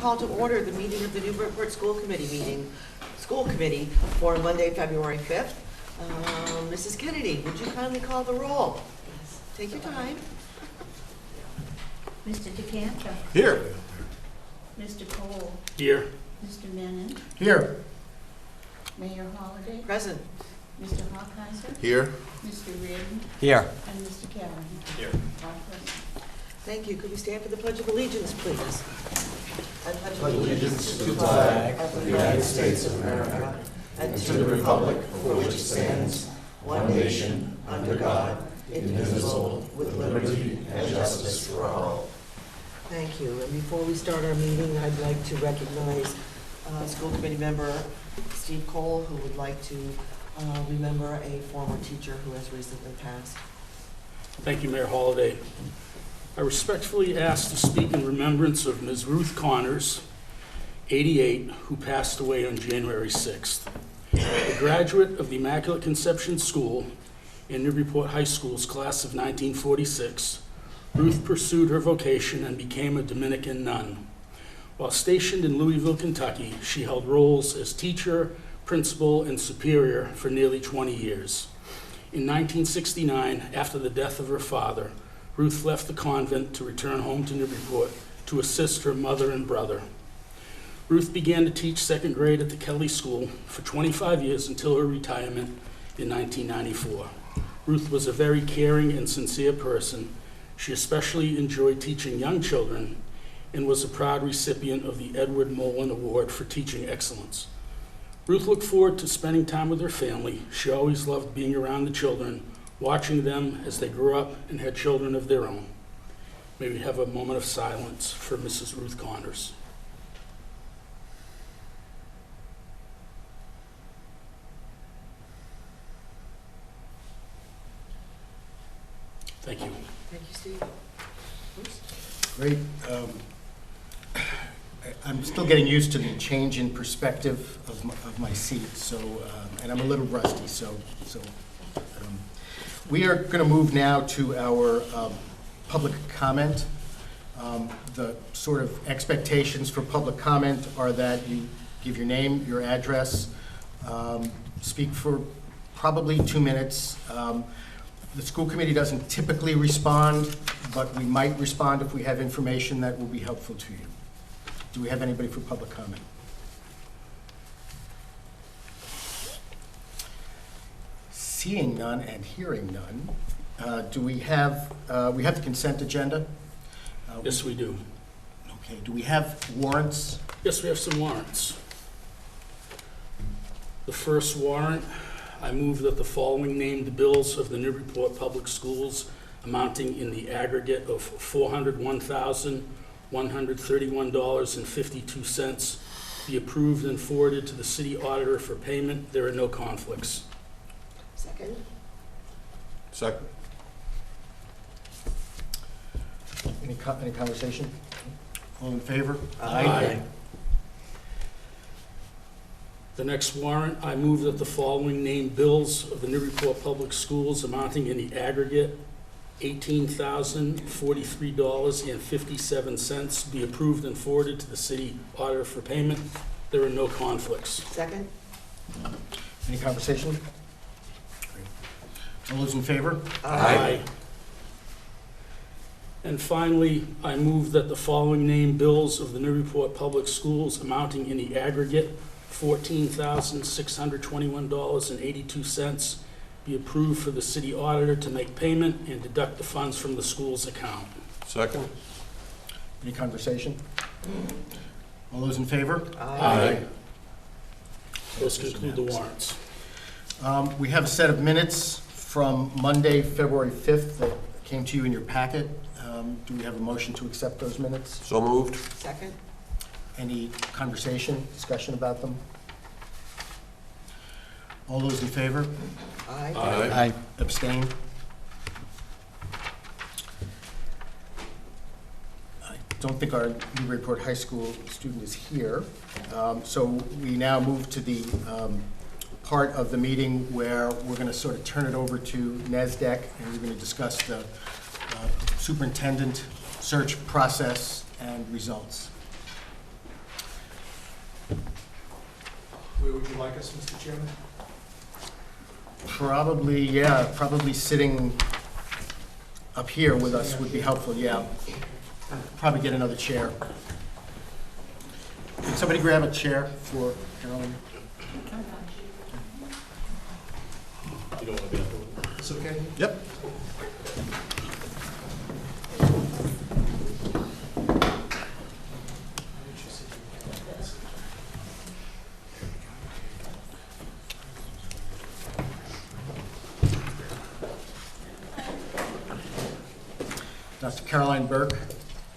call to order the meeting of the Newburyport School Committee for Monday, February 5th. Mrs. Kennedy, would you kindly call the roll? Yes. Take your time. Mr. DeCanto. Here. Mr. Cole. Here. Mr. Menon. Here. Mayor Holliday. Present. Mr. Hawkeiser. Here. Mr. Reardon. Here. And Mr. Callahan. Here. All present. Thank you. Could we stand for the Pledge of Allegiance, please? I pledge allegiance to the flag of the United States of America and to the republic for which it stands, one nation, under God, indivisible, with liberty and justice for all. Thank you. And before we start our meeting, I'd like to recognize School Committee member Steve Cole, who would like to remember a former teacher who has recently passed. Thank you, Mayor Holliday. I respectfully ask to speak in remembrance of Ms. Ruth Connors, 88, who passed away on January 6th. A graduate of the Immaculate Conception School in Newburyport High School's class of 1946, Ruth pursued her vocation and became a Dominican nun. While stationed in Louisville, Kentucky, she held roles as teacher, principal, and superior for nearly 20 years. In 1969, after the death of her father, Ruth left the convent to return home to Newburyport to assist her mother and brother. Ruth began to teach second grade at the Kelly School for 25 years until her retirement in 1994. Ruth was a very caring and sincere person. She especially enjoyed teaching young children and was a proud recipient of the Edward Mullen Award for Teaching Excellence. Ruth looked forward to spending time with her family. She always loved being around the children, watching them as they grew up and had children of their own. May we have a moment of silence for Mrs. Ruth Connors. Thank you. Thank you, Steve. Great. I'm still getting used to the change in perspective of my seat, so and I'm a little rusty, so we are going to move now to our public comment. The sort of expectations for public comment are that you give your name, your address, speak for probably 2 minutes. The school committee doesn't typically respond, but we might respond if we have information that will be helpful to you. Do we have anybody for public comment? Seeing none and hearing none, do we have the consent agenda? Yes, we do. Okay, do we have warrants? Yes, we have some warrants. The first warrant, I move that the following named bills of the Newburyport Public Schools amounting in the aggregate of $401,131.52 be approved and forwarded to the city auditor for payment. There are no conflicts. Second. Second. Any conversation? All in favor? Aye. The next warrant, I move that the following named bills of the Newburyport Public Schools amounting in the aggregate $18,043.57 be approved and forwarded to the city auditor for payment. There are no conflicts. Second. Any conversation? Great. All those in favor? Aye. And finally, I move that the following named bills of the Newburyport Public Schools amounting in the aggregate $14,621.82 be approved for the city auditor to make payment and deduct the funds from the school's account. Second. Any conversation? All those in favor? Aye. Those conclude the warrants. We have a set of minutes from Monday, February 5th that came to you in your packet. Do we have a motion to accept those minutes? So moved. Second. Any conversation, discussion about them? All those in favor? Aye. Aye. Abstain? I don't think our Newburyport High School student is here. So we now move to the part of the meeting where we're going to sort of turn it over to NESDEC, and we're going to discuss the superintendent search process and results. you like us, Mr. Chairman? Probably, yeah, probably sitting up here with us would be helpful, yeah. Probably get another chair. Can somebody grab a chair for Carolyn? You don't want to be up there. It's okay? Yep. Dr. Caroline Burke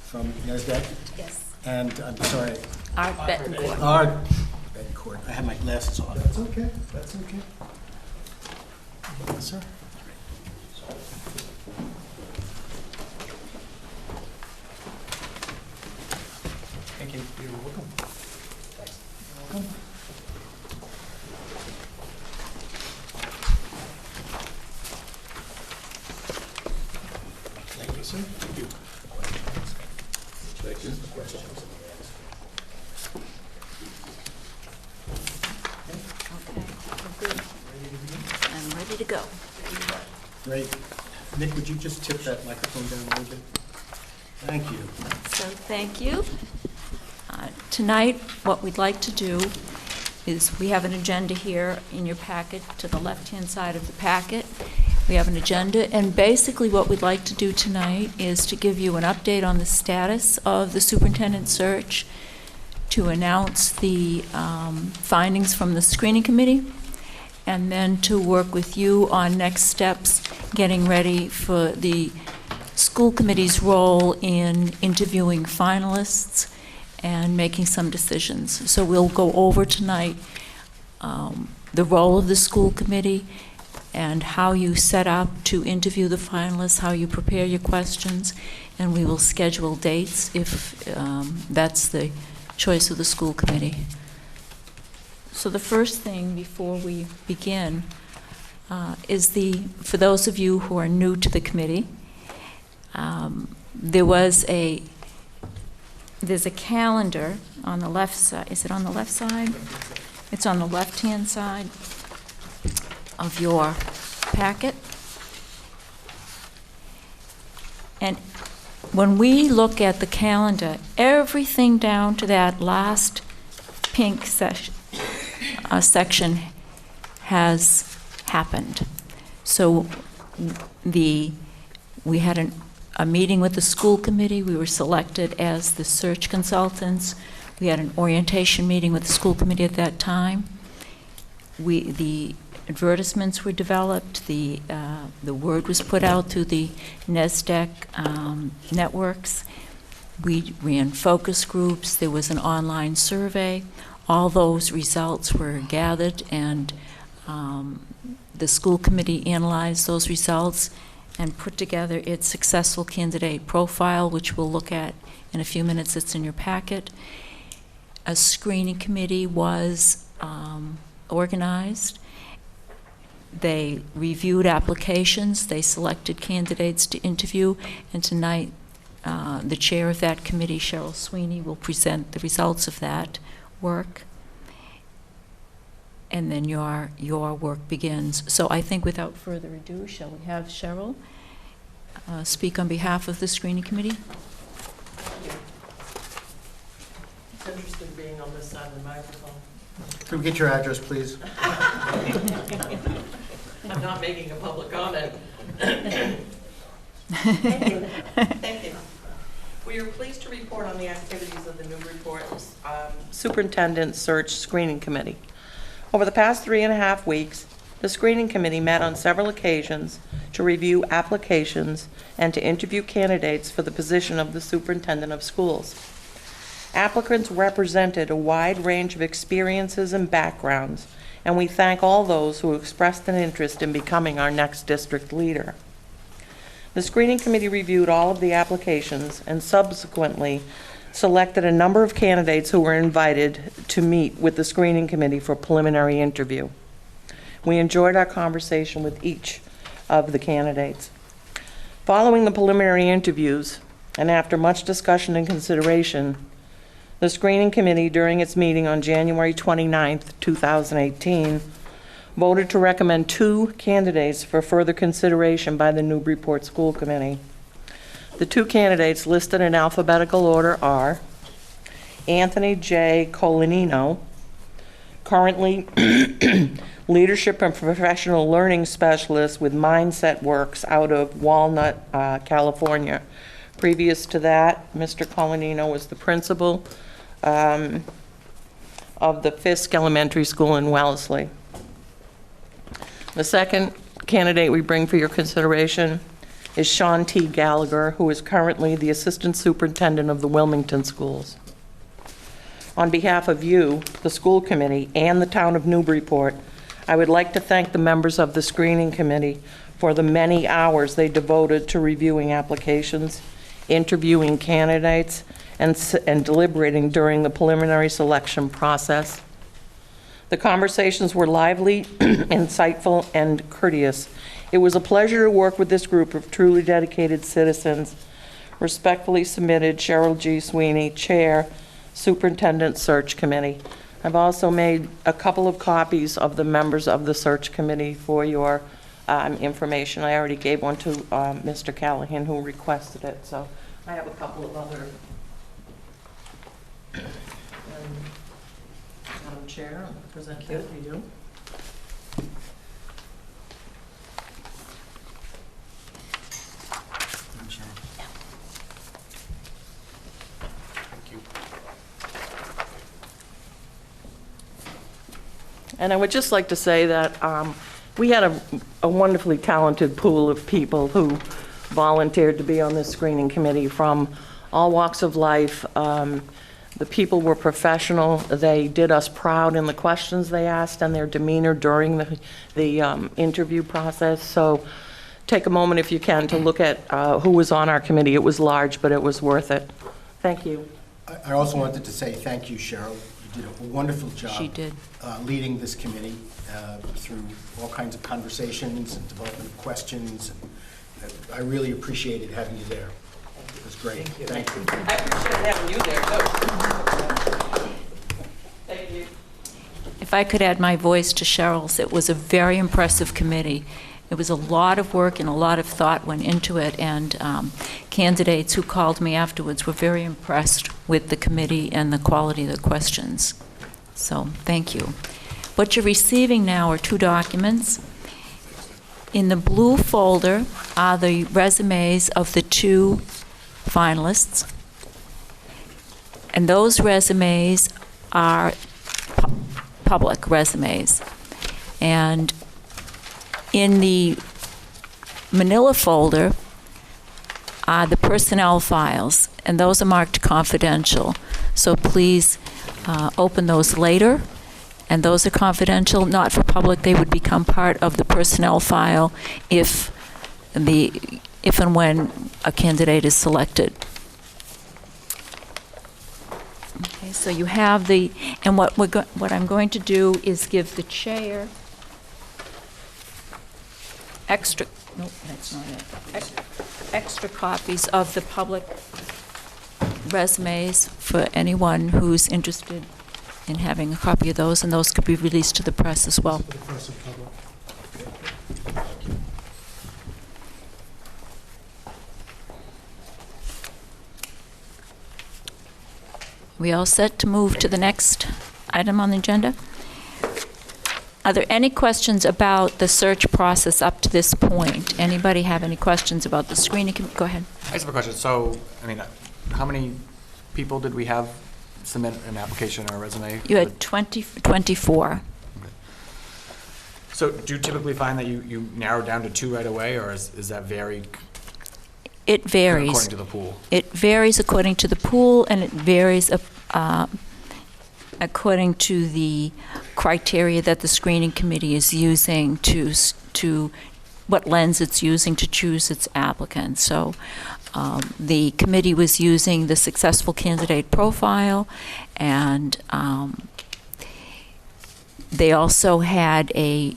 from NASDAQ, Yes. and I'm sorry, Art Betancourt. Art Betancourt. I have my glasses on. That's okay, that's okay. Yes, sir. Thank you. You're welcome. Welcome. Thank you, sir. Thank you. Thank you. Okay, we're good. I'm ready to go. Great. Nick, would you just tip that microphone down a little bit? Thank you. So, thank you. Tonight, what we'd like to do is, we have an agenda here in your packet, to the left-hand side of the packet. We have an agenda, and basically what we'd like to do tonight is to give you an update on the status of the superintendent search, to announce the findings from the screening committee, and then to work with you on next steps, getting ready for the school committee's role in interviewing finalists and making some decisions. So we'll go over tonight the role of the school committee and how you set up to interview the finalists, how you prepare your questions, and we will schedule dates if that's the choice of the school committee. So the first thing before we begin is for those of you who are new to the committee, there's a calendar on the left side. Is it on the left side? It's on the left-hand side of your packet. And when we look at the calendar, everything down to that last pink section has happened. So we had a meeting with the school committee. We were selected as the search consultants. We had an orientation meeting with the school committee at that time. The advertisements were developed. The word was put out through the NASDAQ networks. We ran focus groups. There was an online survey. All those results were gathered, and the school committee analyzed those results and put together its successful candidate profile, which we'll look at in a few minutes. It's in your packet. A screening committee was organized. They reviewed applications. They selected candidates to interview, and tonight the chair of that committee, Cheryl Sweeney, will present the results of that work. And then your work begins. So I think without further ado, shall we have Cheryl speak on behalf of the screening committee? It's interesting being on this side of the microphone. Could we get your address, please? I'm not making a public comment. Thank you. Thank you. We are pleased to report on the activities of the Newburyport Superintendent Search Screening Committee. Over the past 3.5 weeks, the screening committee met on several occasions to review applications and to interview candidates for the position of the superintendent of schools. Applicants represented a wide range of experiences and backgrounds, and we thank all those who expressed an interest in becoming our next district leader. The screening committee reviewed all of the applications and subsequently selected a number of candidates who were invited to meet with the screening committee for a preliminary interview. We enjoyed our conversation with each of the candidates. Following the preliminary interviews, and after much discussion and consideration, The screening committee, during its meeting on January 29th, 2018, voted to recommend 2 candidates for further consideration by the Newburyport School Committee. The 2 candidates listed in alphabetical order are Anthony J. Colanino, currently Leadership and Professional Learning Specialist with Mindset Works out of Walnut, California. Previous to that, Mr. Colanino was the principal of the Fisk Elementary School in Wellesley. The second candidate we bring for your consideration is Sean T. Gallagher, who is currently the Assistant Superintendent of the Wilmington Schools. On behalf of you, the school committee, and the town of Newburyport, I would like to thank the members of the screening committee for the many hours they devoted to reviewing applications, interviewing candidates, and deliberating during the preliminary selection process. The conversations were lively, insightful, and courteous. It was a pleasure to work with this group of truly dedicated citizens. Respectfully submitted, Cheryl G. Sweeney, Chair, Superintendent Search Committee. I've also made a couple of copies of the members of the search committee for your information. I already gave one to Mr. Callahan, who requested it, so I have a couple of other. Madam Chair, I'll present that to you. And I would just like to say that we had a wonderfully talented pool of people who volunteered to be on this screening committee from all walks of life. The people were professional. They did us proud in the questions they asked and their demeanor during the interview process. So take a moment, if you can, to look at who was on our committee. It was large, but it was worth it. Thank you. I also wanted to say thank you, Cheryl. You did a wonderful job. She did. Leading this committee through all kinds of conversations and development of questions. And I really appreciated having you there. It was great. Thank you. I appreciate having you there, too. Thank you. If I could add my voice to Cheryl's, it was a very impressive committee. It was a lot of work and a lot of thought went into it, and candidates who called me afterwards were very impressed with the committee and the quality of the questions. So, thank you. What you're receiving now are 2 documents. In the blue folder are the resumes of the 2 finalists, and those resumes are public resumes. And in the manila folder are the personnel files, and those are marked confidential. So please open those later, and those are confidential, not for public. They would become part of the personnel file if and when a candidate is selected. Okay, so you have the, and what I'm going to do is give the chair extra, nope, that's not it, extra copies of the public resumes for anyone who's interested in having a copy of those, and those could be released to the press as well. For the press and public. We all set to move to the next item on the agenda? Are there any questions about the search process up to this point? Anybody have any questions about the screening? Go ahead. I just have a question. So, I mean, how many people did we have submit an application or a resume? You had 24. Okay. So do you typically find that you narrow down to 2 right away, or is that varied? It varies. According to the pool? It varies according to the pool, and it varies according to the criteria that the screening committee is using to what lens it's using to choose its applicants. So the committee was using the successful candidate profile, and they also had a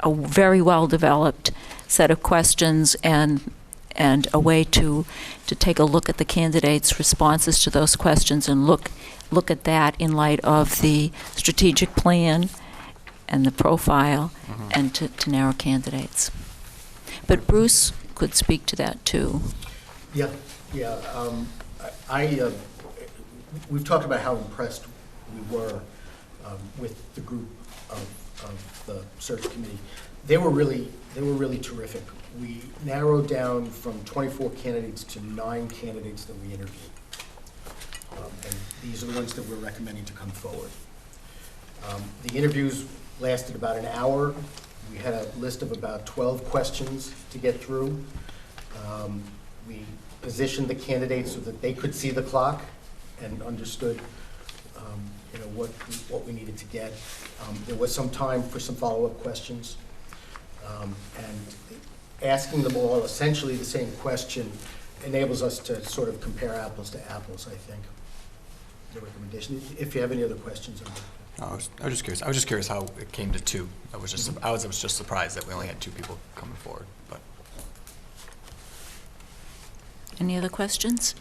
very well-developed set of questions and and a way to take a look at the candidates' responses to those questions and look at that in light of the strategic plan and the profile, and to narrow candidates. But Bruce could speak to that too. Yeah. We've talked about how impressed we were with the group of the search committee. They were really terrific. We narrowed down from 24 candidates to 9 candidates that we interviewed. And these are the ones that we're recommending to come forward. The interviews lasted about an hour. We had a list of about 12 questions to get through. We positioned the candidates so that they could see the clock and understood what we needed to get. There was some time for some follow-up questions. And asking them all essentially the same question enables us to sort of compare apples to apples, I think. The recommendation. If you have any other questions on that. I was just curious. I was just curious how it came to 2. I was just surprised that we only had 2 people coming forward. But Any other questions?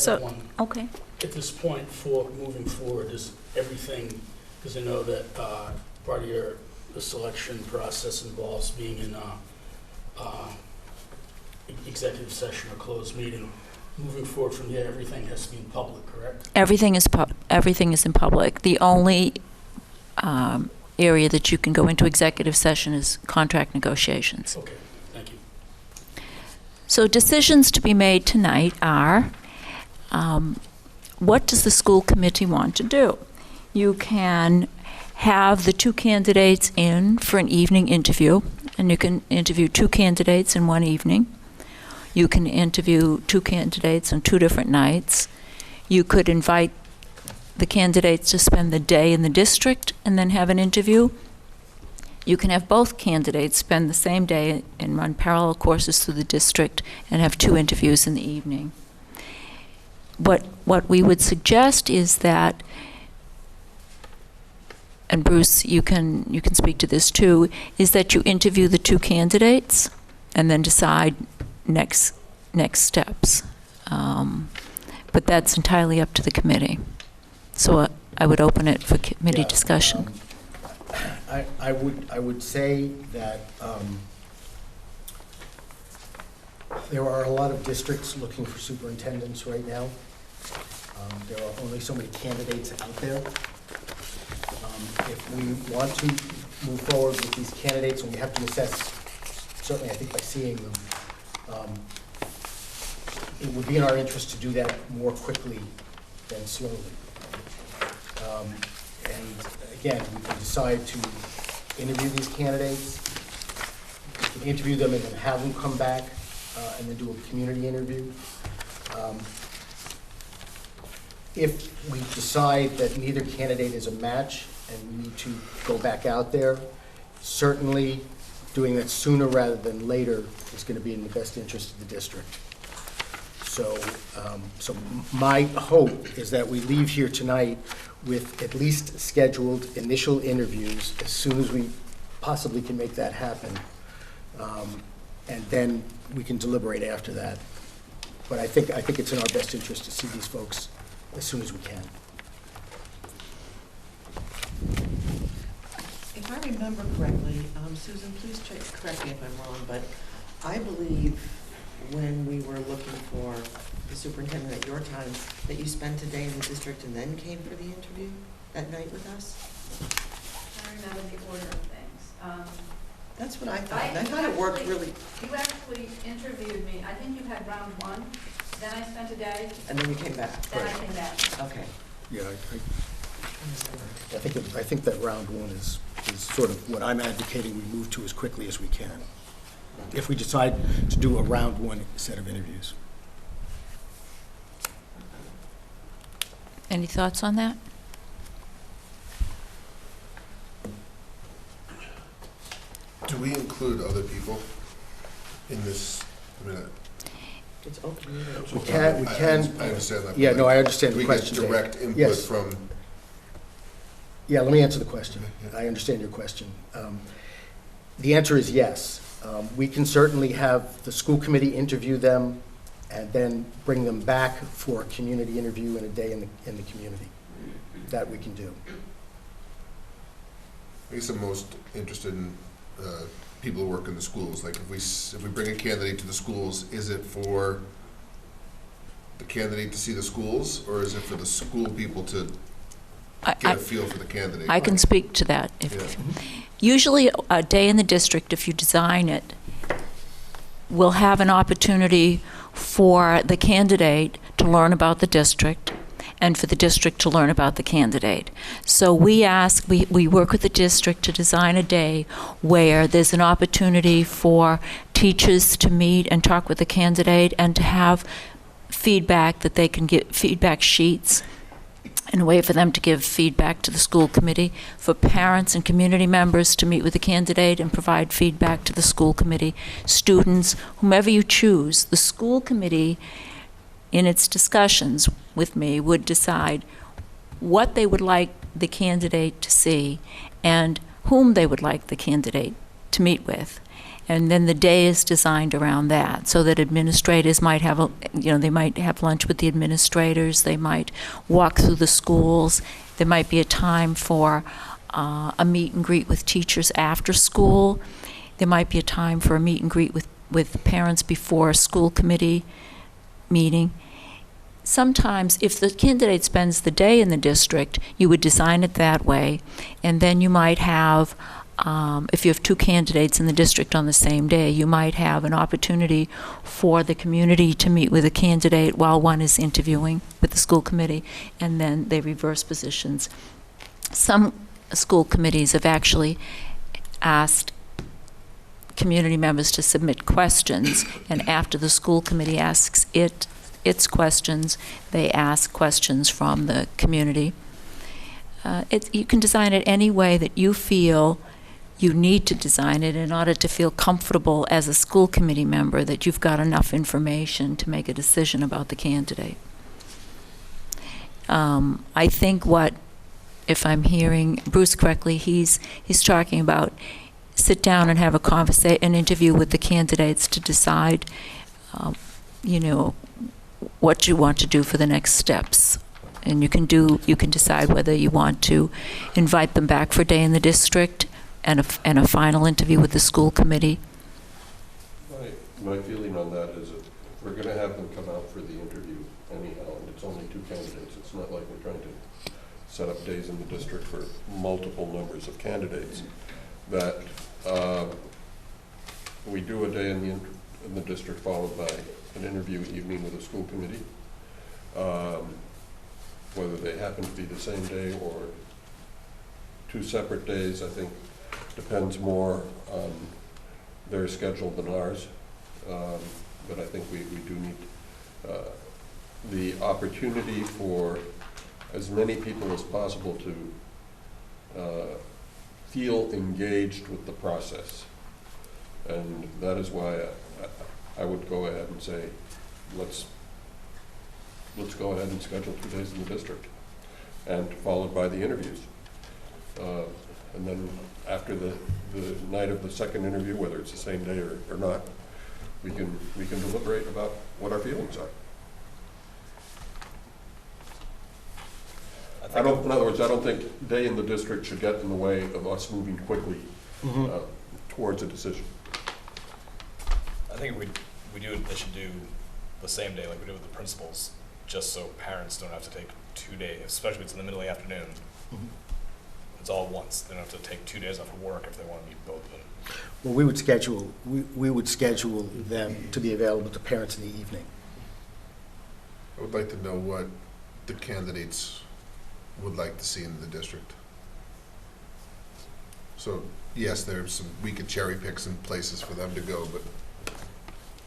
I have one. Okay. At this point, for moving forward, is everything, because I know that part of the selection process involves being in executive session or closed meeting. Moving forward from here, everything has to be in public, correct? Everything is in public. The only area that you can go into executive session is contract negotiations. Okay, thank you. So decisions to be made tonight are, what does the school committee want to do? You can have the 2 candidates in for an evening interview, and you can interview 2 candidates in one evening. You can interview 2 candidates on 2 different nights. You could invite the candidates to spend the day in the district and then have an interview. You can have both candidates spend the same day and run parallel courses through the district and have 2 interviews in the evening. What we would suggest is that, and Bruce, you can speak to this too, is that you interview the 2 candidates and then decide next steps. But that's entirely up to the committee. So I would open it for committee discussion. I would say that there are a lot of districts looking for superintendents right now. There are only so many candidates out there. If we want to move forward with these candidates, and we have to assess, certainly I think by seeing them, it would be in our interest to do that more quickly than slowly. And again, we can decide to interview these candidates. We can interview them and then have them come back and then do a community interview. If we decide that neither candidate is a match and we need to go back out there, certainly doing that sooner rather than later is going to be in the best interest of the district. So my hope is that we leave here tonight with at least scheduled initial interviews as soon as we possibly can make that happen. And then we can deliberate after that. But I think it's in our best interest to see these folks as soon as we can. If I remember correctly, Susan, please correct me if I'm wrong, but I believe when we were looking for the superintendent at your time, that you spent a day in the district and then came for the interview that night with us? I remember the order of things. That's what I thought. And I thought it worked really. You actually interviewed me. I think you had round 1, then I spent a day, And then you came back. then I came back. Okay. Yeah, I think that round 1 is sort of what I'm advocating we move to as quickly as we can, if we decide to do a round 1 set of interviews. Any thoughts on that? Do we include other people in this? I mean, It's open. We can. I understand that. Yeah, but no, I understand the we question. get direct input Yes. from. Yeah, let me answer the question. I understand your question. The answer is yes. We can certainly have the school committee interview them and then bring them back for a community interview and a day in the community. That we can do. I guess I'm most interested in people who work in the schools. Like if we bring a candidate to the schools, is it for the candidate to see the schools, or is it for the school people to get a feel for the candidate? I can speak to that. Yeah. Usually, a day in the district, if you design it, will have an opportunity for the candidate to learn about the district and for the district to learn about the candidate. So we work with the district to design a day where there's an opportunity for teachers to meet and talk with the candidate and to have feedback, that they can get feedback sheets and a way for them to give feedback to the school committee, for parents and community members to meet with the candidate and provide feedback to the school committee, students, whomever you choose. The school committee, in its discussions with me, would decide what they would like the candidate to see and whom they would like the candidate to meet with. And then the day is designed around that, so that administrators might have, they might have lunch with the administrators, they might walk through the schools, there might be a time for a meet and greet with teachers after school, there might be a time for a meet and greet with parents before a school committee meeting. Sometimes, if the candidate spends the day in the district, you would design it that way, and then you might have, if you have two candidates in the district on the same day, you might have an opportunity for the community to meet with a candidate while one is interviewing with the school committee, and then they reverse positions. Some school committees have actually asked community members to submit questions, and after the school committee asks its questions, they ask questions from the community. You can design it any way that you feel you need to design it in order to feel comfortable as a school committee member that you've got enough information to make a decision about the candidate. I think if I'm hearing Bruce correctly, he's talking about sit down and have an interview with the candidates to decide, what you want to do for the next steps. And you can decide whether you want to invite them back for a day in the district and a final interview with the school committee. My feeling on that is that we're going to have them come out for the interview anyhow, and it's only two candidates. It's not like we're trying to set up days in the district for multiple numbers of candidates. That we do a day in the district followed by an interview evening with the school committee. Whether they happen to be the same day or two separate days, I think depends more on their schedule than ours. But I think we do need the opportunity for as many people as possible to feel engaged with the process. And that is why I would go ahead and say, let's go ahead and schedule 2 days in the district, and followed by the interviews. And then after the night of the second interview, whether it's the same day or not, we can deliberate about what our feelings are. In other words, I don't think day in the district should get in the way of us moving quickly towards a decision. I think they should do the same day like we do with the principals, just so parents don't have to take 2 days, especially if it's in the middle of the afternoon. It's all at once. They don't have to take 2 days off of work if they want to meet both of them. Well, we would schedule them to be available to parents in the evening. I would like to know what the candidates would like to see in the district. So, yes, we could cherry pick some places for them to go, but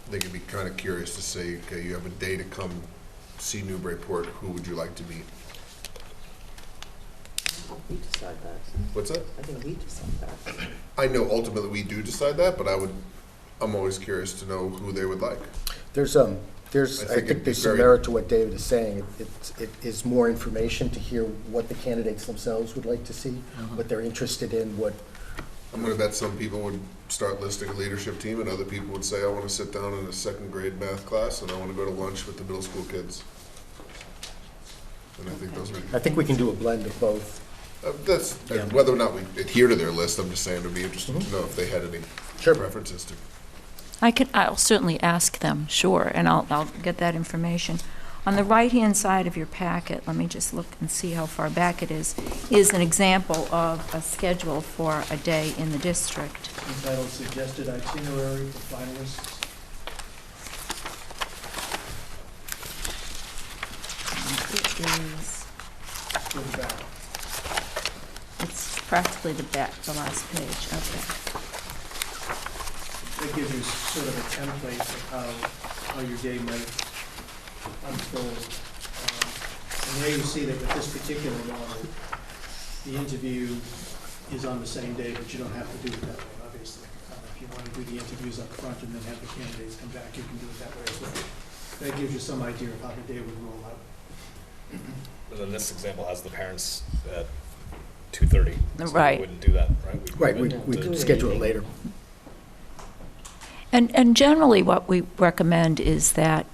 they could be kind of curious to say, okay, you have a day to come see Newburyport, who would you like to meet? We decide that. What's that? I think we decide that. I know ultimately we do decide that, but I'm always curious to know who they would like. I think there's some merit to what David is saying. It is more information to hear what the candidates themselves would like to see, what they're interested in, what. I'm going to bet some people would start listing a leadership team, and other people would say, I want to sit down in a second grade math class, and I want to go to lunch with the middle school kids. And I think those are, I think we can do a blend of both. that's, Yeah. whether or not we adhere to their list, I'm just saying it'd be interesting to know if they had any Sure. preferences to. I'll certainly ask them, sure, and I'll get that information. On the right-hand side of your packet, let me just look and see how far back it is an example of a schedule for a day in the district. Entitled Suggested Itinerary for Finalists. It is, Go back. it's practically the last page, okay. That gives you sort of a template of how your day might unfold. And there you see that with this particular model, the interview is on the same day, but you don't have to do it that way, obviously. If you want to do the interviews up front and then have the candidates come back, you can do it that way as well. That gives you some idea of how the day would roll out. And then this example has the parents at 2:30. So Right. we wouldn't do that, right? Right, move it we'd to- schedule it later. And generally, what we recommend is that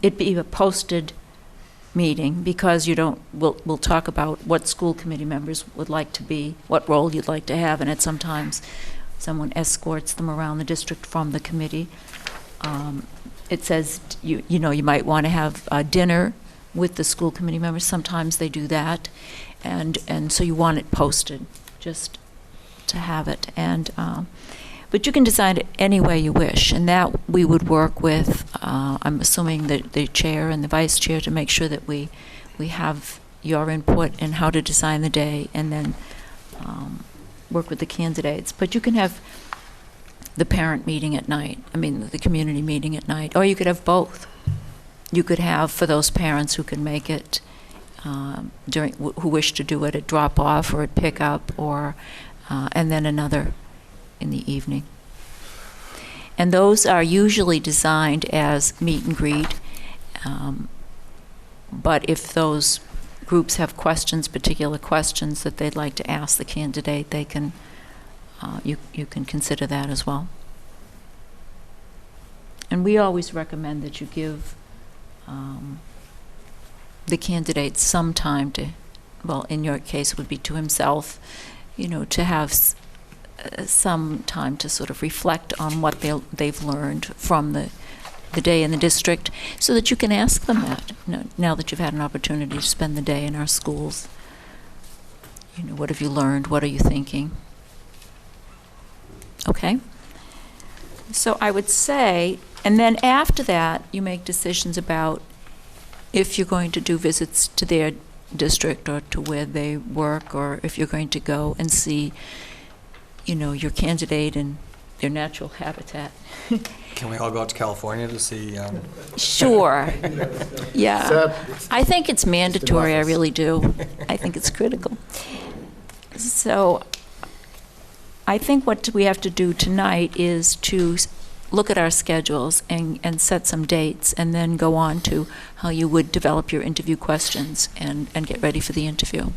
it be a posted meeting, because we'll talk about what school committee members would like to be, what role you'd like to have, and sometimes someone escorts them around the district from the committee. It says, you might want to have a dinner with the school committee members. Sometimes they do that, and so you want it posted, just to have it. But you can design it any way you wish, and that we would work with, I'm assuming, the chair and the vice chair to make sure that we have your input in how to design the day, and then work with the candidates. But you can have the parent meeting at night, the community meeting at night, or you could have both. You could have, for those parents who can make it, who wish to do it at drop-off or at pick-up, or and then another in the evening. And those are usually designed as meet and greet, but if those groups have questions, particular questions that they'd like to ask the candidate, they can, you can consider that as well. And we always recommend that you give the candidate some time to, well, in your case would be to himself, to have some time to sort of reflect on what they've learned from the day in the district, so that you can ask them that, now that you've had an opportunity to spend the day in our schools. What have you learned? What are you thinking? Okay? So I would say, and then after that, you make decisions about if you're going to do visits to their district or to where they work, or if you're going to go and see your candidate in their natural habitat. Can we all go out to California to see? Sure. Yeah. So, I think it's mandatory, I office. really do. I think it's critical. So I think what we have to do tonight is to look at our schedules and set some dates, and then go on to how you would develop your interview questions and get ready for the interview.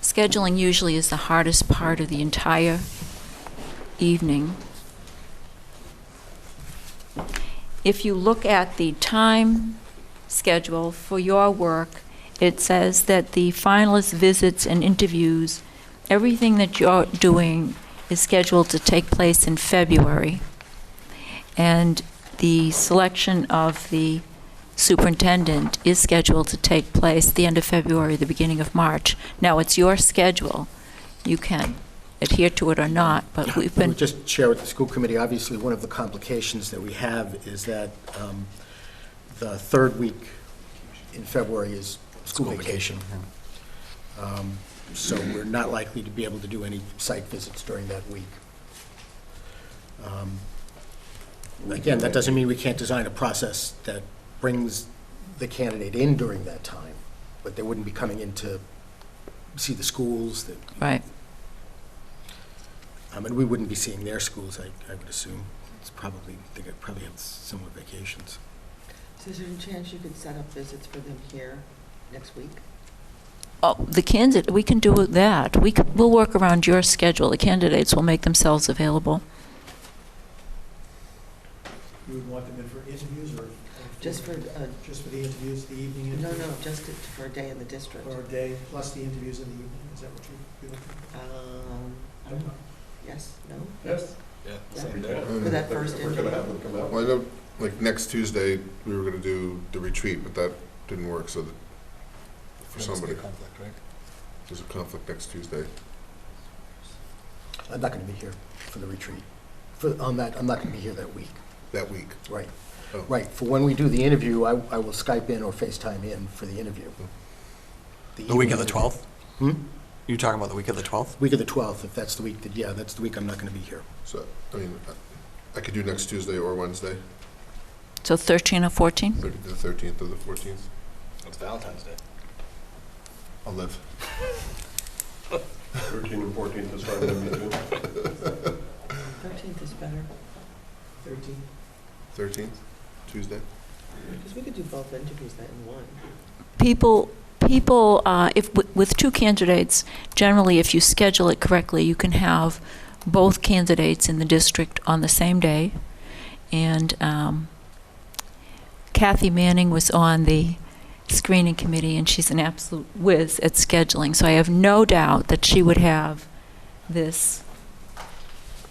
Scheduling usually is the hardest part of the entire evening. If you look at the time schedule for your work, it says that the finalist visits and interviews, everything that you're doing is scheduled to take place in February. And the selection of the superintendent is scheduled to take place the end of February, the beginning of March. Now, it's your schedule. You can adhere to it or not, but we've I been... would just share with the school committee, obviously, one of the complications that we have is that the third week in February is school vacation. So we're not likely to be able to do any site visits during that week. Again, that doesn't mean we can't design a process that brings the candidate in during that time, but they wouldn't be coming in to see the schools. Right. And we wouldn't be seeing their schools, I would assume. They could probably have similar vacations. So is there a chance you could set up visits for them here next week? Oh, the candidate, we can do that. We'll work around your schedule. The candidates will make themselves available. You would want them in for interviews or? Just for, Just for the interviews, the evening no, interviews? no, just for a day in the district. Or a day plus the interviews in the evening, is that what you're looking for? I don't know. Yes, no? Yes. Yeah, Yeah. same day. For that first We're gonna have them come out. Well, I know, like, next Tuesday, we were gonna do the retreat, but that didn't work, so that, for There must be somebody, a conflict, right? there's a conflict next Tuesday. I'm not going to be here for the retreat. I'm not going to be here that week. That week. Right. Oh. Right. For when we do the interview, I will Skype in or FaceTime in for the interview. The week of the evening 12th? interview. You talking about the week of the 12th? Week of the 12th, if that's the week that, yeah, that's the week I'm not going to be here. So, I mean, I could do next Tuesday or Wednesday, So 13 or 14? maybe the 13th or the 14th. It's Valentine's Day. I'll live. 13 and 14th is fine with me too. 13th is better, 13? 13th, Tuesday? because we could do both interviews that in one. People, if, with two candidates, generally, if you schedule it correctly, you can have both candidates in the district on the same day. And Kathy Manning was on the screening committee, and she's an absolute whiz at scheduling. So I have no doubt that she would have this.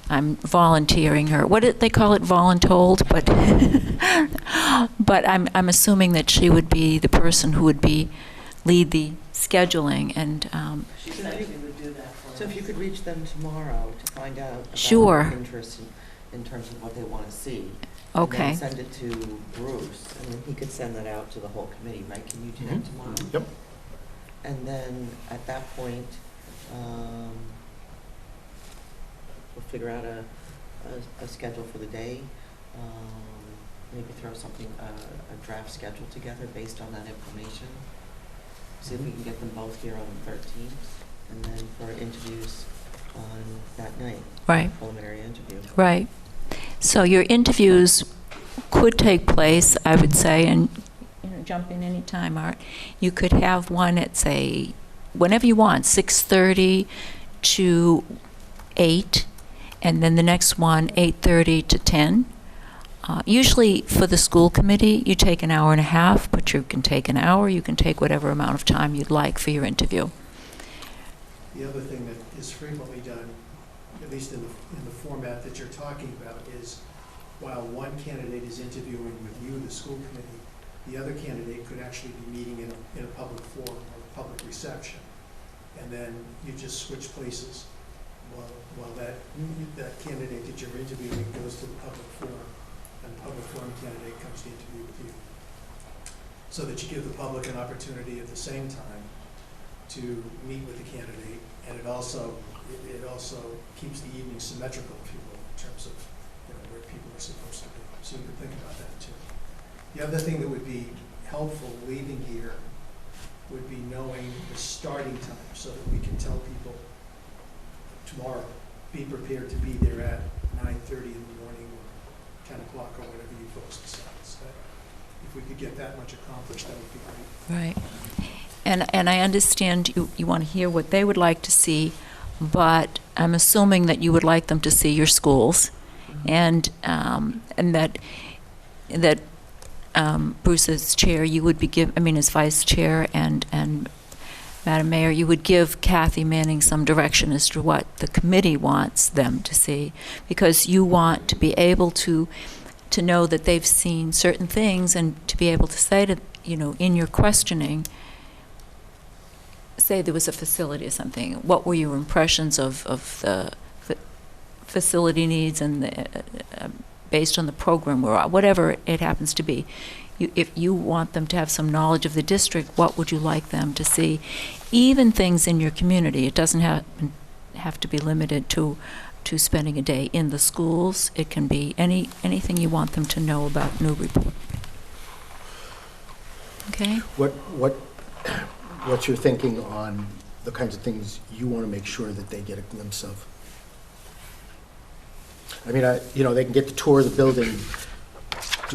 I'm volunteering her. What did they call it? Voluntold, but but I'm assuming that she would be the person who would lead the scheduling, and She said she would do that for us. So if you could reach them tomorrow to find out about Sure. their interest in terms of what they want to see. Okay. And then send it to Bruce, and then he could send that out to the whole committee, right? Can you do that tomorrow? Yep. And then at that point, we'll figure out a schedule for the day. Maybe throw something, a draft schedule together based on that information. See if we can get them both here on the 13th, and then for interviews on that night. Right. Preliminary interview. right. So your interviews could take place, I would say, and jump in any time, Art. You could have one at, say, whenever you want, 6:30 to 8, and then the next one 8:30 to 10. Usually for the school committee, you take an hour and a half, but you can take an hour, you can take whatever amount of time you'd like for your interview. The other thing that is frequently done, at least in the format that you're talking about, is while one candidate is interviewing with you, the school committee, the other candidate could actually be meeting in a public forum or a public reception. And then you just switch places while that candidate that you're interviewing goes to the public forum, and the public forum candidate comes to interview with you. So that you give the public an opportunity at the same time to meet with the candidate, and it also keeps the evening symmetrical, if you will, in terms of, where people are supposed to be. So you can think about that too. The other thing that would be helpful leaving here would be knowing the starting time, so that we can tell people tomorrow, be prepared to be there at 9:30 in the morning or 10 o'clock or whatever you folks decide. So if we could get that much accomplished, that would be great. Right. And I understand you want to hear what they would like to see, but I'm assuming that you would like them to see your schools, and that Bruce as chair, you would be as vice chair, and Madam Mayor, you would give Kathy Manning some direction as to what the committee wants them to see, because you want to be able to know that they've seen certain things, and to be able to say to, in your questioning, say there was a facility or something, what were your impressions of the facility needs, and based on the program, or whatever it happens to be. If you want them to have some knowledge of the district, what would you like them to see? Even things in your community. It doesn't have to be limited to spending a day in the schools. It can be anything you want them to know about Newburyport. Okay? What's your thinking on the kinds of things you want to make sure that they get a glimpse of? I mean, they can get the tour of the building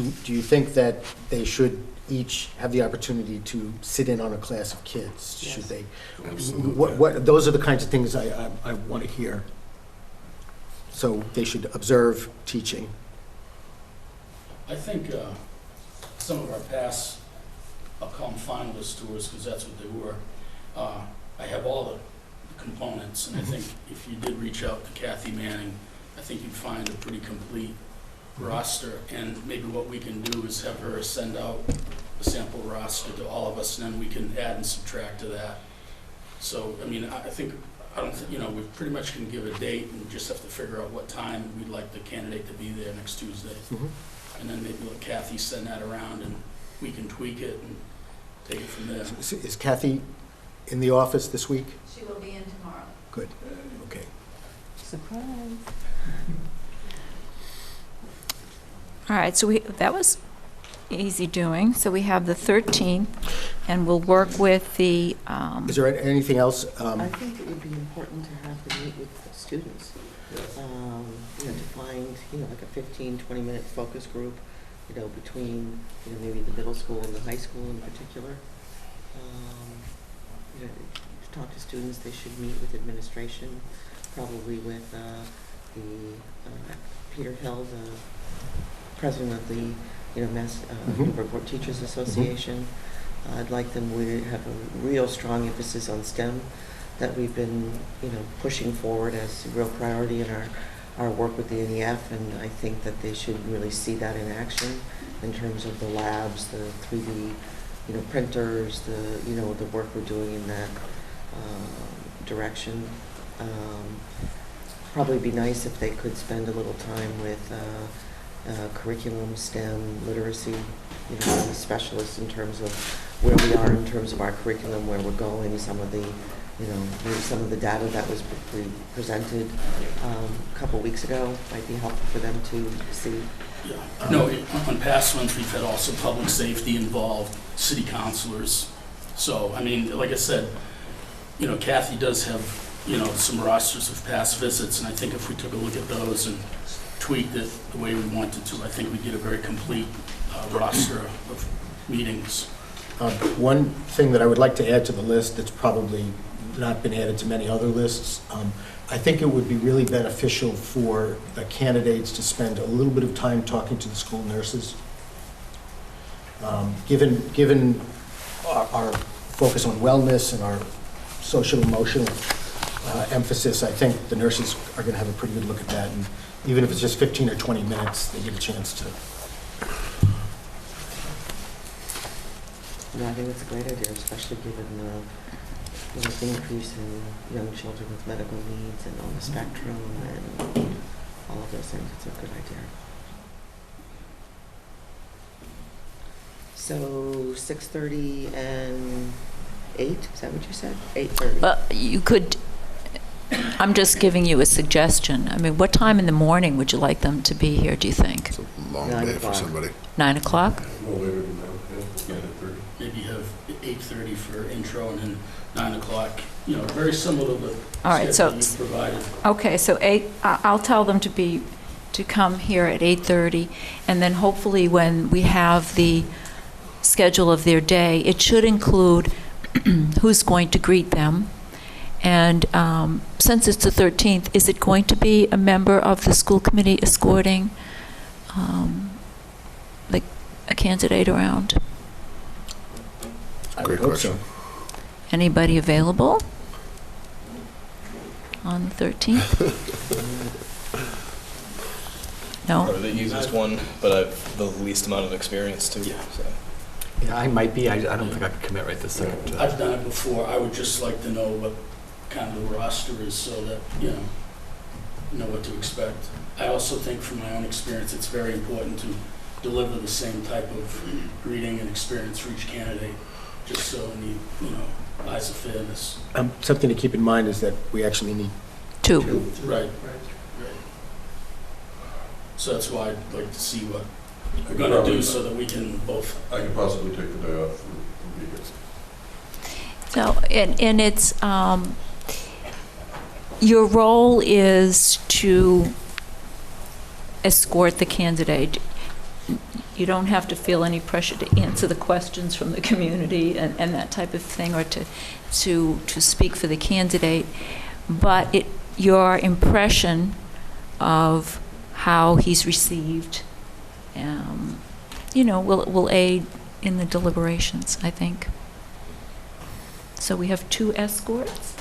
do you think that they should each have the opportunity to sit in on a class of kids? Should Yes. they? Absolutely. Those are the kinds of things I want to hear. So they should observe teaching. I think some of our past, I'll call them finalist tours, because that's what they were. I have all the components, and I think if you did reach out to Kathy Manning, I think you'd find a pretty complete roster. And maybe what we can do is have her send out a sample roster to all of us, and then we can add and subtract to that. So, I mean, I don't think, we pretty much can give a date, and we just have to figure out what time we'd like the candidate to be there next Tuesday. And then maybe let Kathy send that around, and we can tweak it and take it from there. Is Kathy in the office this week? She will be in tomorrow. Good, okay. Surprise. All right, so that was easy doing. So we have the 13th, and we'll work with the, Is there anything else? I think it would be important to have them meet with the students. To find, like a 15, 20-minute focus group, between, maybe the middle school and the high school in particular. To talk to students, they should meet with administration, probably with Peter Hill, the president of the, Newburyport Teachers Association. I'd like them to have a real strong emphasis on STEM that we've been, pushing forward as a real priority in our work with the NEF, and I think that they should really see that in action in terms of the labs, the 3D, printers, the work we're doing in that direction. Probably be nice if they could spend a little time with curriculum, STEM, literacy, specialists in terms of where we are in terms of our curriculum, where we're going, some of the maybe some of the data that was presented a couple weeks ago might be helpful for them to see. Yeah. No, on past ones, we've had also public safety involved, city councilors. So, I mean, like I said, Kathy does have, some rosters of past visits, and I think if we took a look at those and tweaked it the way we wanted to, I think we'd get a very complete roster of meetings. One thing that I would like to add to the list that's probably not been added to many other lists, I think it would be really beneficial for the candidates to spend a little bit of time talking to the school nurses. Given our focus on wellness and our social emotional emphasis, I think the nurses are going to have a pretty good look at that. And even if it's just 15 or 20 minutes, they get a chance to. I think that's a great idea, especially given the increase in young children with medical needs and on the spectrum and all of those things. It's a good idea. So 6:30 and 8, is that what you said? 8:30. well, you could, I'm just giving you a suggestion. I mean, what time in the morning would you like them to be here, do you think? It's a long 9 day for o'clock. somebody. 9 o'clock? No later than that, yeah, 9:30. Maybe have 8:30 for intro and then 9 o'clock, very similar to the All right, so- schedule you provided. Okay, so I'll tell them to come here at 8:30, and then hopefully when we have the schedule of their day, it should include who's going to greet them. And since it's the 13th, is it going to be a member of the school committee escorting a candidate around? I Great would hope so. question. Anybody available on the 13th? No? Probably the easiest one, but I've the least amount of experience too. Yeah. So. Yeah, I might be. I don't think I could commit right this second to that. I've done it before. I would just like to know what kind of the roster is so that, know what to expect. I also think from my own experience, it's very important to deliver the same type of greeting and experience for each candidate, just so in the, eyes of fairness. Something to keep in mind is that we actually need 2. Right. So that's why I'd like to see what we're gonna do so that we can both. I could possibly take the day off and be here. So, and it's, your role is to escort the candidate. you don't have to feel any pressure to answer the questions from the community and that type of thing, or to speak for the candidate, but your impression of how he's received, will aid in the deliberations, I think. So we have 2 escorts.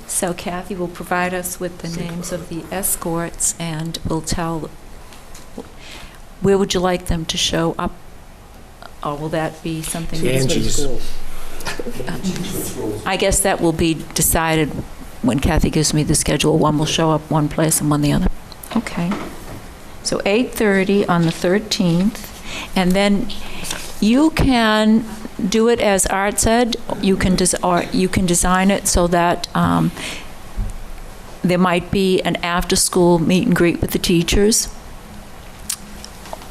So Kathy will provide us with the names of the escorts, and will tell, where would you like them to show up? Or will that be something? Angie's. I guess that will be decided when Kathy gives me the schedule. One will show up one place and one the other. Okay. So 8:30 on the 13th, and then you can do it as Art said. You can design it so that there might be an after-school meet and greet with the teachers,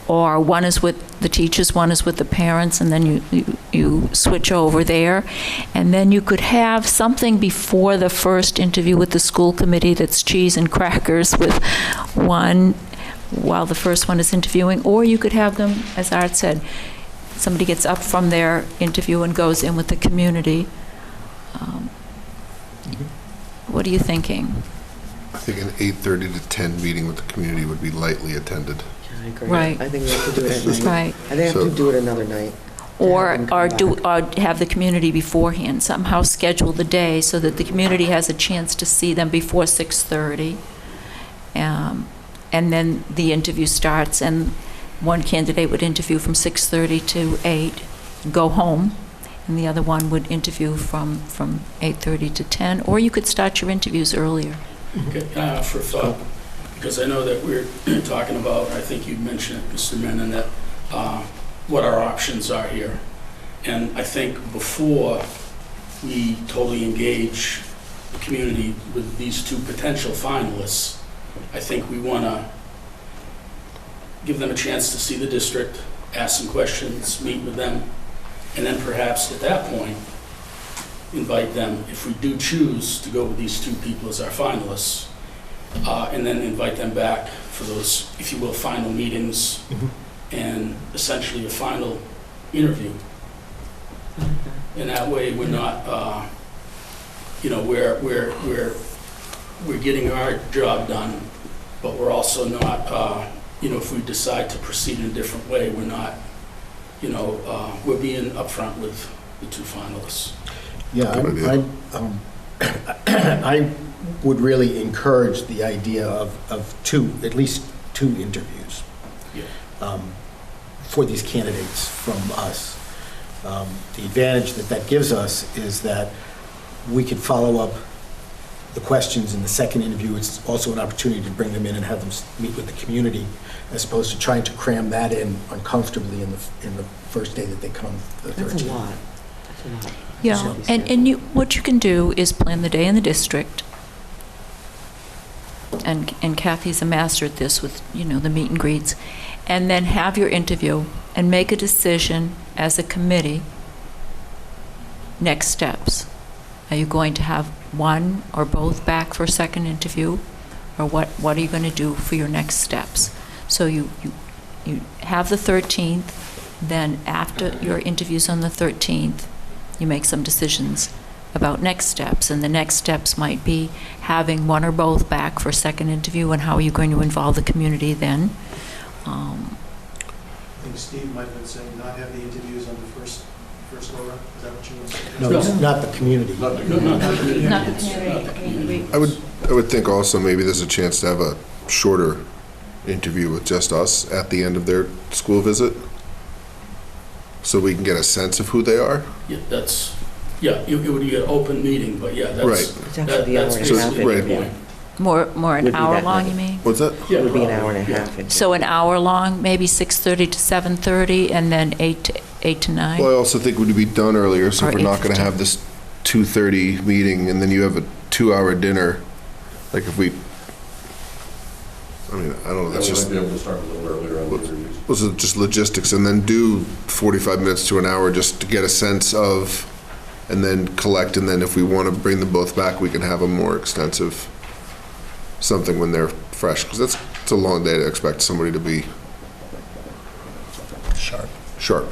or one is with the teachers, one is with the parents, and then you switch over there. And then you could have something before the first interview with the school committee that's cheese and crackers with one while the first one is interviewing, or you could have them, as Art said, somebody gets up from their interview and goes in with the community. What are you thinking? I think an 8:30 to 10 meeting with the community would be lightly attended. I agree. Right. I think we have to do it at night. Right. I think we have to do it another night. Or have the community beforehand, somehow schedule the day so that the community has a chance to see them before 6:30. And then the interview starts, and one candidate would interview from 6:30 to 8, go home, and the other one would interview from 8:30 to 10, or you could start your interviews earlier. Okay, for thought, because I know that we're talking about, I think you mentioned it, Mr. Menon, that what our options are here. And I think before we totally engage the community with these 2 potential finalists, I think we want to give them a chance to see the district, ask some questions, meet with them, and then perhaps at that point, invite them, if we do choose to go with these 2 people as our finalists, and then invite them back for those, if you will, final meetings, and essentially a final interview. And that way, we're not, we're getting our job done, but we're also not, if we decide to proceed in a different way, we're not, we're being upfront with the 2 finalists. Yeah, I would really encourage the idea of at least two interviews for these candidates from us. The advantage that gives us is that we can follow up the questions in the second interview. It's also an opportunity to bring them in and have them meet with the community, as opposed to trying to cram that in uncomfortably in the first day that they come. That's a lot. That's a lot. Yeah, and what you can do is plan the day in the district, and Kathy's a master at this with, the meet and greets, and then have your interview and make a decision as a committee, next steps. Are you going to have one or both back for a second interview, or what are you going to do for your next steps? So you have the 13th, then after your interviews on the 13th, you make some decisions about next steps, and the next steps might be having one or both back for a second interview, and how are you going to involve the community then. I think Steve might have been saying not have the interviews on the first go around. Is that what you were saying? No, it's not the community. Not the community. Not the It's community. not the community. I would think also maybe there's a chance to have a shorter interview with just us at the end of their school visit, so we can get a sense of who they are. Yeah, it would be an open meeting, but yeah, that's. Right. It's actually the hour and a That's half basically the interview. point. More Would an be hour that long, night. you mean? What's that? Yeah, It would be an hour and a probably, yeah. half. So an hour long, maybe 6:30 to 7:30, and then 8 to 9? Well, I also think we'd be done earlier, so if Or we're not going to 8:15. have this 2:30 meeting, and then you have a 2-hour dinner, like if we, I mean, I don't know, that's We just, might be able to start a little earlier on the interviews. those are just logistics, and then do 45 minutes to an hour just to get a sense of, and then collect, and then if we want to bring them both back, we can have a more extensive something when they're fresh, because it's a long day to expect somebody to be sharp.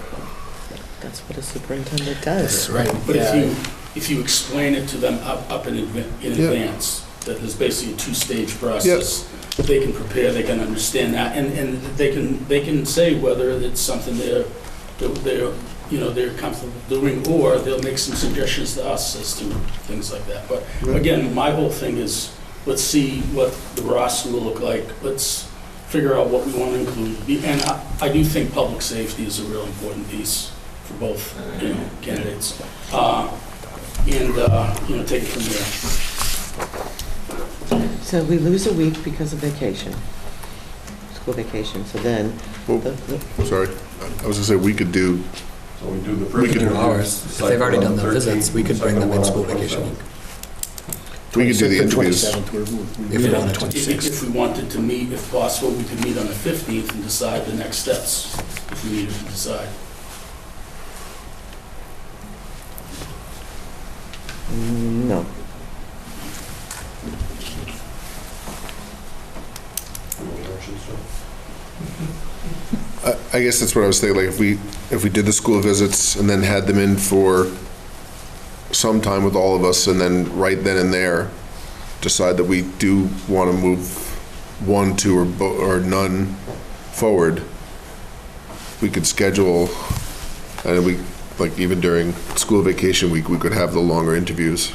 That's what a superintendent does. That's right. But Yeah. if you explain it to them up in advance, that there's basically a two-stage process, they can prepare, they can understand that, and they can say whether it's something they're comfortable doing, or they'll make some suggestions to us as to things like that. But again, my whole thing is, let's see what the roster will look like. Let's figure out what we want to include. And I do think public safety is a real important piece for both, candidates. Take it from there. So we lose a week because of vacation, school vacation, so then. Well, sorry, I was gonna say, we could do, So we do the We first could interview. do ours. If they've already done the visits, we could bring them in school vacation week. we could do the 26th and interviews. 27th, we If meet we on the wanted to. 26th. If we wanted to meet, if possible, we could meet on the 15th and decide the next steps, if we needed to decide. No. I guess that's what I was thinking, like, if we did the school visits and then had them in for some time with all of us, and then right then and there, decide that we do want to move one, two, or none forward, we could schedule, and like, even during school vacation week, we could have the longer interviews,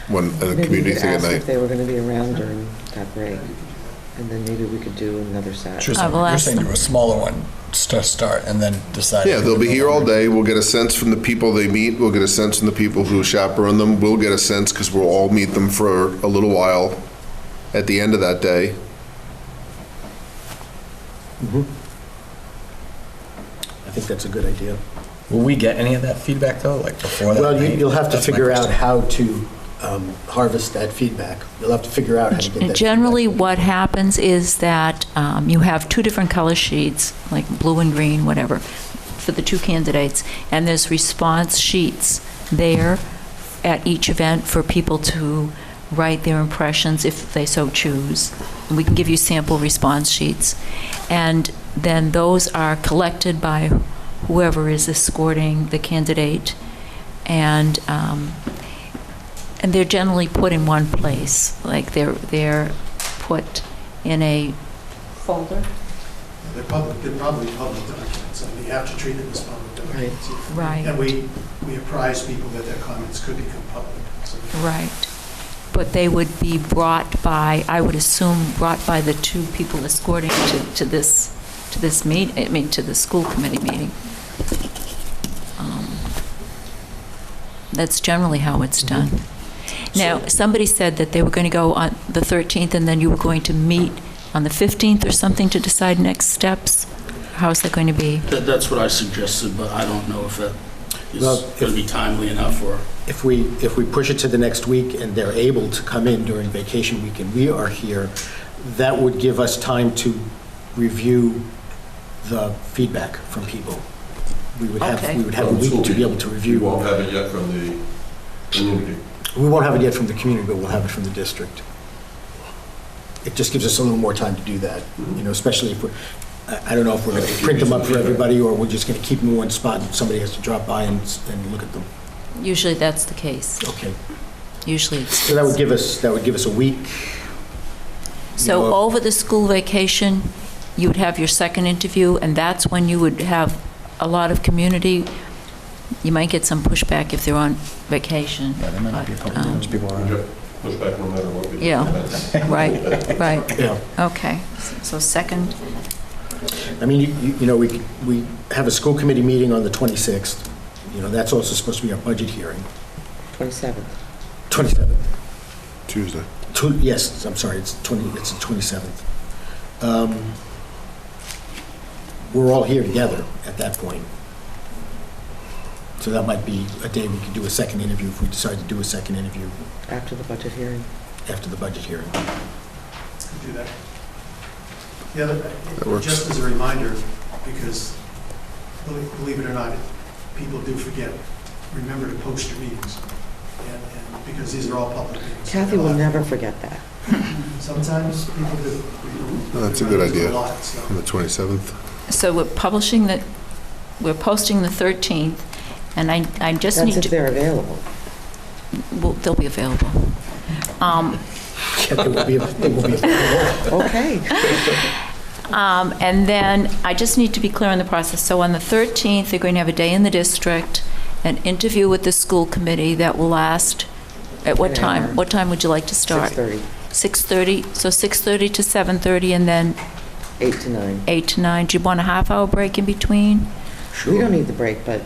one, and a community thing at night. If they were going to be around during that break, and then maybe we could do another Saturday. I will ask them. a smaller one to start and then decide. Yeah, they'll be here all day. We'll get a sense from the people they meet. We'll get a sense from the people who chaperone them. We'll get a sense, because we'll all meet them for a little while at the end of that day. I think that's a good idea. Will we get any of that feedback though, like before that? Well, night? you'll have to That's my figure out question. how to harvest that feedback. You'll have to figure out how to get that. Generally, what happens is that you have two different color sheets, like blue and green, whatever, for the two candidates, and there's response sheets there at each event for people to write their impressions if they so choose. And we can give you sample response sheets. And then those are collected by whoever is escorting the candidate, and they're generally put in one place, like they're put in a folder. They're probably public documents, and we have to treat them as public documents. Right. And we apprise people that their comments could become public. So Right. But they would be brought by, I would assume, brought by the two people escorting to this meet, to the school committee meeting. That's generally how it's done. Now, somebody said that they were going to go on the 13th, and then you were going to meet on the 15th or something to decide next steps? How's that going to be? That's what I suggested, but I don't know if that is Well, going to be timely enough, or... If we push it to the next week and they're able to come in during vacation week and we are here, that would give us time to review the feedback from people. We would have Okay. a week to be able to You review. won't have it yet from the community. We won't have it yet from the community, but we'll have it from the district. It just gives us a little more time to do that, especially if I don't know if we're going to print them up for everybody, or we're just going to keep them in one spot and somebody has to drop by and look at them. Usually that's the case. Okay. Usually it's... So that would give us a week. So over the school vacation, you would have your second interview, and that's when you would have a lot of community. You might get some pushback if they're on vacation. Yeah, there might not be a couple times people We around. get pushback no matter what we do. Yeah. Right. Yeah. Okay. So second, I mean, we have a school committee meeting on the 26th. That's also supposed to be our budget hearing. 27th. 27th. Tuesday. Yes, I'm sorry, it's the 27th. We're all here together at that point. So that might be a day we could do a second interview if we decide to do a second interview After the budget hearing. after the budget hearing. do that. Yeah, That works. just as a reminder, because believe it or not, people do forget, remember to post your meetings. And because these are all public meetings. Kathy will never forget that. Sometimes people do. Oh, that's a good idea. A lot, so. On the 27th. so we're publishing the we're posting the 13th, and I just That's need if to, they're available. well, they'll be available. They will be available. Okay. And then I just need to be clear on the process. So on the 13th, they're going to have a day in the district, an interview with the school committee that will last, at what An time? hour. What time would you like to start? 6:30, 6:30, so 6:30 to 7:30, and then 8 to 9. 8 to 9. Do you want a half-hour break in between? We don't need the break, but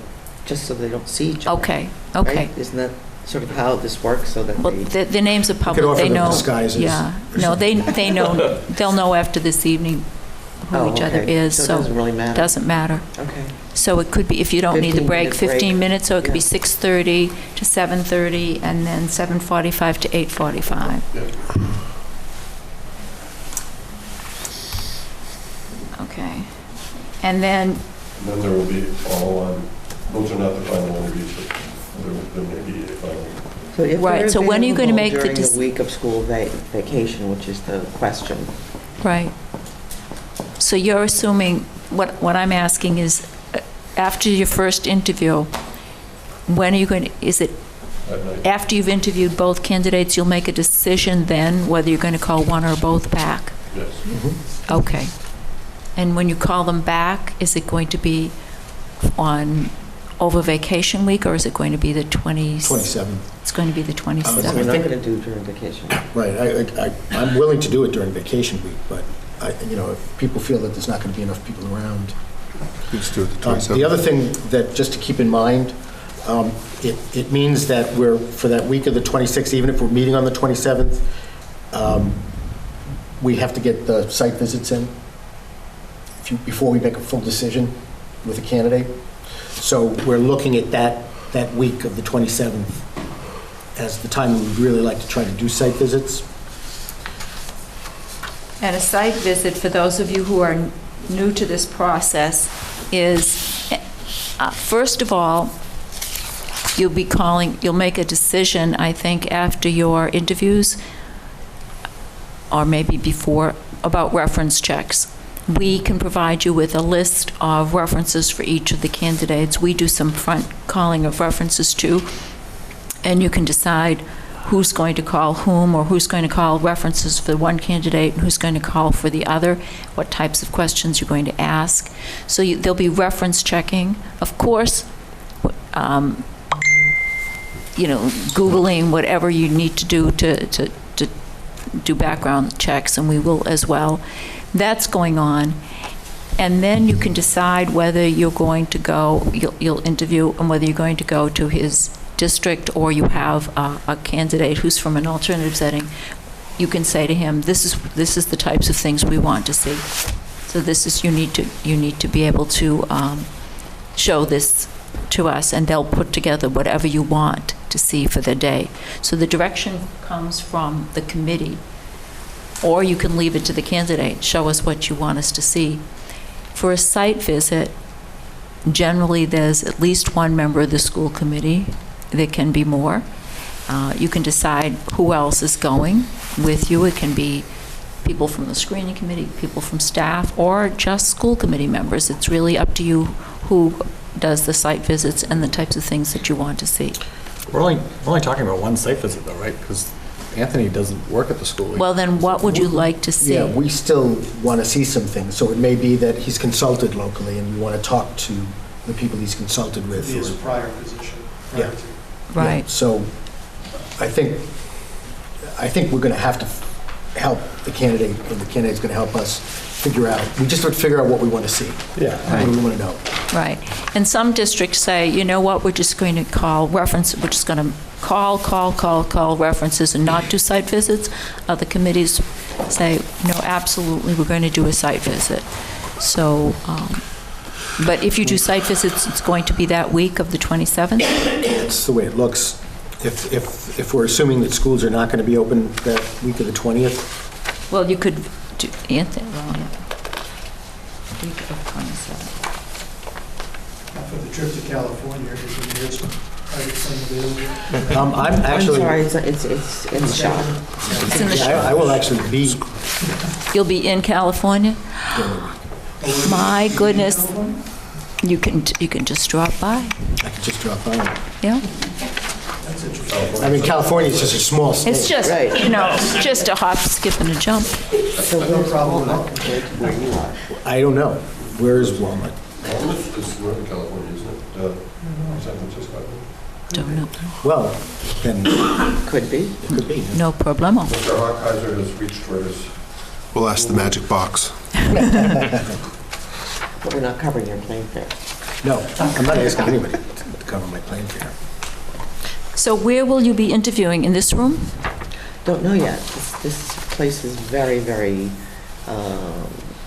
just so they don't see each other. Okay, okay. Right? Isn't that sort of how this works, so that Well, they... the names are You could public, offer they them know. disguises Yeah, or no, they something. know, they'll know after this evening who Oh, each other okay. is, So it so doesn't really matter. doesn't matter. Okay. So it could be, if you don't need the 15 break, minute break. 15 minutes, so it could be Yeah. 6:30 to 7:30, and then 7:45 to 8:45. Okay. And then, And then there will be follow-on, those are not the final interviews, but there may be a final. So if Right, they're so when are you gonna available make the during the dec- week of school vacation, which is the question, right. So you're assuming, what I'm asking is, after your first interview, when are you going to, is it At night. after you've interviewed both candidates, you'll make a decision then whether you're going to call one or both back? Yes. Okay. And when you call them back, is it going to be on over vacation week, or is it going to be the 27. It's going to be the so we're 27th. not think- going to do during vacation. Right, I'm willing to do it during vacation week, but if people feel that there's not going to be enough people around. Let's do it the The 27th. other thing that, just to keep in mind, it means that we're, for that week of the 26th, even if we're meeting on the 27th, we have to get the site visits in before we make a full decision with a candidate. So we're looking at that week of the 27th as the time we'd really like to try to do site visits. And a site visit, for those of you who are new to this process, is, first of all, you'll make a decision, I think, after your interviews, or maybe before, about reference checks. We can provide you with a list of references for each of the candidates. We do some front calling of references too, and you can decide who's going to call whom, or who's going to call references for one candidate and who's going to call for the other, what types of questions you're going to ask. So there'll be reference checking. Of course, Googling whatever you need to do to do background checks, and we will as well. That's going on. And then you can decide whether you're going to go, you'll interview, and whether you're going to go to his district, or you have a candidate who's from an alternative setting. You can say to him, this is the types of things we want to see. So you need to be able to show this to us, and they'll put together whatever you want to see for the day. So the direction comes from the committee, or you can leave it to the candidate. Show us what you want us to see. For a site visit, generally there's at least one member of the school committee. There can be more. You can decide who else is going with you. It can be people from the screening committee, people from staff, or just school committee members. It's really up to you who does the site visits and the types of things that you want to see. We're only talking about one site visit though, right? Because Anthony doesn't work at the school. Well, then what would you like to see? Yeah, we still want to see some things. So it may be that he's consulted locally, and you want to talk to the people he's consulted with. His or- prior position. Yeah. prior to. Right. Yeah, so I think we're going to have to help the candidate, and the candidate's going to help us figure out, we just have to figure out what we want to see. Yeah. What do we want to know? Right. And some districts say, you know what, we're just going to call reference, we're just going to call references and not do site visits. Other committees say, no, absolutely, we're going to do a site visit. So, but if you do site visits, it's going to be that week of the 27th? That's the way it looks. If we're assuming that schools are not going to be open that week of the 20th, Well, you could do, Anthony, well, week of 27th. For the trip to California, is some available? I'm I'm actually, sorry, it's in the shop. It's in the yeah, I will actually be, You'll be in California? My goodness. You can just drop by, I could just drop by. yeah? I mean, California is just a small state. It's just, Right. just a hop, skip, and a jump. So where's Walnut compared to where you are? I don't know. Where is Walnut? Walnut is Northern California, isn't it? San Francisco. Don't know. Well, then Could be. it could be. No problemo. Mr. Hawkeiser has reached for his. We'll ask the magic box. But we're not covering your plane fare. No, I'm not asking anybody to cover my plane fare. So where will you be interviewing? In this room? Don't know yet. This place is very, very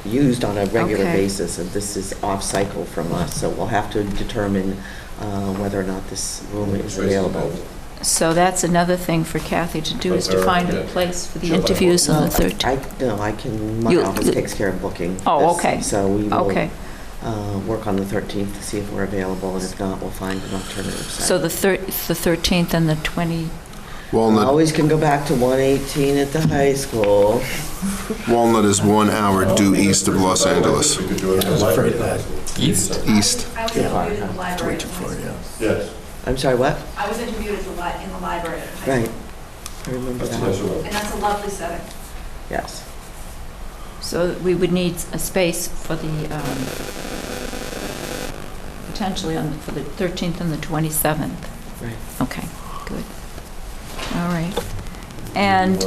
used on a regular Okay. basis, and this is off-cycle from us, so we'll have to determine whether or not this room is available. So that's another thing for Kathy to do, is to find a place for the Sure. interviews on the Well, 13th. I can, my You- office takes care of booking. Oh, this, okay. So we will Okay. work on the 13th to see if we're available, and if not, we'll find an alternative site. So the 13th and the 20, Walnut, Always can go back to 118 at the high school. Walnut is 1 hour due east of Los Angeles. We could do it. I was afraid of that. East. I was Yeah. interviewed in the library. Way too far, yeah. Yes. I'm sorry, what? I was interviewed in the library at high Right. school. I remember That's that. nice of And that's a lovely setting. Yes. so we would need a space for the, potentially for the 13th and the 27th. Right. Okay, good. All right. And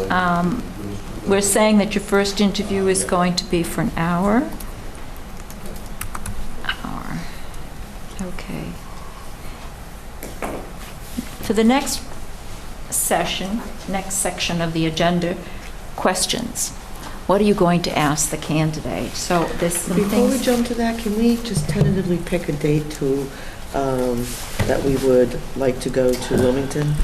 we're saying that your first interview is going to be for an hour? Okay. For the next section of the agenda, questions. What are you going to ask the candidate? So there's some Before we things. jump to that, can we just tentatively pick a date that we would like to go to Wilmington?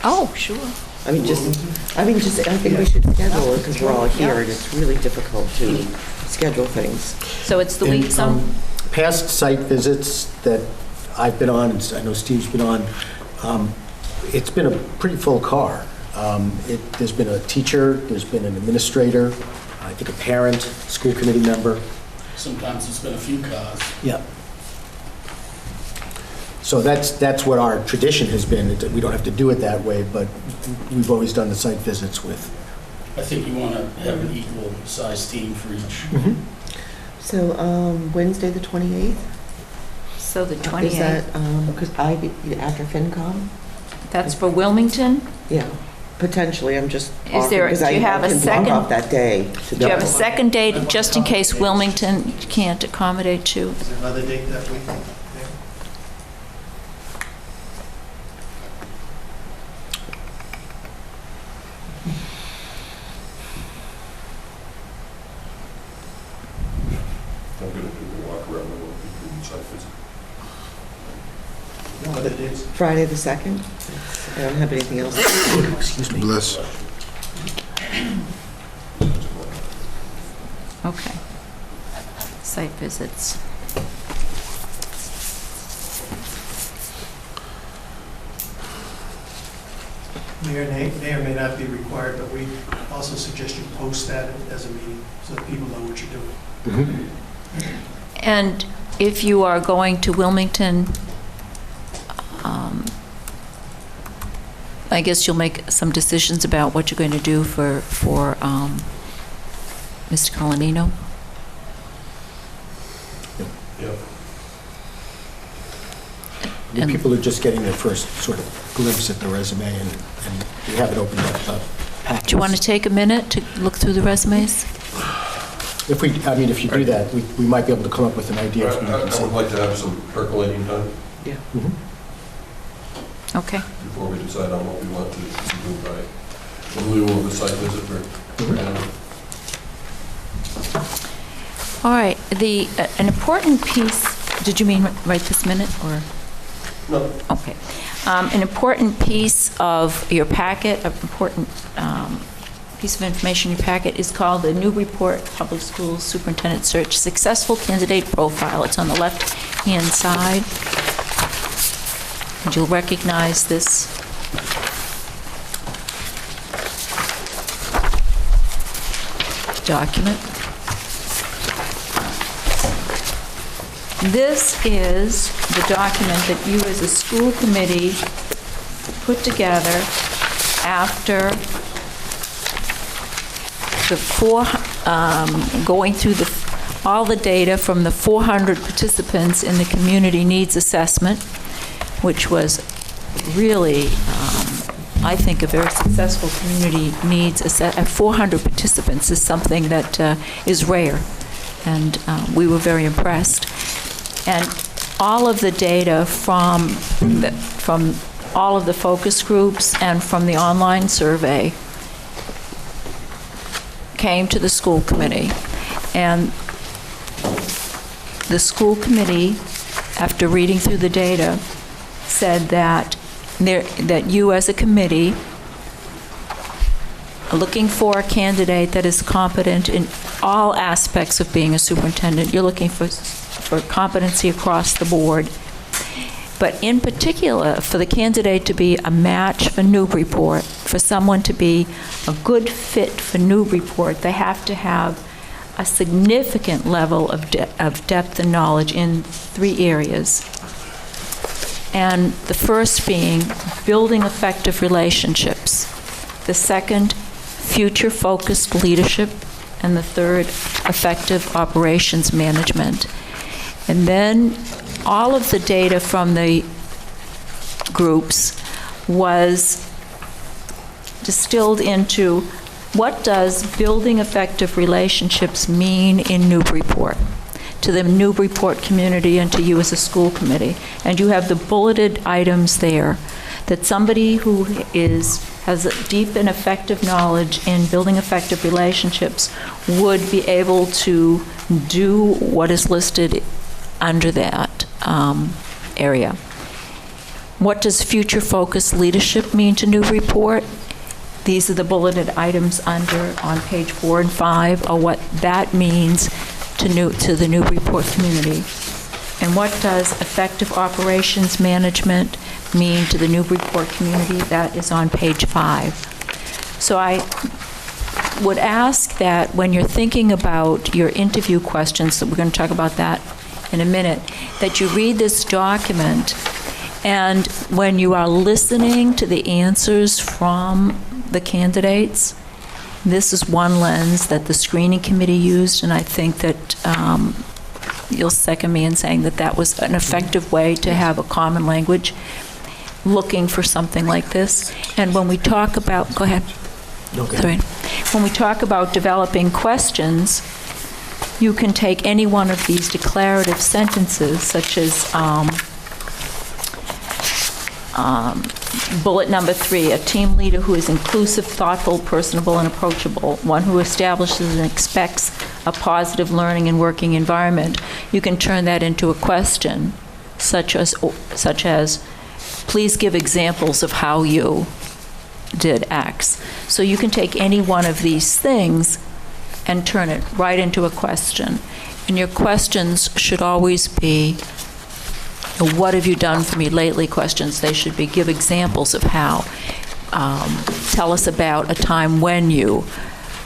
Oh, sure. I think we should schedule it because we're all here and it's really difficult to schedule things. So it's the In, week some, Past site visits that I've been on, and I know Steve's been on, it's been a pretty full car. There's been a teacher, there's been an administrator, I think a parent, school committee member. Sometimes it's been a few cars. Yeah. So that's what our tradition has been. We don't have to do it that way, but we've always done the site visits with. I think you want to have an equal-sized team for each. So Wednesday, the 28th? so the Is 28th. that, because after FinCom? That's for Wilmington? Yeah, potentially, I'm just Is there- offering, because do you have a I can second- block off that day to Do you have a go. second date, just in case Wilmington can't accommodate you? Is there another date that week? I'm gonna do the walk around, I won't be doing site visit. No other dates? Friday, the 2nd? I don't have anything else. Excuse me. Bliss. Okay. Site visits. May or may not be required, but we also suggest you post that as a meeting so that people know what you're doing. And if you are going to Wilmington, I guess you'll make some decisions about what you're going to do for Mr. Colanino? Yep. And- People are just getting their first sort of glimpse at the resume, and we haven't opened up the packets. Do you want to take a minute to look through the resumes? If you do that, we might be able to come up with an idea. I from what you would said. like to have some percolating time Yeah. Mhm. Okay. before we decide on what we want to do by, in lieu of a site visit for All right, an important piece, did you mean right this minute, or? No. Okay. An important piece of your packet, an important piece of information in your packet is called the Newburyport Public Schools Superintendent Search Successful Candidate Profile. It's on the left-hand side. And you'll recognize this. Document. This is the document that you as a school committee put together after going through all the data from the 400 participants in the community needs assessment, which was really, I think, a very successful community needs assessment. 400 participants is something that is rare, and we were very impressed. And all of the data from all of the focus groups and from the online survey came to the school committee. And the school committee, after reading through the data, said that you as a committee are looking for a candidate that is competent in all aspects of being a superintendent. You're looking for competency across the board. But in particular, for the candidate to be a match for Newburyport, for someone to be a good fit for Newburyport, they have to have a significant level of depth and knowledge in 3 areas. And the first being building effective relationships. The second, future-focused leadership. And the third, effective operations management. And then all of the data from the groups was distilled into what does building effective relationships mean in Newburyport, to the Newburyport community and to you as a school committee. And you have the bulleted items there, that somebody who has a deep and effective knowledge in building effective relationships would be able to do what is listed under that area. What does future-focused leadership mean to Newburyport? These are the bulleted items on page 4 and 5 of what that means to the Newburyport community. And what does effective operations management mean to the Newburyport community? That is on page 5. So I would ask that when you're thinking about your interview questions, that we're going to talk about that in a minute, that you read this document, and when you are listening to the answers from the candidates, this is one lens that the screening committee used, and I think that you'll second me in saying that that was an effective way to have a common language looking for something like this. And when we talk about, go ahead. Okay. When we talk about developing questions, you can take any one of these declarative sentences, such as bullet number 3, a team leader who is inclusive, thoughtful, personable, and approachable, one who establishes and expects a positive learning and working environment. You can turn that into a question, such as please give examples of how you did X. So you can take any one of these things and turn it right into a question. And your questions should always be, what have you done for me lately questions. They should be, give examples of how. Tell us about a time when you,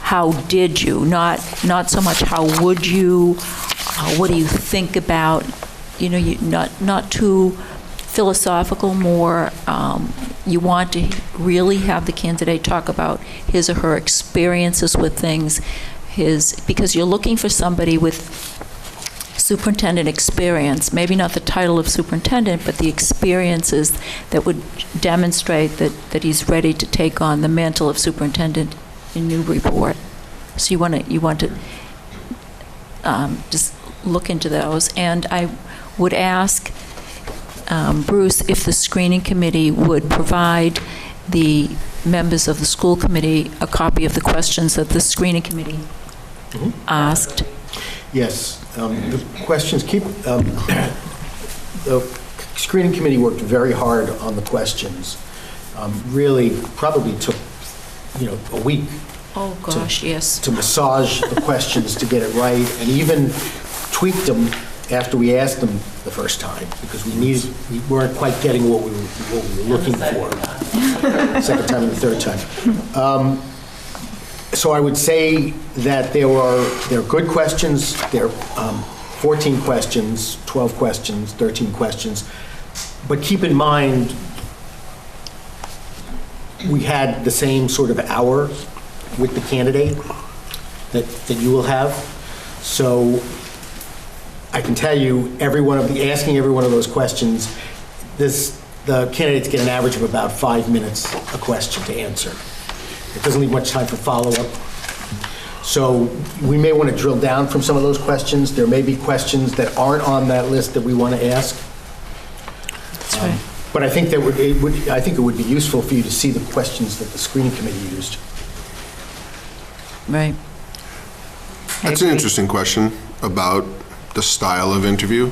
how did you, not so much how would you, what do you think about, not too philosophical, more you want to really have the candidate talk about his or her experiences with things, because you're looking for somebody with superintendent experience, maybe not the title of superintendent, but the experiences that would demonstrate that he's ready to take on the mantle of superintendent in Newburyport. So you want to just look into those. And I would ask Bruce if the screening committee would provide the members of the school committee a copy of the questions that the screening committee asked. Yes. The questions the screening committee worked very hard on the questions. Really probably took, a week. Oh, gosh, yes. To massage the questions to get it right, and even tweaked them after we asked them the first time, because we weren't quite getting what we were looking for. Second time and the third time. So I would say that they're good questions. They're 14 questions, 12 questions, 13 questions. But keep in mind, we had the same sort of hour with the candidate that you will have. So I can tell you, asking every one of those questions, the candidates get an average of about 5 minutes a question to answer. It doesn't leave much time for follow-up. So we may want to drill down from some of those questions. There may be questions that aren't on that list that we want to ask. That's right. But I think I think it would be useful for you to see the questions that the screening committee used. Right. I That's an agree. interesting question about the style of interview.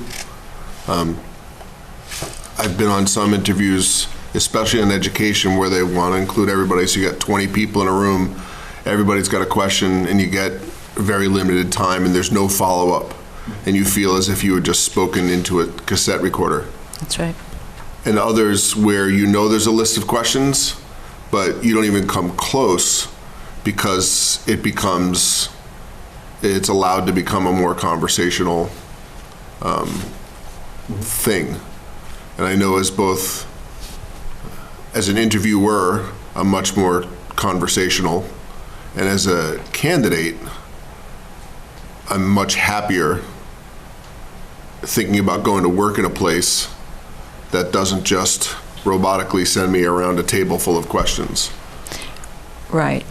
I've been on some interviews, especially in education, where they want to include everybody. So you got 20 people in a room, everybody's got a question, and you get very limited time, and there's no follow-up. And you feel as if you had just spoken into a cassette recorder. That's right. And others where you know there's a list of questions, but you don't even come close because it's allowed to become a more conversational thing. And I know as an interviewer, I'm much more conversational. And as a candidate, I'm much happier thinking about going to work in a place that doesn't just robotically send me around a table full of questions. Right.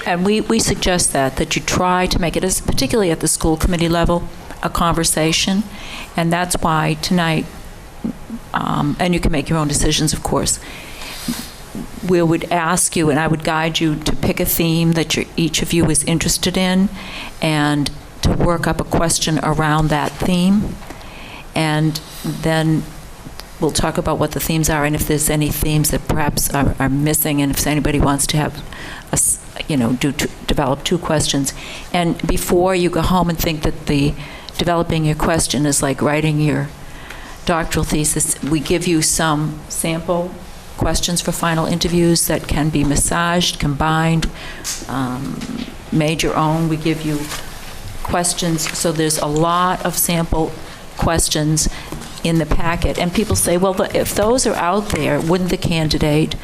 And we suggest that you try to make it, as particularly at the school committee level, a conversation. And that's why tonight, and you can make your own decisions, of course, we would ask you, and I would guide you to pick a theme that each of you is interested in, and to work up a question around that theme. And then we'll talk about what the themes are, and if there's any themes that perhaps are missing, and if anybody wants to have, develop 2 questions. And before you go home and think that developing your question is like writing your doctoral thesis, we give you some sample questions for final interviews that can be massaged, combined, made your own. We give you questions, so there's a lot of sample questions in the packet. And people say, well, if those are out there, wouldn't the candidate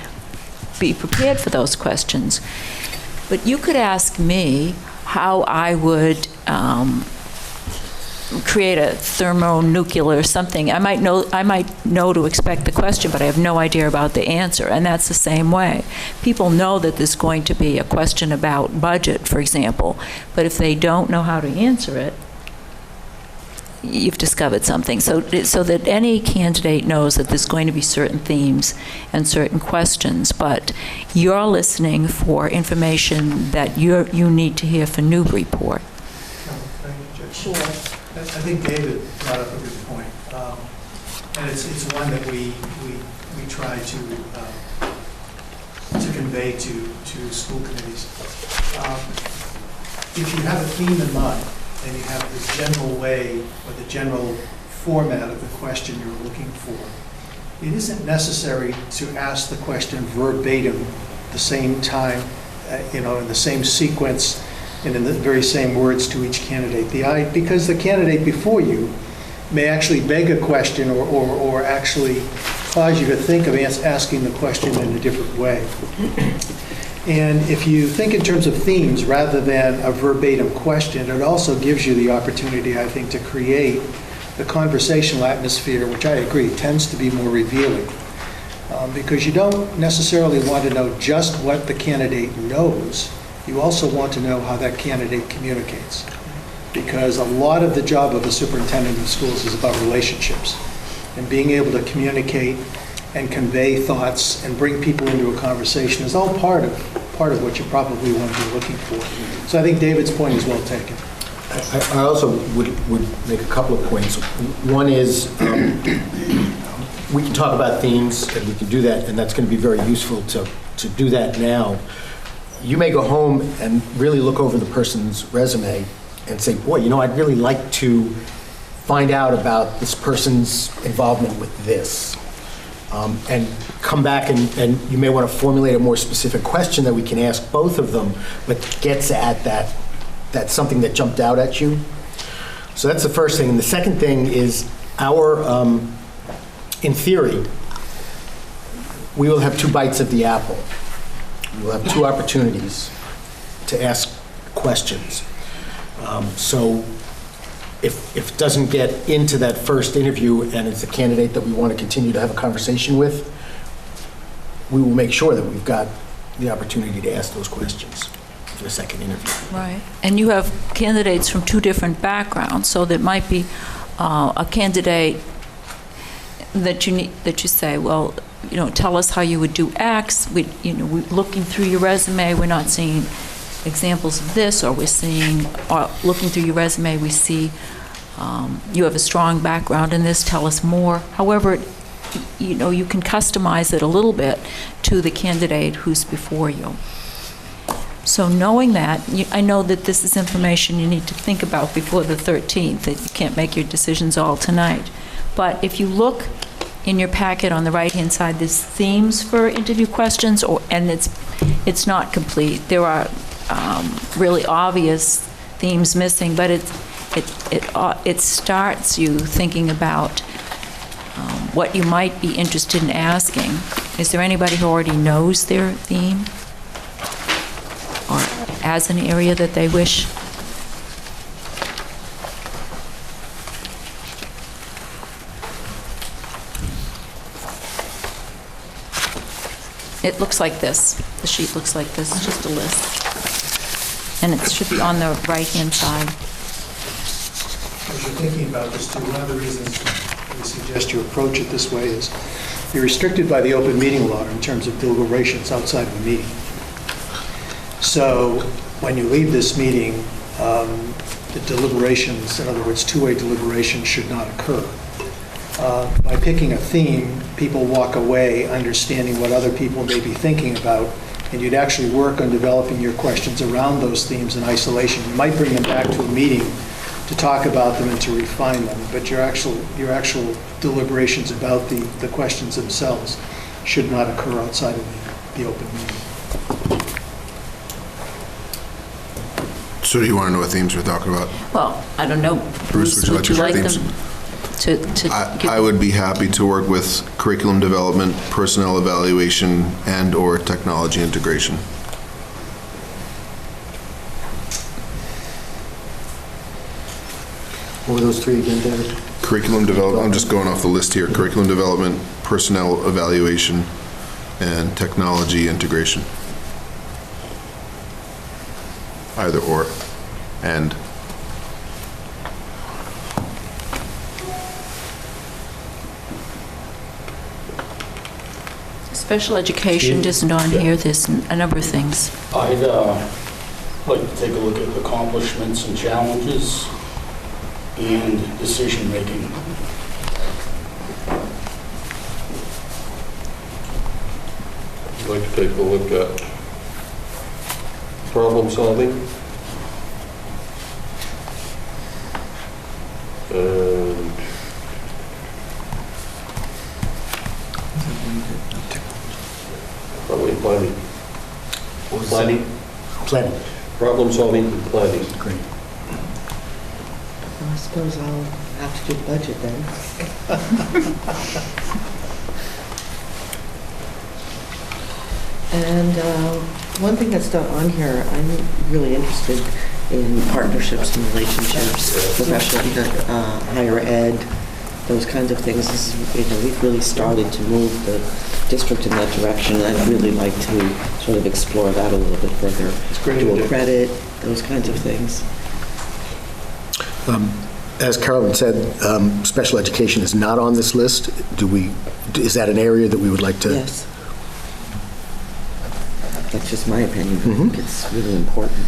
be prepared for those questions? But you could ask me how I would create a thermonuclear something. I might know to expect the question, but I have no idea about the answer, and that's the same way. People know that there's going to be a question about budget, for example, but if they don't know how to answer it, you've discovered something. So that any candidate knows that there's going to be certain themes and certain questions, but you're listening for information that you need to hear for Newburyport. Sure. I think David brought up a good point, and it's one that we try to convey to school committees. If you have a theme in mind, and you have the general way or the general format of the question you're looking for, it isn't necessary to ask the question verbatim the same time, in the same sequence and in the very same words to each candidate. Because the candidate before you may actually beg a question or actually cause you to think of asking the question in a different way. And if you think in terms of themes rather than a verbatim question, it also gives you the opportunity, I think, to create the conversational atmosphere, which I agree tends to be more revealing. Because you don't necessarily want to know just what the candidate knows. You also want to know how that candidate communicates. Because a lot of the job of a superintendent of schools is about relationships and being able to communicate and convey thoughts and bring people into a conversation is all part of what you probably want to be looking for. So I think David's point is well taken. I also would make a couple of points. One is we can talk about themes, and we can do that, and that's going to be very useful to do that now. You may go home and really look over the person's resume and say, boy, I'd really like to find out about this person's involvement with this. And come back and you may want to formulate a more specific question that we can ask both of them, but gets at that something that jumped out at you. So that's the first thing. And the second thing is in theory, we will have 2 bites at the apple. We will have 2 opportunities to ask questions. So if it doesn't get into that first interview and it's a candidate that we want to continue to have a conversation with, we will make sure that we've got the opportunity to ask those questions for the second interview. Right. And you have candidates from 2 different backgrounds, so there might be a candidate that you say, well, tell us how you would do X. We're looking through your resume, we're not seeing examples of this, or looking through your resume, we see you have a strong background in this, tell us more. However, you can customize it a little bit to the candidate who's before you. So knowing that, I know that this is information you need to think about before the 13th, that you can't make your decisions all tonight. But if you look in your packet on the right-hand side, there's themes for interview questions, and it's not complete. There are really obvious themes missing, but it starts you thinking about what you might be interested in asking. Is there anybody who already knows their theme or has an area that they wish? It looks like this. The sheet looks like this. It's just a list. And it should be on the right-hand side. As you're thinking about this, too, one of the reasons we suggest you approach it this way is you're restricted by the open meeting law in terms of deliberations outside of the meeting. So when you leave this meeting, the deliberations, in other words, 2-way deliberations, should not occur. By picking a theme, people walk away understanding what other people may be thinking about, and you'd actually work on developing your questions around those themes in isolation. You might bring them back to a meeting to talk about them and to refine them, but your actual deliberations about the questions themselves should not occur outside of the open meeting. So do you want to know what themes we're talking about? Well, I don't know. Bruce, would you like them to give I would be happy to work with curriculum development, personnel evaluation, and/or technology integration. What were those 3 again, David? Curriculum development, I'm just going off the list here. Curriculum development, personnel evaluation, and technology integration. Either or, and. Special education isn't on here. There's a number of things. I'd like to take a look at accomplishments and challenges and decision-making. I'd like to take a look at problem solving and probably planning. Planning. Problem solving and planning. Great. Well, I suppose I'll have to do the budget then. And one thing that's not on here, I'm really interested in partnerships and relationships, professional, higher ed, those kinds of things. This is, we've really started to move the district in that direction, and I'd really like to sort of explore that a little bit further. It's great. Dual credit, those kinds of things. As Carolyn said, special education is not on this list. Is that an area that we would like to? Yes. That's just my opinion. I think it's really important.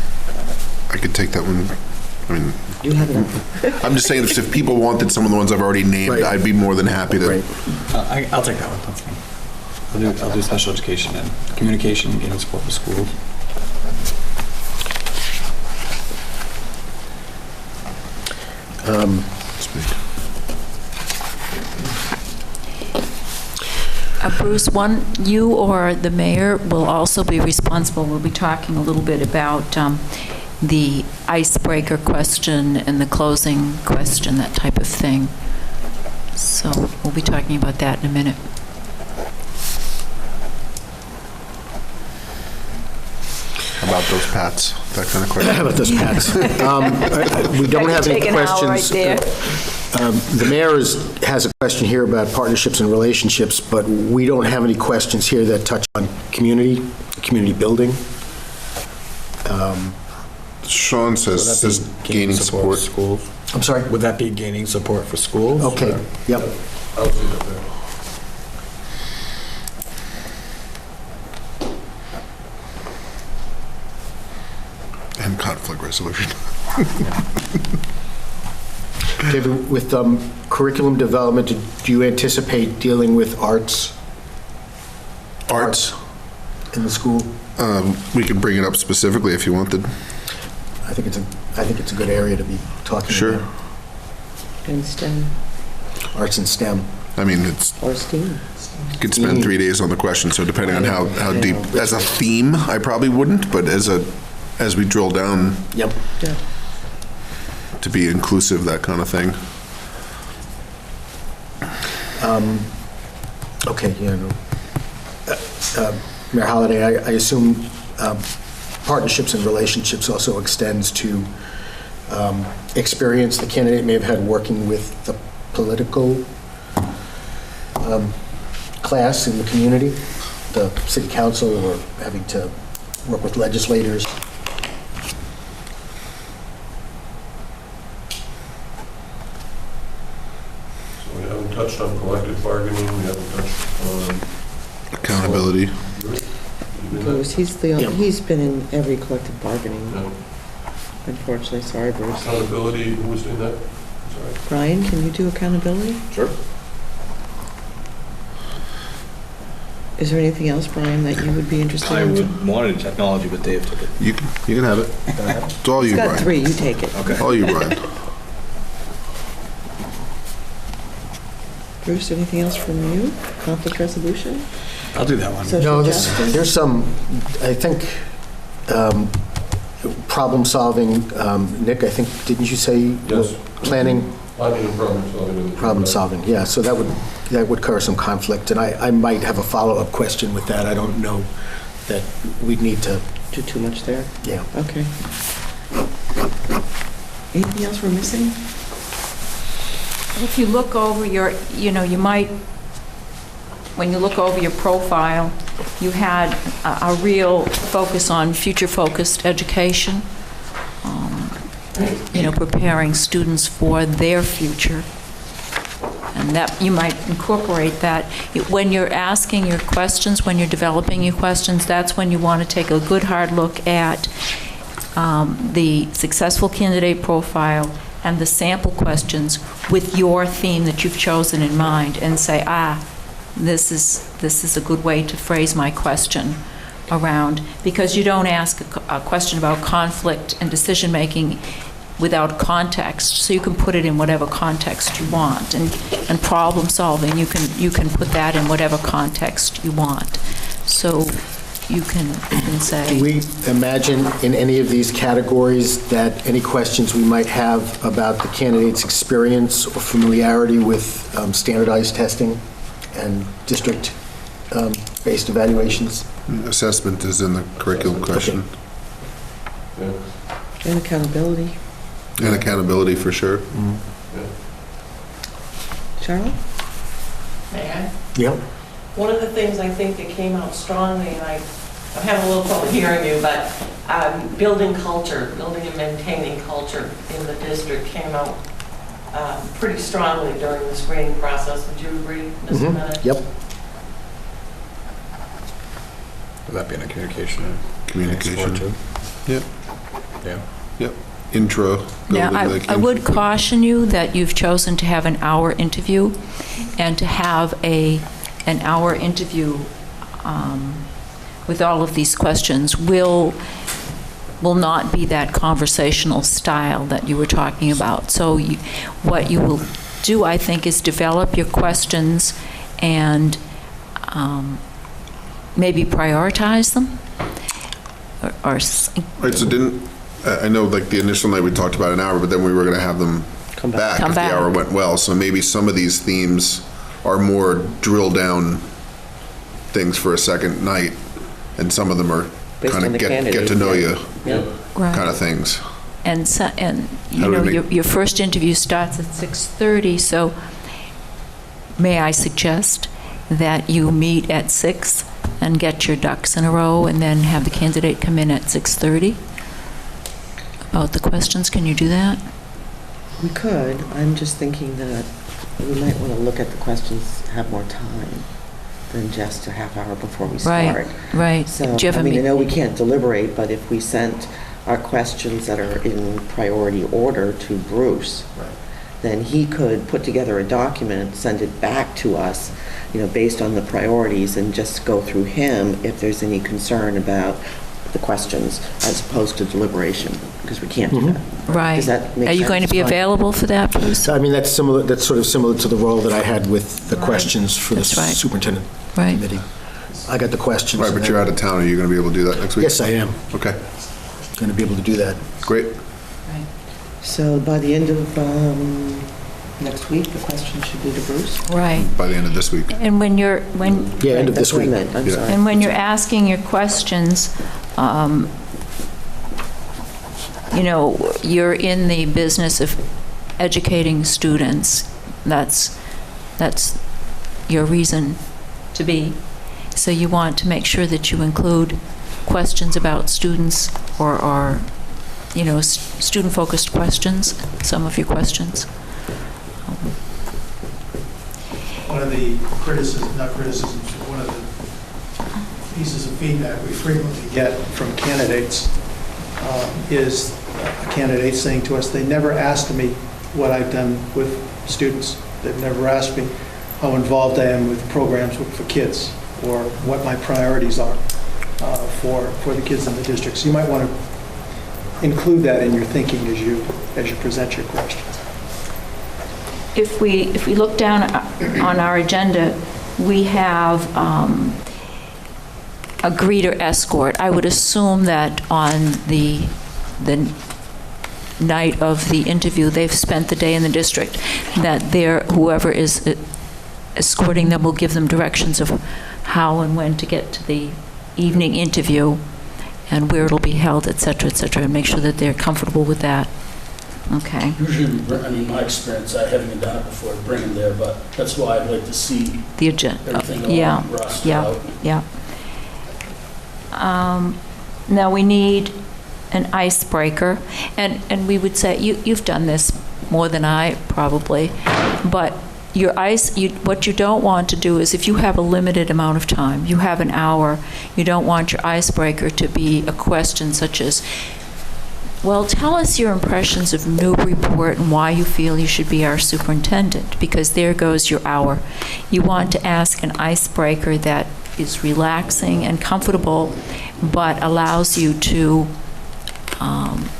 I could take that one. I mean, You have it up. I'm just saying if people wanted some of the ones I've already named, Right. I'd be more than happy to. Right. I'll take that one, that's fine. I'll do special education and communication and getting support for school. Bruce, you or the mayor will also be responsible. We'll be talking a little bit about the icebreaker question and the closing question, that type of thing. So we'll be talking about that in a minute. About those Pats, that kind of question. How about those Pats? We don't have any questions. The mayor has a question here about partnerships and relationships, but we don't have any questions here that touch on community building. Sean says gaining support. Schools? I'm sorry? Would that be gaining support for schools? Okay, yep. I'll see that there. And conflict resolution. David, with curriculum development, do you anticipate dealing with arts Arts, in the school? we can bring it up specifically if you wanted. I think it's a good area to be talking about. Sure. And STEM, Arts and STEM. I mean, it's, or STEAM. you could spend 3 days on the question, so depending on how deep, as a theme, I probably wouldn't, but as we drill down Yep. Yeah. to be inclusive, that kind of thing. Okay, yeah, no. Mayor Holliday, I assume partnerships and relationships also extends to experience the candidate may have had working with the political class in the community, the city council, or having to work with legislators. So we haven't touched on collective bargaining, we haven't touched on. Accountability. Bruce, he's he's been in every collective bargaining, No. unfortunately. Sorry, Bruce. Accountability, who was doing that? Sorry. Brian, can you do accountability? Sure. Is there anything else, Brian, that you would be interested I in? wanted technology, but Dave took it. You can have it. It's all He's you, got Brian. 3, you take it. Okay. All you, Brian. Bruce, anything else from you? Conflict resolution? I'll do that one. Social No, justice? there's some, I think, problem solving. Nick, I think, didn't you say? Yes. Planning? Planning and problem solving. Problem solving, yeah, so that would cover some conflict, and I might have a follow-up question with that. I don't know that we'd need to, Do too much there? yeah. Okay. Anything else we're missing? If you look over your, you might, when you look over your profile, you had a real focus on future-focused education, preparing students for their future. And that, you might incorporate that. When you're asking your questions, when you're developing your questions, that's when you want to take a good hard look at the successful candidate profile and the sample questions with your theme that you've chosen in mind, and say, this is a good way to phrase my question around, because you don't ask a question about conflict and decision-making without context, so you can put it in whatever context you want, and problem solving, you can put that in whatever context you want. So you can say. Do we imagine in any of these categories that any questions we might have about the candidate's experience or familiarity with standardized testing and district-based evaluations? Assessment is in the curriculum question. Yeah. And accountability. And accountability, for sure. Charlotte? May I? Yep. One of the things I think that came out strongly, and I'm having a little trouble hearing you, but building culture, building and maintaining culture in the district came out pretty strongly during the screening process. Would you agree, Mr. Bennett? Yep. Would that be in a communication? Communication. Too? Yep. Yeah. Yep. Intro. Yeah, I would intro. caution you that you've chosen to have an hour interview, and to have an hour interview with all of these questions will not be that conversational style that you were talking about. So what you will do, I think, is develop your questions and maybe prioritize them. Right, so I know like the initial night we talked about an hour, but then we were gonna have them Come back. back Come if back. the hour went well. So maybe some of these themes are more drill down things for a second night, and some of them are Based kind on of the get to candidate, know you Yeah. Right. kind of things. And so, and How you do know, we make- your first interview starts at 6:30, so may I suggest that you meet at 6 and get your ducks in a row, and then have the candidate come in at 6:30? About the questions, can you do that? We could. I'm just thinking that we might want to look at the questions, have more time than just a half hour before we Right. start. Right. So, Do you have I a mean, I meet- know we can't deliberate, but if we sent our questions that are in priority order to Bruce, then he could put together a document, send it back to us, based on the priorities, and just go through him if there's any concern about the questions, as opposed to deliberation, because we can't do that. Right. Does that make Are you going to sense? be available for that, Bruce? So, I mean, that's similar, that's sort of similar to the role that I had with the Right. questions for the That's right. superintendent Right. committee. I got the questions. Right, but you're out of town. Are you gonna be able to do that next week? Yes, I am Okay, going to be able to do that. great. So by the end of next week, the question should be to Bruce? Right. By the end of this week. And when you're, Yeah, end of That's this what I week. meant. I'm Yeah. sorry. and when you're asking your questions, you're in the business of educating students. That's your reason to be. So you want to make sure that you include questions about students or student-focused questions, some of your questions. One of the not criticisms, but one of the pieces of feedback we frequently get from candidates is a candidate saying to us, they never asked me what I've done with students. They've never asked me how involved I am with programs for kids, or what my priorities are for the kids in the district. So you might want to include that in your thinking as you present your questions. If we look down on our agenda, we have a greeter escort. I would assume that on the night of the interview, they've spent the day in the district, that whoever is escorting them will give them directions of how and when to get to the evening interview and where it'll be held, et cetera, and make sure that they're comfortable with that. Okay. Usually, my experience, I haven't done it before, bring them there, but that's why I'd like to see The agenda. everything Yeah, all rostered yeah, out. yeah. Now, we need an icebreaker, and we would say, you've done this more than I probably, but what you don't want to do is, if you have a limited amount of time, you have an hour, you don't want your icebreaker to be a question such as, well, tell us your impressions of Newburyport and why you feel you should be our superintendent, because there goes your hour. You want to ask an icebreaker that is relaxing and comfortable, but allows you to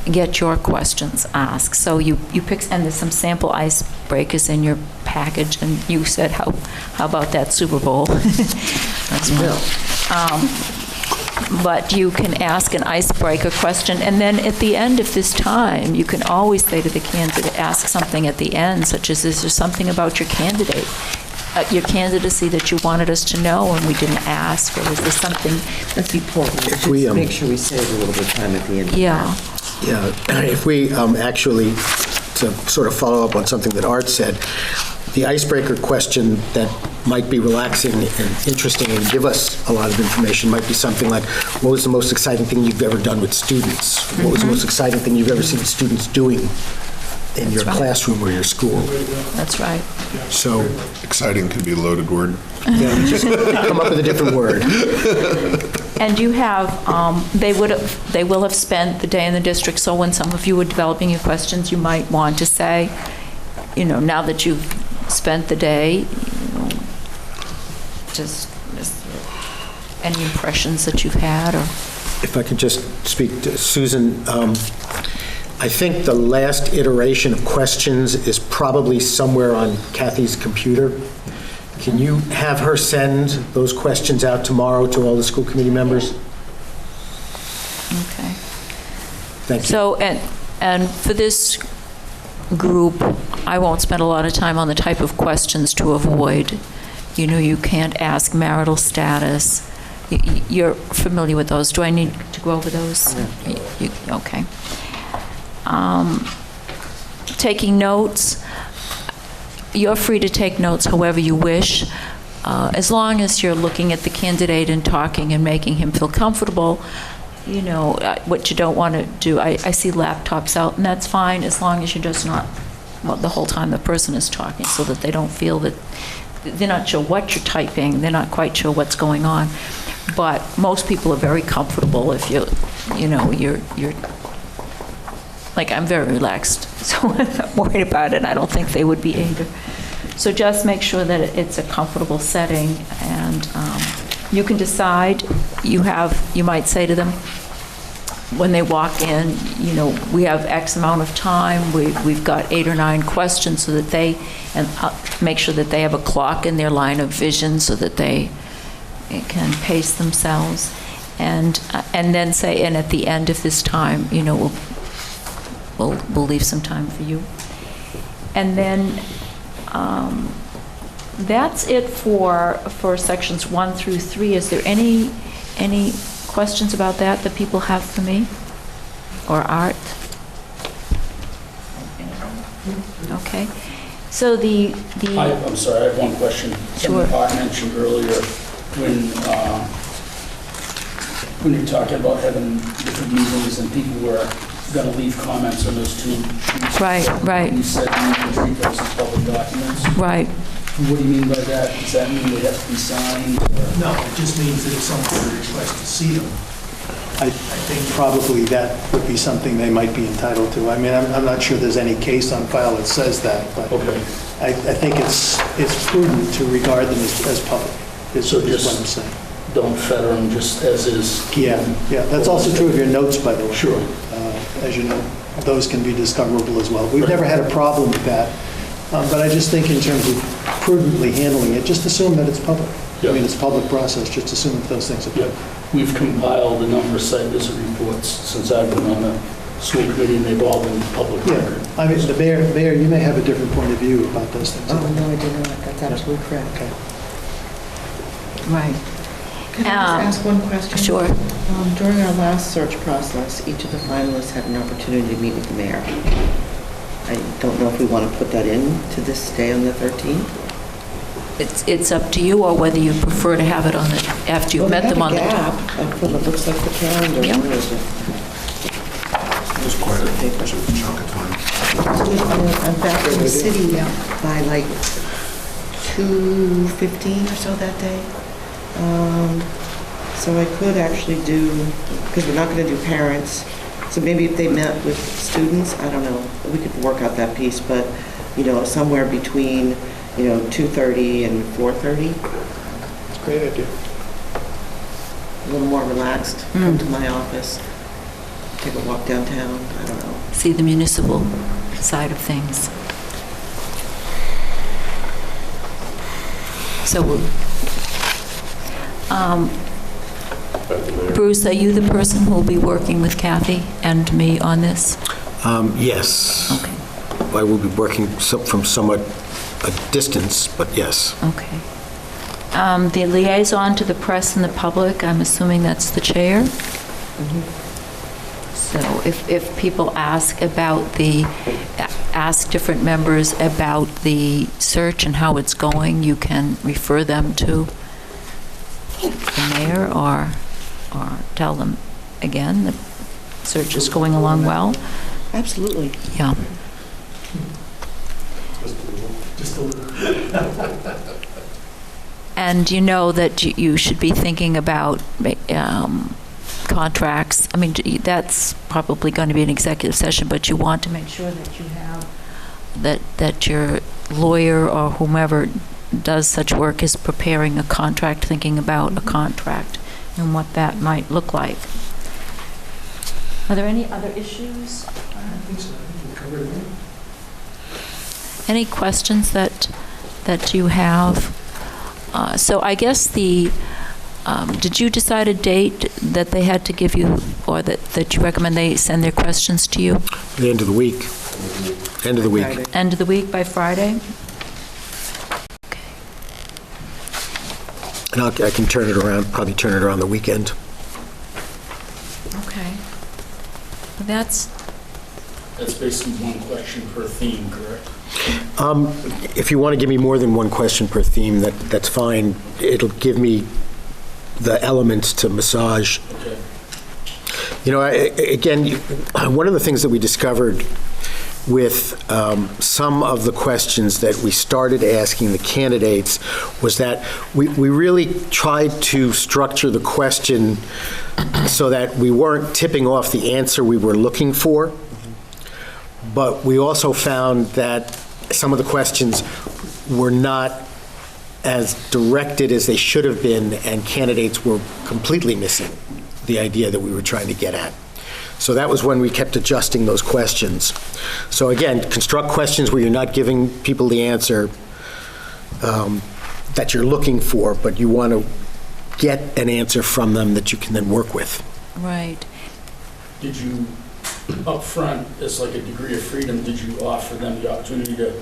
get your questions asked. So you pick, and there's some sample icebreakers in your package, and you said, how about that Super Bowl? As well. But you can ask an icebreaker question, and then at the end of this time, you can always say to the candidate, ask something at the end, such as, is there something about your candidate, your candidacy that you wanted us to know and we didn't ask, or is there something? That's important. If we, Just make sure we save a little bit of time at the end. Yeah. Yeah, if we actually, to sort of follow up on something that Art said, the icebreaker question that might be relaxing and interesting and give us a lot of information might be something like, what was the most exciting thing you've ever done with students? What was the most exciting thing you've ever seen students doing in your right. classroom or your school? That's right. So, Exciting could be a loaded word. yeah, just come up with a different word. And you have, they will have spent the day in the district, so when some of you are developing your questions, you might want to say, now that you've spent the day, just any impressions that you've had, or? If I could just speak to Susan, I think the last iteration of questions is probably somewhere on Kathy's computer. Can you have her send those questions out tomorrow to all the school committee members? Okay. Thank you. So, and for this group, I won't spend a lot of time on the type of questions to avoid. You know, you can't ask marital status. You're familiar with those. Do I need to go over those? Okay. Taking notes, you're free to take notes however you wish, as long as you're looking at the candidate and talking and making him feel comfortable. You know, what you don't want to do, I see laptops out, and that's fine, as long as you're just not, well, the whole time the person is talking, so that they don't feel that they're not sure what you're typing, they're not quite sure what's going on. But most people are very comfortable if you're like, I'm very relaxed, so I'm not worried about it. I don't think they would be either. So just make sure that it's a comfortable setting, and you can decide. You might say to them when they walk in, you know, we have X amount of time. We've got 8 or 9 questions, so that they, and make sure that they have a clock in their line of vision so that they can pace themselves, and then say, and at the end of this time, you know, we'll leave some time for you. And then that's it for sections 1 through 3. Is there any questions about that people have for me or Art? Okay. So I'm sorry, I have one question. Sure. Something Art mentioned earlier when you're talking about having different meetings and people were going to leave comments on those 2 sheets. Right. And you said you can treat those as public documents. Right. What do you mean by that? Does that mean they have to be signed? Or? No, it just means that if someone requests to see them, I think probably that would be something they might be entitled to. I mean, I'm not sure there's any case on file that says that, but Okay. I think it's prudent to regard them as public, is So what just I'm saying. don't fetter them just as is. Yeah, that's also true of your notes, by the way. Sure. As you know, those can be discoverable as well. We've never had a problem with that, but I just think in terms of prudently handling it, just assume that it's public. Yeah. I mean, it's a public process, just assume that those things are Yeah. public. We've compiled a number of site visit reports since I've been on the school committee, and they've all been public Yeah, record. I mean, the mayor, you may have a different point of view about those things. Oh, no, I did not. That's absolutely correct. Okay. Right. Can I just ask one question? Sure. During our last search process, each of the finalists had an opportunity to meet with the mayor. I don't know if we want to put that in to this day on the 13th. It's up to you, or whether you prefer to have it on the, after you've met them on the. Well, they have a gap from what looks like the calendar. Yeah. Where is it? It was quite a chunk of time. I'm back in the city by like 2:15 or so that day. So I could actually do, because we're not going to do parents, so maybe if they met with students, I don't know, we could work out that piece, but, you know, somewhere between, you know, 2:30 and 4:30, It's a great idea. a little more relaxed, come to my office, take a walk downtown, I don't know. See the municipal side of things. So, Bruce, are you the person who will be working with Kathy and me on this? Yes. Okay. I will be working from somewhat a distance, but yes. Okay. The liaison to the press and the public, I'm assuming that's the chair? So if people ask different members about the search and how it's going, you can refer them to the mayor, or tell them, again, the search is going along well. Absolutely. Yeah. Just a little. And you know that you should be thinking about contracts. I mean, that's probably going to be an executive session, but you want to make sure that you have, that your lawyer or whomever does such work is preparing a contract, thinking about a contract and what that might look like. Are there any other issues? I think so. I think we covered it. Any questions that you have? So I guess the Did you decide a date that they had to give you, or that you recommend they send their questions to you? The end of the week. End of the week. Friday. End of the week, by Friday? And I can turn it around, probably turn it around the weekend. Okay. Well, that's, basically one question per theme, correct? If you want to give me more than one question per theme, that's fine. It'll give me the elements to massage. Okay. You know, again, one of the things that we discovered with some of the questions that we started asking the candidates was that we really tried to structure the question so that we weren't tipping off the answer we were looking for, but we also found that some of the questions were not as directed as they should have been, and candidates were completely missing the idea that we were trying to get at. So that was when we kept adjusting those questions. So again, construct questions where you're not giving people the answer that you're looking for, but you want to get an answer from them that you can then work with. right. Did you, up front, as like a degree of freedom, did you offer them the opportunity to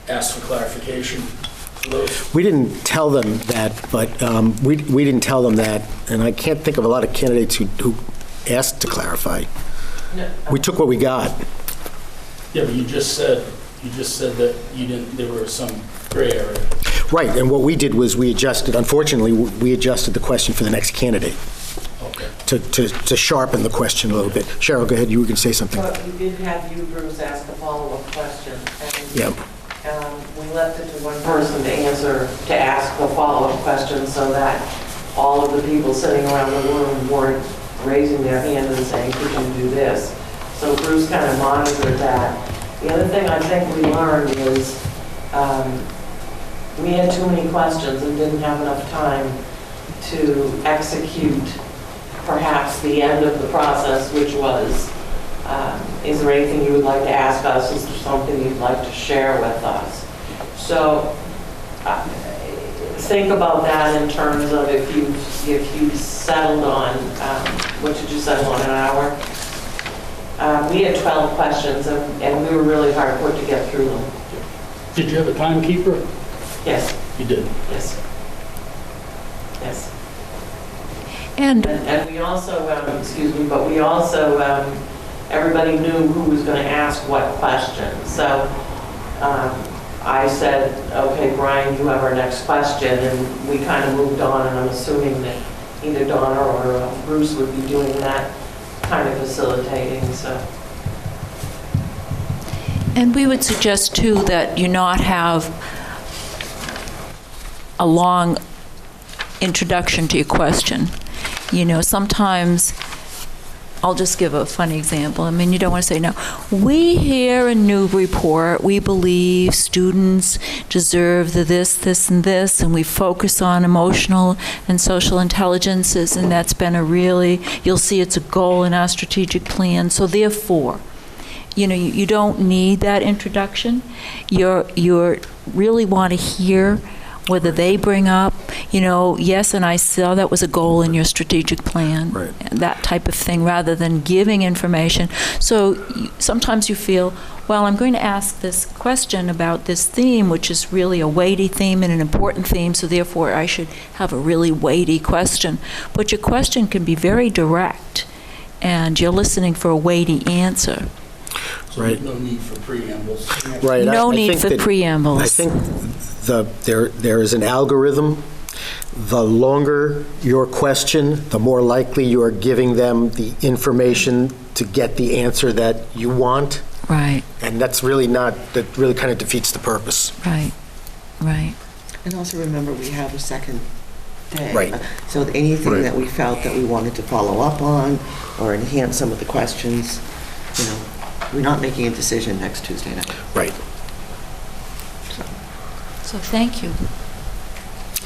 ask for clarification for those? We didn't tell them that, but we didn't tell them that, and I can't think of a lot of candidates who asked to clarify. We took what we got. Yeah, but you just said that you didn't, there were some gray area. Right, and what we did was we adjusted, unfortunately, we adjusted the question for the next candidate Okay. to sharpen the question a little bit. Cheryl, go ahead, you were going to say something. But we did have you, Bruce, ask a follow-up question. And Yeah. we left it to one person to ask the follow-up question so that all of the people sitting around the room weren't raising their hand and saying, could you do this? So Bruce kind of monitored that. The other thing I think we learned is we had too many questions and didn't have enough time to execute perhaps the end of the process, which was, is there anything you would like to ask us? Is there something you'd like to share with us? So think about that in terms of if you settled on, what did you settle on, an hour? We had 12 questions, and we were really hard put to get through them. Did you have a timekeeper? Yes, You did. yes. Yes. And And we also, excuse me, but we also, everybody knew who was going to ask what question. So I said, okay, Brian, you have our next question, and we kind of moved on, and I'm assuming that either Donna or Bruce would be doing that kind of facilitating, so. And we would suggest, too, that you not have a long introduction to your question. You know, sometimes, I'll just give a funny example. I mean, you don't want to say, no. We here in Newburyport, we believe students deserve the this, and this, and we focus on emotional and social intelligences, and that's been a really, you'll see it's a goal in our strategic plan. So therefore, you know, you don't need that introduction. You're really want to hear whether they bring up, you know, yes, and I saw that was a goal in your strategic plan, Right. that type of thing, rather than giving information. So sometimes you feel, well, I'm going to ask this question about this theme, which is really a weighty theme and an important theme, so therefore I should have a really weighty question. But your question can be very direct, and you're listening for a weighty answer. So Right. no need for preambles. Right. No I need think for that- preambles. I think there is an algorithm. The longer your question, the more likely you are giving them the information to get the answer that you want. Right, And that's really not, that really kind of defeats the purpose. right, right. And also remember, we have a second day. Right. So anything Right. that we felt that we wanted to follow up on or enhance some of the questions, you know, we're not making a decision next Tuesday night. Right. So thank you.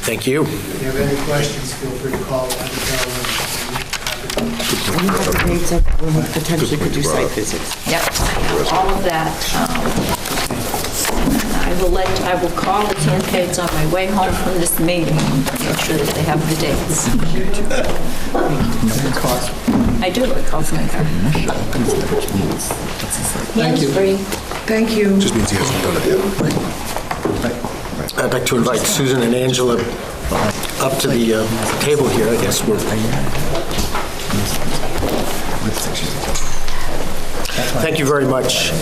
Thank you. If you have any questions, feel free to call And you have the dates up, when we potentially could do site visits. Yep, I have all of that. I will call the candidates on my way home from this meeting, make sure that they have the dates. I do, it calls my car. Hands-free. Thank you. Just means he hasn't done it yet. I'd like to invite Susan and Angela up to the table here, I guess. Thank you very much.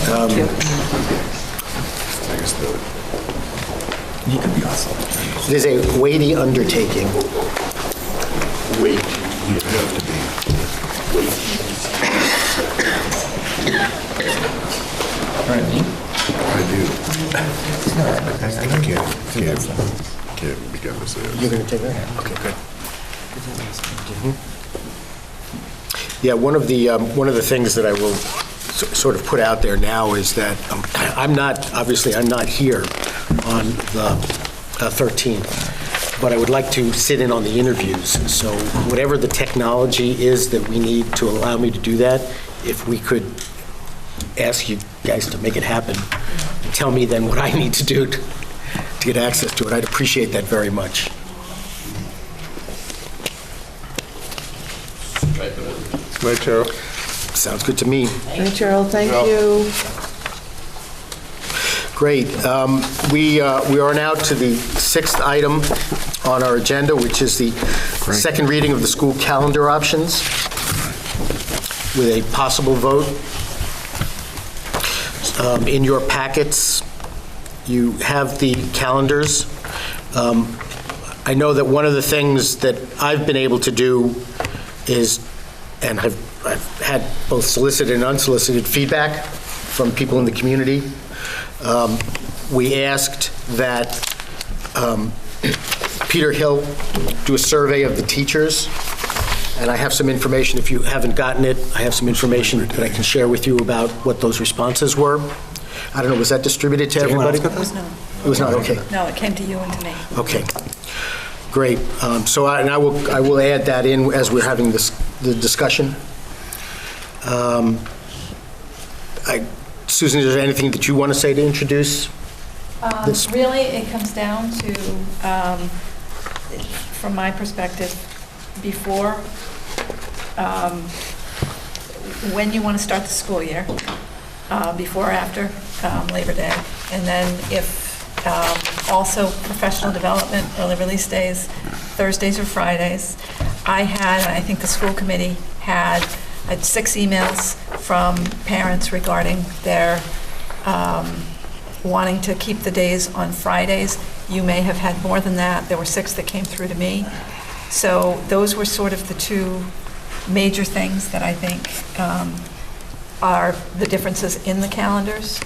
It is a weighty undertaking. Wait, you have to be. I do. Can't begin to say it. You're going to take that? Okay, good. Yeah, one of the things that I will sort of put out there now is that I'm not here on the 13th, but I would like to sit in on the interviews. So whatever the technology is that we need to allow me to do that, if we could ask you guys to make it happen, and tell me then what I need to do to get access to it, I'd appreciate that very much. Right, Cheryl? Sounds good to me. Hey, Cheryl, thank you. Great. We are now to the 6th item on our agenda, which is the second reading of the school calendar options with a possible vote. In your packets, you have the calendars. I know that one of the things that I've been able to do is, and I've had both solicited and unsolicited feedback from people in the community. We asked that Peter Hill do a survey of the teachers, and I have some information. If you haven't gotten it, I have some information that I can share with you about what those responses were. I don't know, was that distributed to everybody? It was not. It was not, okay. No, it came to you and to me. Okay, great. So I will add that in as we're having the discussion. Susan, is there anything that you want to say to introduce this? Really, it comes down to, from my perspective, before, when you want to start the school year, before or after Labor Day, and then if also professional development, early release days, Thursdays or Fridays. I think the school committee had 6 emails from parents regarding their wanting to keep the days on Fridays. You may have had more than that. There were 6 that came through to me. So those were sort of the 2 major things that I think are the differences in the calendars.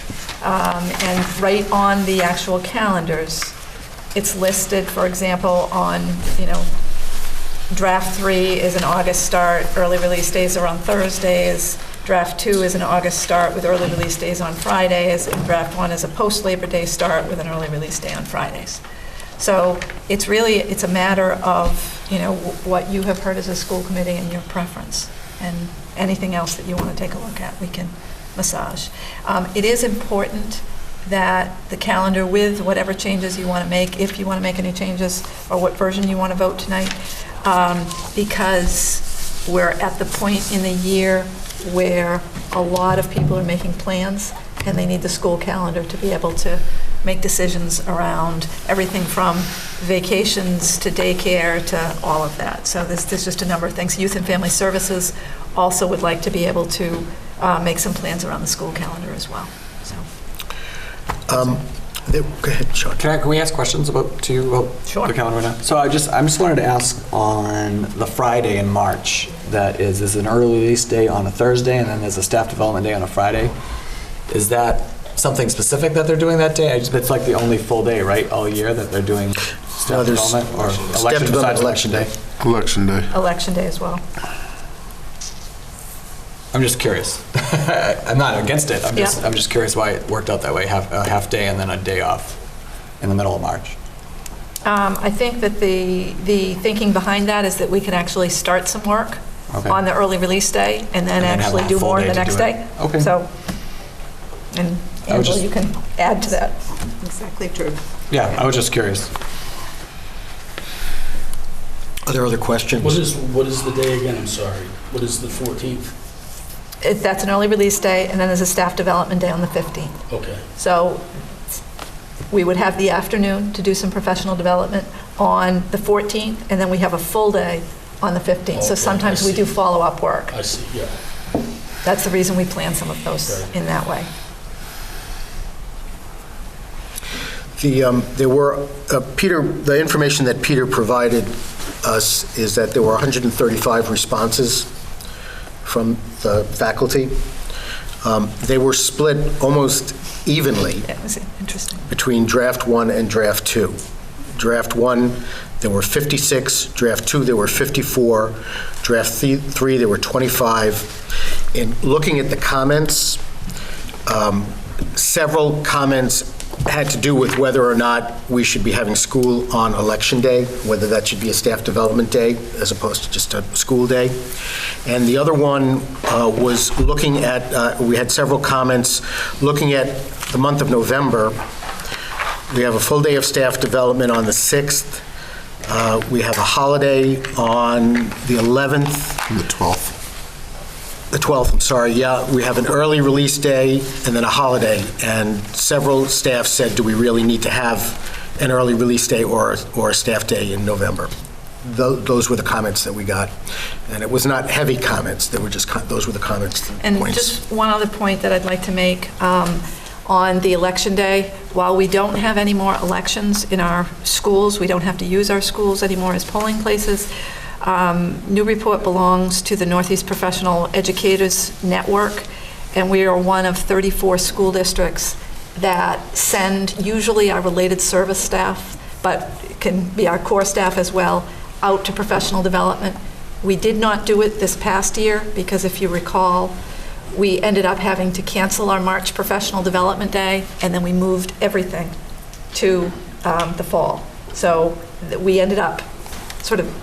And right on the actual calendars, it's listed, for example, on, draft 3 is an August start, early release days are on Thursdays. Draft 2 is an August start with early release days on Fridays, and draft 1 is a post-Labor Day start with an early release day on Fridays. So it's a matter of, what you have heard as a school committee and your preference. And anything else that you want to take a look at, we can massage. It is important that the calendar, with whatever changes you want to make, if you want to make any changes, or what version you want to vote tonight, because we're at the point in the year where a lot of people are making plans, and they need the school calendar to be able to make decisions around everything from vacations to daycare to all of that. So there's just a number of things. Youth and Family Services also would like to be able to make some plans around the school calendar as well. So. Go ahead, Sean. Can we ask questions about Sure. the calendar right now? So I just wanted to ask on the Friday in March, that is an early release day on a Thursday, and then there's a staff development day on a Friday. Is that something specific that they're doing that day? It's like the only full day, right, all year that they're doing staff development, or election besides election day? Election day. Election day as well. I'm just curious. I'm not against it. I'm just curious why it worked out that way, a half day and then a day off in the middle of March. I think that the thinking behind that is that we can actually start some work on the early release day and then actually do more the next day. Okay. So, and Angela, you can add to that. Exactly true. Yeah, I was just curious. Are there other questions? What is the day again? I'm sorry. What is the 14th? That's an early release day, and then there's a staff development day on the 15th. Okay. So we would have the afternoon to do some professional development on the 14th, and then we have a full day on the 15th. So Okay, sometimes I we do see. follow-up work. I see, yeah. That's the reason we plan some of those Okay. in that way. There were, Peter, the information that Peter provided us is that there were 135 responses from the faculty. They were split almost evenly It was interesting. between draft 1 and draft 2. Draft 1, there were 56. Draft 2, there were 54. Draft 3, there were 25. In looking at the comments, several comments had to do with whether or not we should be having school on Election Day, whether that should be a staff development day as opposed to just a school day. And the other one was looking at, we had several comments looking at the month of November. We have a full day of staff development on the 6th. We have a holiday on the 11th. The 12th. The 12th, I'm sorry, yeah. We have an early release day and then a holiday. And several staff said, do we really need to have an early release day or a staff day in November? Those were the comments that we got. And it was not heavy comments, they were just, those were the comments, the And points. just one other point that I'd like to make, on the election day, while we don't have any more elections in our schools, we don't have to use our schools anymore as polling places, Newburyport belongs to the Northeast Professional Educators Network, and we are one of 34 school districts that send usually our related service staff, but it can be our core staff as well, out to professional development. We did not do it this past year because if you recall, we ended up having to cancel our March Professional Development Day, and then we moved everything to the fall. So we ended up sort of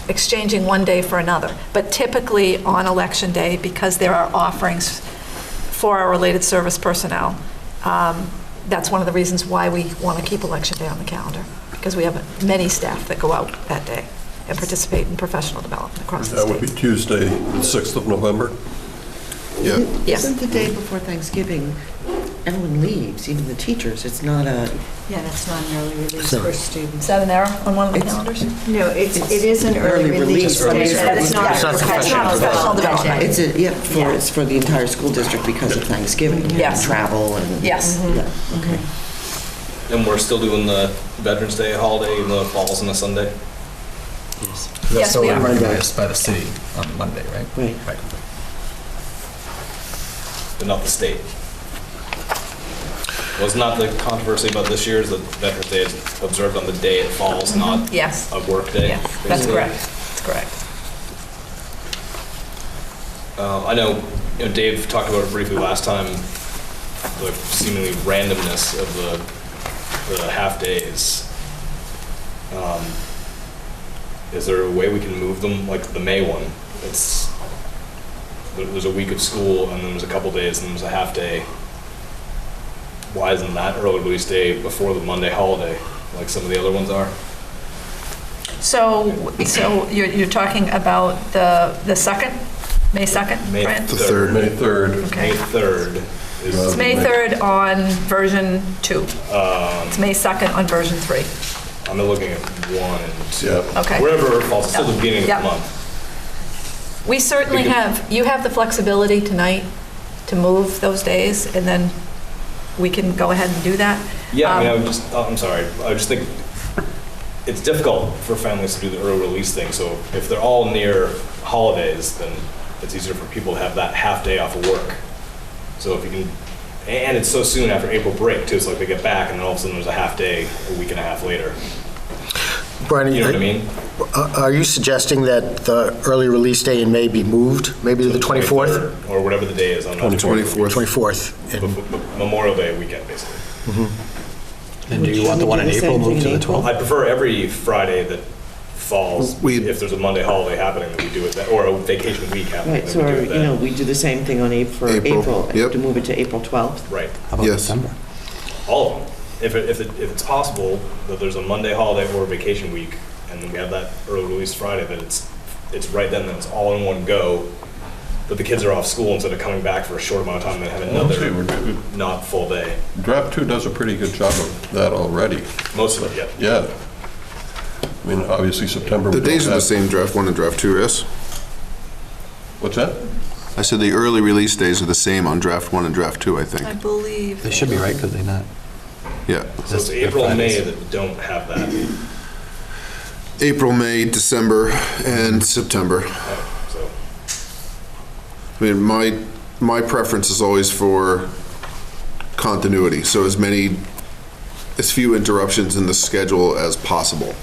exchanging one day for another. But typically on Election Day, because there are offerings for our related service personnel, that's one of the reasons why we want to keep Election Day on the calendar, because we have many staff that go out that day and participate in professional development across the That would be state. Tuesday, the 6th of November. Yeah. Yes. Isn't the day before Thanksgiving, everyone leaves, even the teachers? It's not a, Yeah, that's not an early release for students. Is that an error on one of the It's- calendars? No, it is an early release, but release. it's not It's not professional professional development. it's a, yeah, it's for the entire school district because of Thanksgiving. and Yes. Travel and. Yes. Yeah, okay. And we're still doing the Veterans Day holiday, even though it falls on a Sunday? That's Yes, still we are. recognized by the city on Monday, right? Right. But not the state. Was not the controversy about this year is that Veterans Day is observed on the day it falls, not Yes. a work day? Yes, that's basically? correct. That's correct. I know, Dave talked about it briefly last time, the seemingly randomness of the half-days. Is there a way we can move them, like the May one? There's a week of school, and then there's a couple days, and there's a half-day. Why isn't that early release day before the Monday holiday, like some of the other ones are? So you're talking about the 2nd, May 2nd, May Brian? The 3rd. May 3rd. Okay. May 3rd It's is, May 3rd on version 2. It's May 2nd on version 3. I'm looking at 1 and 2. Yeah. Okay. Wherever it falls, it's still the beginning of Yep. the month. We certainly We can- have, you have the flexibility tonight to move those days, and then we can go ahead and do that. Yeah, I mean, I'm sorry, I just think it's difficult for families to do the early release thing, so if they're all near holidays, then it's easier for people to have that half day off of work. So if you can, and it's so soon after April break too, it's like they get back and then all of a sudden there's a half day a week and a half later. Brian, You know what I mean? are you suggesting that the early release day in May be moved, maybe to the 24th? 23rd, or whatever the day is, I'm not sure. 24th. 24th. Memorial Day weekend, basically. And do you want the one in April moved to the 12th? I prefer every Friday that falls, We- if there's a Monday holiday happening, that we do it, or a vacation week happening, Right, that so, we do it then. we do the same thing on for April, April, yep. to move it to April 12th. Right. How about Yes. December? All of them. If it's possible that there's a Monday holiday or a vacation week, and then we have that early release Friday, that it's right then, that it's all in one go, that the kids are off school instead of coming back for a short amount of time and then have another not full day. Draft 2 does a pretty good job of that already. Most of it, yeah. Yeah. I mean, obviously September. The days are the same, draft 1 and draft 2, yes? What's that? I said the early release days are the same on draft 1 and draft 2, I think. I believe. They should be, right? Could they not? Yeah. So it's April and May that don't have that. April, May, December, and September. So I mean, my preference is always for continuity, so as few interruptions in the schedule as possible.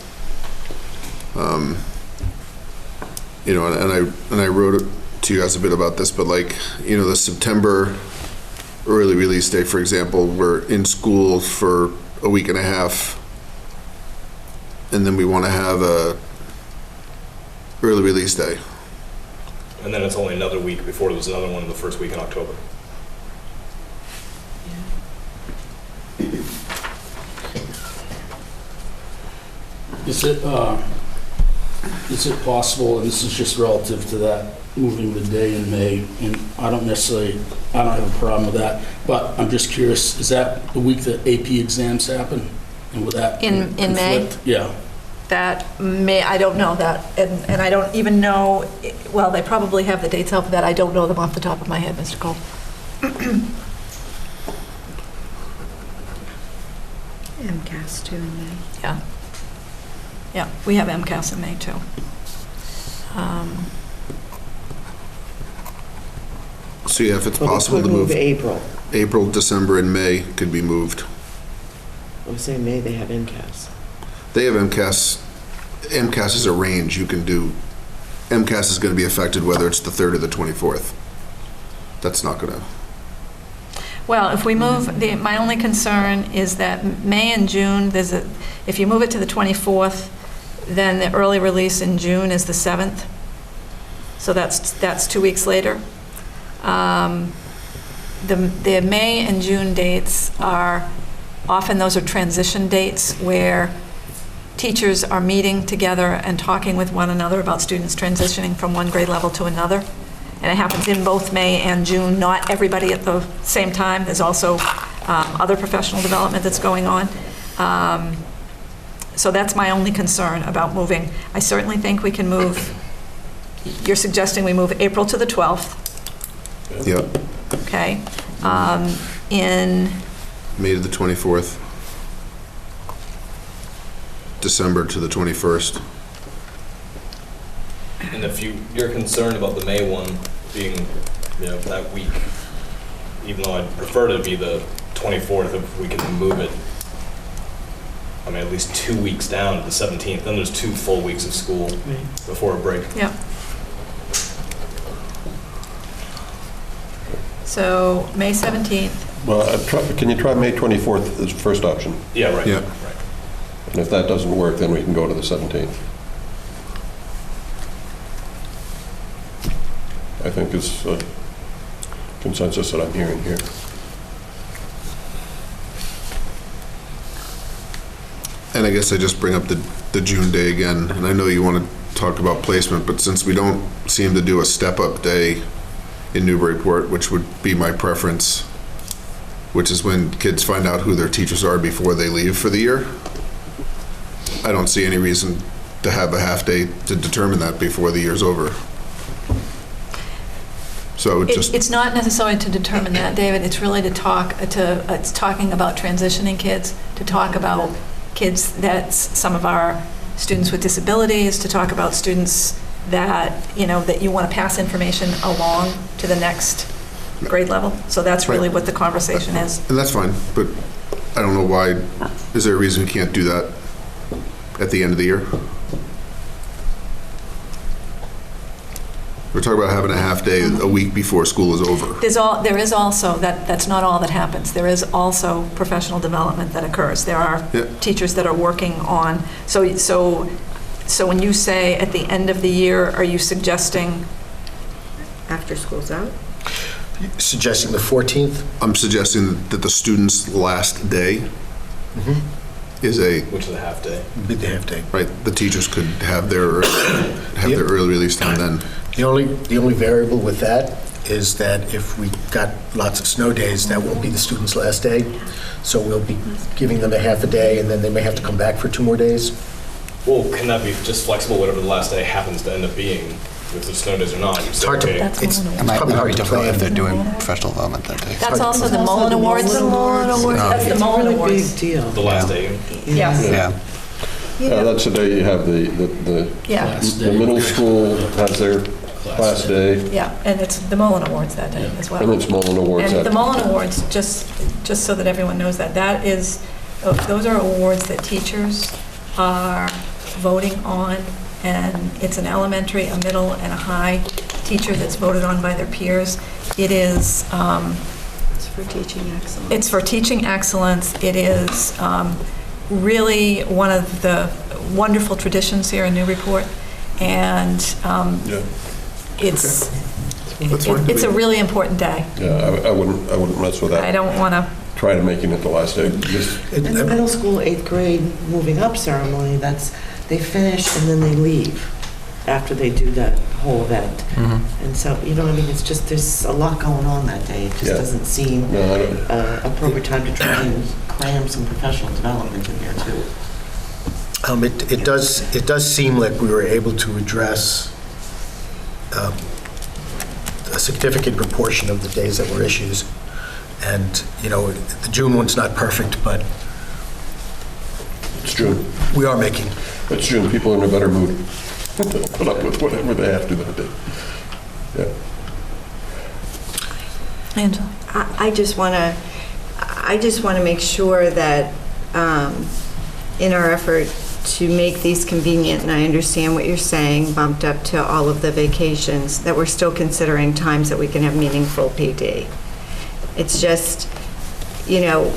You know, and I wrote it to you guys a bit about this, but like, you know, the September early release day, for example, we're in school for a week and a half, and then we want to have a early release day. and then it's only another week before there's another one the first week in October. Is it possible, and this is just relative to that, moving the day in May, and I don't have a problem with that, but I'm just curious, is that the week that AP exams happen? And would that In May? conflict? Yeah. That may, I don't know that, and I don't even know, well, they probably have the dates out for that, I don't know them off the top of my head, Mr. Cole. MCAS too in May. Yeah. Yeah, we have MCAS in May, too. So yeah, if it's Well, we possible could to move, April. April, December, and May could be moved. I was saying May, they have MCAS. They have MCAS. MCAS is a range you can do. MCAS is going to be affected whether it's the 3rd or the 24th. That's not going to. Well, if we move, my only concern is that May and June, if you move it to the 24th, then the early release in June is the 7th. So that's 2 weeks later. The May and June dates are, often those are transition dates where teachers are meeting together and talking with one another about students transitioning from one grade level to another. And it happens in both May and June, not everybody at the same time. There's also other professional development that's going on. So that's my only concern about moving. I certainly think we can move, you're suggesting we move April to the 12th, Yep. okay? In May to the 24th. December to the 21st. And if you're concerned about the May one being, that week, even though I'd prefer to be the 24th, if we can move it, I mean, at least 2 weeks down to the 17th, then there's 2 full weeks of school before a break. Yeah. So, May 17th. Well, can you try May 24th as first option? Yeah, right. Yeah. Right. And if that doesn't work, then we can go to the 17th. I think is a consensus that I'm hearing here. And I guess I just bring up the June day again, and I know you want to talk about placement, but since we don't seem to do a step-up day in Newburyport, which would be my preference, which is when kids find out who their teachers are before they leave for the year, I don't see any reason to have a half day to determine that before the year's over. So It's not necessarily to determine that, David. It's really it's talking about transitioning kids, to talk about kids some of our students with disabilities, to talk about students that, that you want to pass information along to the next grade level. So that's really what the conversation is. And that's fine, but I don't know why, is there a reason we can't do that at the end of the year? We're talking about having a half day a week before school is over. There is also, that's not all that happens. There is also professional development that occurs. There are teachers that are working on, so when you say at the end of the year, are you suggesting? After school's out? Suggesting the 14th? I'm suggesting that the student's last day is Which is a half day. Be the half day. right, the teachers could have their early release time then. The only variable with that is that if we got lots of snow days, that won't be the student's last day. So we'll be giving them a half a day, and then they may have to come back for 2 more days. Well, can that be just flexible, whatever the last day happens to end up being, if the snow days or not? It's hard to, it's It might probably be hard to difficult plan. if they're doing professional development that day. That's also the Mullen Awards. That's the Mullen Really Awards. big deal. The last day. Yes. Yeah. Yeah, that's the day you have the Yeah, middle school has their class day, yeah, and it's the Mullen Awards that day as well. and it's Mullen Awards. And the that- Mullen Awards, just so that everyone knows that is, those are awards that teachers are voting on, and it's an elementary, a middle, and a high teacher that's voted on by their peers. It is, It's for teaching excellence. it's for teaching excellence. It is really one of the wonderful traditions here in Newburyport, and Yeah. it's That's fine. it's a really important day. Yeah, I wouldn't mess with I that. don't want to. Try to making it the last day. Just And the middle school 8th grade moving up ceremony, they finish and then they leave after they do that whole event. And so, you know what I mean, it's just, there's a lot going on that day. It just Yeah. doesn't seem No, I don't- appropriate time to try and cram some professional development in there too. It does seem like we were able to address a significant proportion of the days that were issues. And, you know, the June one's not perfect, but it's June. we are making. It's June. People are in a better mood. They'll put up with whatever they have to that day. Yeah. Angela? I just want to make sure that in our effort to make these convenient, and I understand what you're saying, bumped up to all of the vacations, that we're still considering times that we can have meaningful PD. It's just, you know,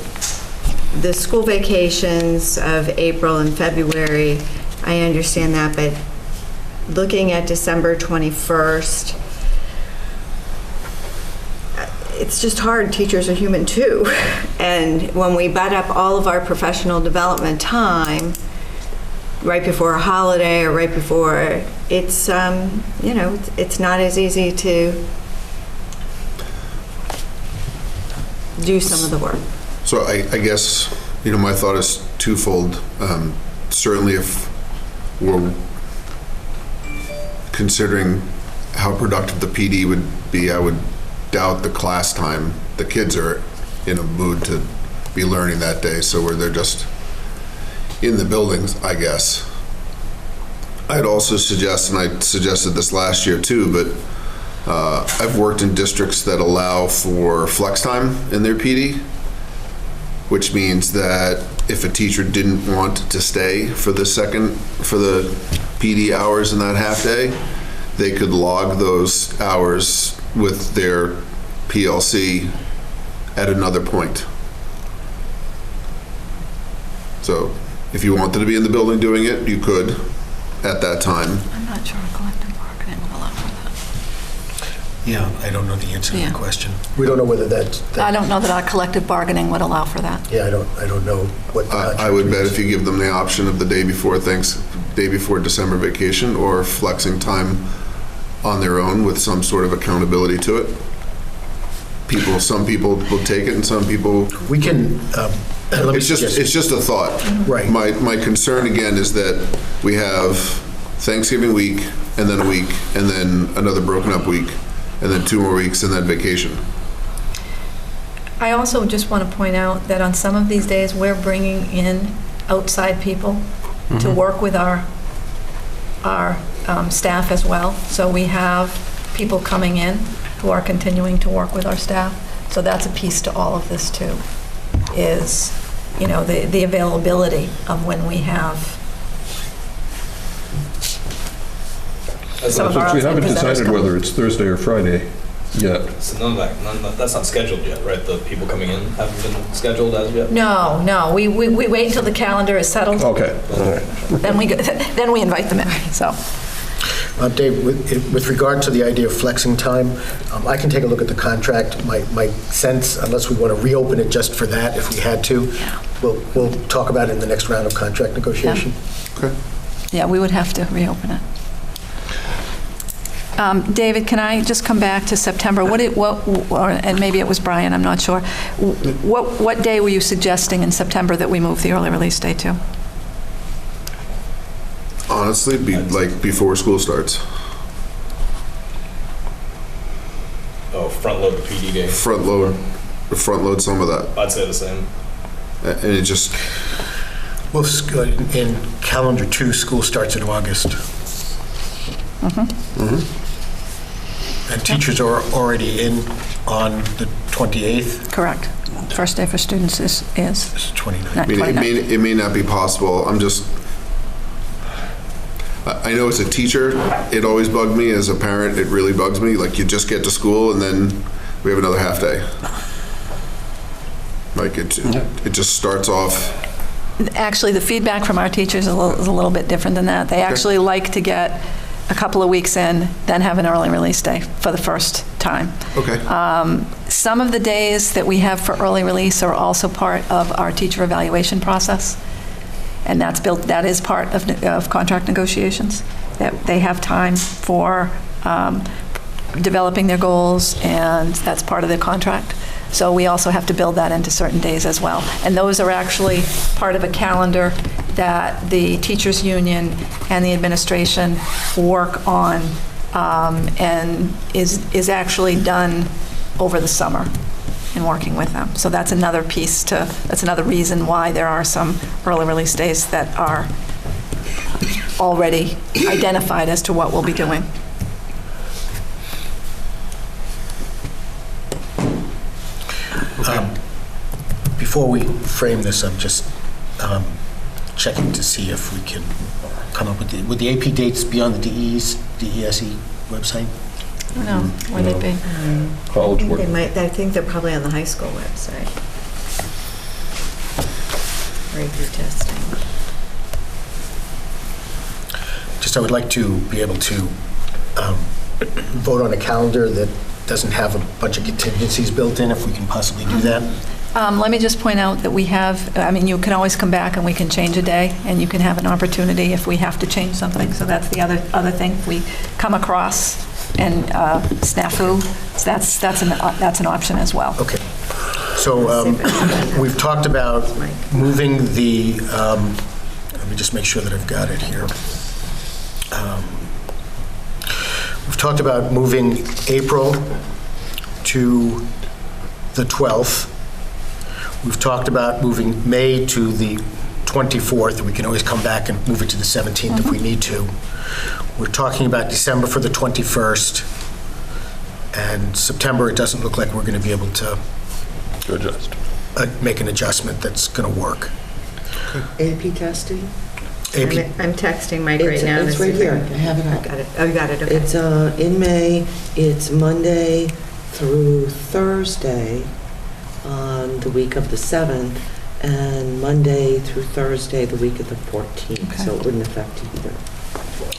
the school vacations of April and February, I understand that, but looking at December 21st, it's just hard. Teachers are human too. And when we butt up all of our professional development time right before a holiday or right before, it's, you know, it's not as easy to do some of the work. So I guess, you know, my thought is twofold. Certainly if we're considering how productive the PD would be, I would doubt the class time. The kids are in a mood to be learning that day, so where they're just in the buildings, I guess. I'd also suggest, and I suggested this last year too, but I've worked in districts that allow for flex time in their PD, which means that if a teacher didn't want to stay for the PD hours in that half day, they could log those hours with their PLC at another point. So if you wanted to be in the building doing it, you could at that time. I'm not sure collective bargaining will allow for Yeah, I don't know the answer to Yeah. the question. We don't know whether that's. that. I don't know that our collective bargaining would allow for that. Yeah, I don't know what. I would bet if you give them the option of the day before December vacation, or flexing time on their own with some sort of accountability to it, some people will take it and some people. We can, let me It's suggest. just a thought. Right. My concern again is that we have Thanksgiving week and then a week and then another broken up week and then 2 more weeks and then vacation. I also just want to point out that on some of these days, we're bringing in outside people to work with our staff as well. So we have people coming in who are continuing to work with our staff. So that's a piece to all of this too, is, you know, the availability of when we have some of our Since we outside haven't presenters decided come. whether it's Thursday or Friday yet. So none of that, that's not scheduled yet, right? The people coming in haven't been scheduled as of yet? No, we wait until the calendar is settled. Okay, all right. Then we invite them in, so. Dave, with regard to the idea of flexing time, I can take a look at the contract. My sense, unless we want to reopen it just for that, if we had to, we'll talk about it in the next round of contract negotiation. Okay. Yeah, we would have to reopen it. David, can I just come back to September? And maybe it was Brian, I'm not sure. What day were you suggesting in September that we move the early release day to? Honestly, be like before school starts. Oh, front load the PD day. Front load some of that. I'd say the same. And it just, Well, in calendar 2, school starts in August. And teachers are already in on the 28th. Correct. First day for students is It's 29th. not I mean, 29th. it may not be possible. I know as a teacher, it always bugged me. As a parent, it really bugs me. Like, you just get to school and then we have another half day. Like, it just starts off. Actually, the feedback from our teachers is a little bit different than that. They actually like to get a couple of weeks in, then have an early release day for the first time. Okay. Some of the days that we have for early release are also part of our teacher evaluation process, and that is part of contract negotiations, that they have time for developing their goals, and that's part of the contract. So we also have to build that into certain days as well. And those are actually part of a calendar that the teachers' union and the administration work on, and is actually done over the summer in working with them. So that's another that's another reason why there are some early release days that are already identified as to what we'll be doing. Before we frame this, I'm just checking to see if we can come up with would the AP dates be on the DESE website? No, where they be? College work. I think they're probably on the high school website. Or AP testing. Just, I would like to be able to vote on a calendar that doesn't have a bunch of contingencies built in, if we can possibly do that. Let me just point out that we have, you can always come back and we can change a day, and you can have an opportunity if we have to change something. So that's the other thing. If we come across and snafu, that's an option as well. Okay. So we've talked about moving the, let me just make sure that I've got it here. We've talked about moving April to the 12th. We've talked about moving May to the 24th. We can always come back and move it to the 17th if we need to. We're talking about December for the 21st. And September, it doesn't look like we're going to be able to Adjust. Make an adjustment that's going to work. AP testing? AP, I'm texting Mike right now. It's right here. I have it I up. got it. Oh, you got it, okay. It's in May, it's Monday through Thursday on the week of the 7th, and Monday through Thursday the week of the 14th, so it wouldn't affect you either.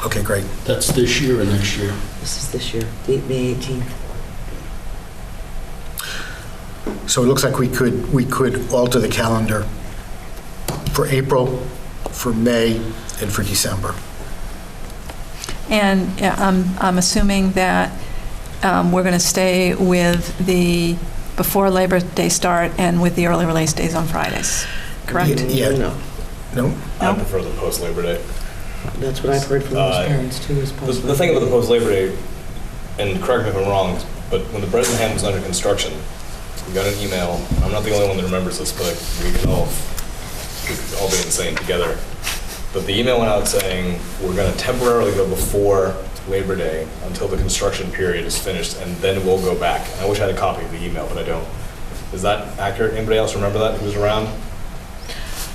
okay, great. That's this year or next year? This is this year, May 18th. So it looks like we could alter the calendar for April, for May, and for December. And I'm assuming that we're going to stay with the before Labor Day start and with the early release days on Fridays, correct? Yeah. No? I prefer the post-Labor Day. That's what I've heard from most parents too, is possible. The thing about the post-Labor Day, and correct me if I'm wrong, but when the Bresnahan was under construction, we got an email. I'm not the only one that remembers this, but we could all be insane together. But the email went out saying, we're going to temporarily go before Labor Day until the construction period is finished, and then we'll go back. And I wish I had a copy of the email, but I don't. Is that accurate? Anybody else remember that who was around?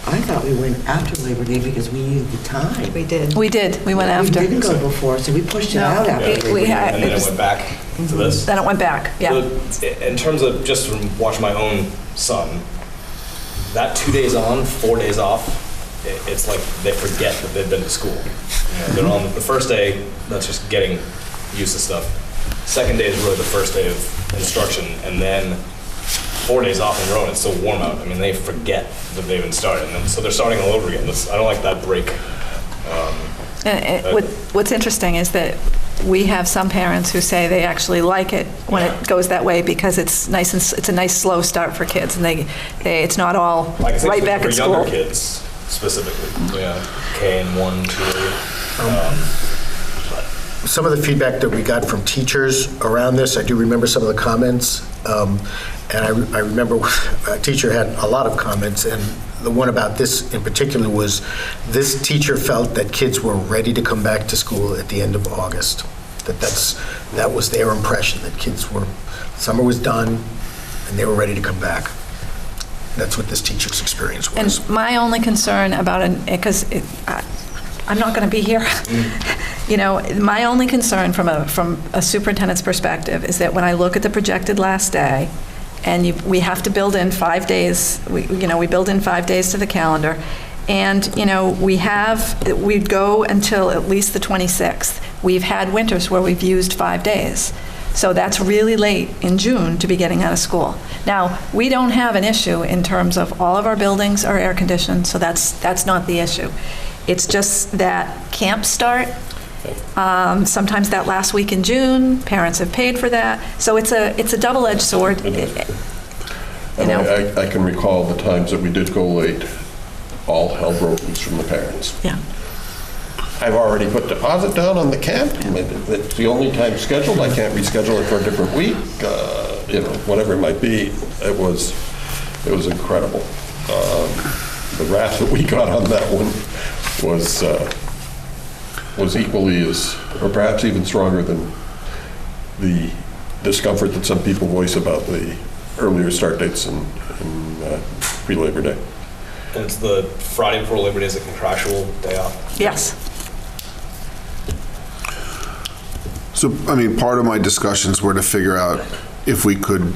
I thought we went after Labor Day because we needed the time. We did. We did. We went after. We didn't go before, so we pushed it No, out after Labor Day. And then it went back to this? Then it went back, yeah. In terms of, just from watching my own son, that 2 days on, 4 days off, it's like they forget that they've been to school. They're on the first day, that's just getting used to stuff. Second day is really the first day of instruction, and then 4 days off in a row, and it's still warm out. I mean, they forget that they've been started, and so they're starting all over again. I don't like that break. What's interesting is that we have some parents who say they actually like it when it goes that way because it's nice and it's a nice slow start for kids, and it's not all right back at school. For younger kids specifically, K and 1, 2. Some of the feedback that we got from teachers around this, I do remember some of the comments, and I remember a teacher had a lot of comments, and the one about this in particular was this teacher felt that kids were ready to come back to school at the end of August. That was their impression, that summer was done and they were ready to come back. That's what this teacher's experience was. And my only concern about it, because I'm not going to be here, my only concern from a superintendent's perspective is that when I look at the projected last day, and we have to build in 5 days, we build in 5 days to the calendar, and, we'd go until at least the 26th. We've had winters where we've used 5 days. So that's really late in June to be getting out of school. Now, we don't have an issue in terms of all of our buildings are air conditioned, so that's not the issue. It's just that camp start, sometimes that last week in June, parents have paid for that. So it's a double-edged sword. I can recall the times that we did go late, all hell broke loose from the parents. Yeah. I've already put deposit down on the camp. It's the only time scheduled. I can't reschedule it for a different week. Whatever it might be. It was incredible. The wrath that we got on that one was equally as, or perhaps even stronger than the discomfort that some people voice about the earlier start dates in pre-Labor Day. And it's the Friday before Labor Day is a contractual day off? Yes. So, part of my discussions were to figure out if we could,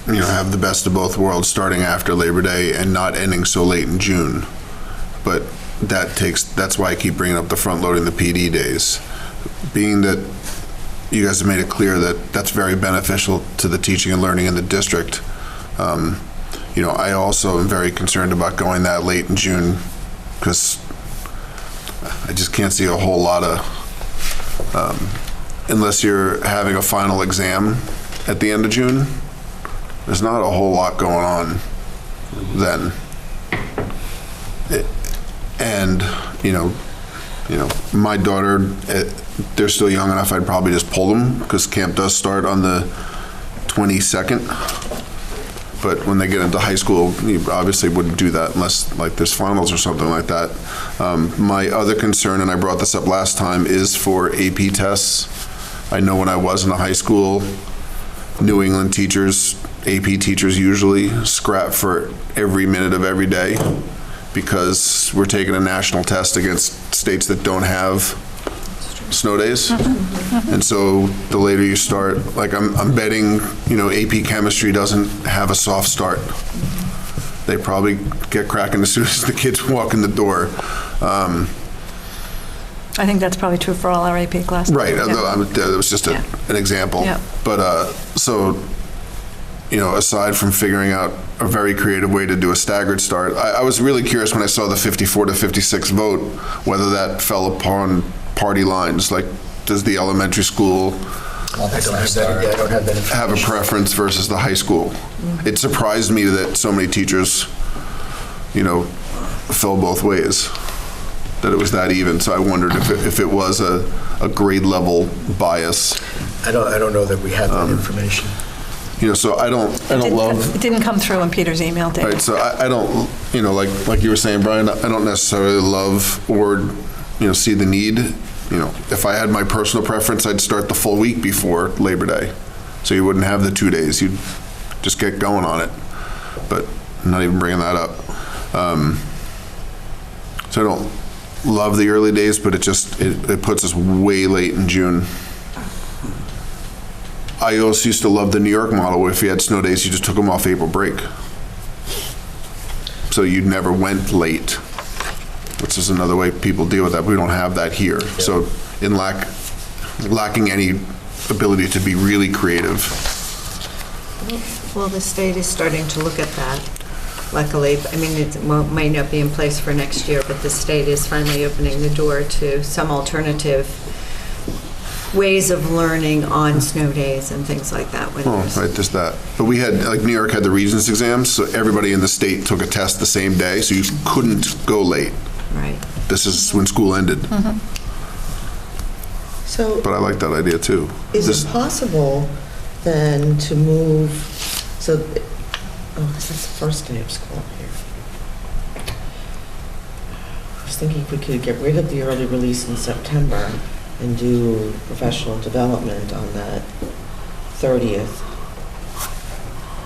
have the best of both worlds starting after Labor Day and not ending so late in June. But that's why I keep bringing up the front loading the PD days. Being that you guys have made it clear that that's very beneficial to the teaching and learning in the district. I also am very concerned about going that late in June because I just can't see a whole lot of, unless you're having a final exam at the end of June, there's not a whole lot going on then. And, my daughter, they're still young enough, I'd probably just pull them because camp does start on the 22nd. But when they get into high school, you obviously wouldn't do that unless there's finals or something like that. My other concern, and I brought this up last time, is for AP tests. I know when I was in the high school, New England teachers, AP teachers usually scrap for every minute of every day because we're taking a national test against states that don't have snow days. And so the later you start, I'm betting, AP chemistry doesn't have a soft start. They probably get cracking as soon as the kids walk in the door. I think that's probably true for all our AP classes. Right, it was just an example. Yeah. But, aside from figuring out a very creative way to do a staggered start, I was really curious when I saw the 54 to 56 vote, whether that fell upon party lines. Does the elementary school I don't have that information. have a preference versus the high school? Mm-hmm. It surprised me that so many teachers, fell both ways, that it was that even. So I wondered if it was a grade level bias. I don't know that we have that information. So I don't love. It didn't come through in Peter's email, David. Right, so I don't, like you were saying, Brian, I don't necessarily love or, see the need. If I had my personal preference, I'd start the full week before Labor Day. So you wouldn't have the 2 days. You'd just get going on it. But I'm not even bringing that up. So I don't love the early days, but it puts us way late in June. I also used to love the New York model where if you had snow days, you just took them off April break. So you never went late. which is another way people deal with that. We don't have that here. So in lacking any ability to be really creative. Well, the state is starting to look at that, luckily. I mean, it might not be in place for next year, but the state is finally opening the door to some alternative ways of learning on snow days and things like that. Right, just that. But we had, like New York had the Regents exams, so everybody in the state took a test the same day, so you couldn't go late. Right. This is when school ended. So But I like that idea too. is it possible then to move, so, this is the first day of school here. I was thinking if we could get rid of the early release in September and do professional development on that 30th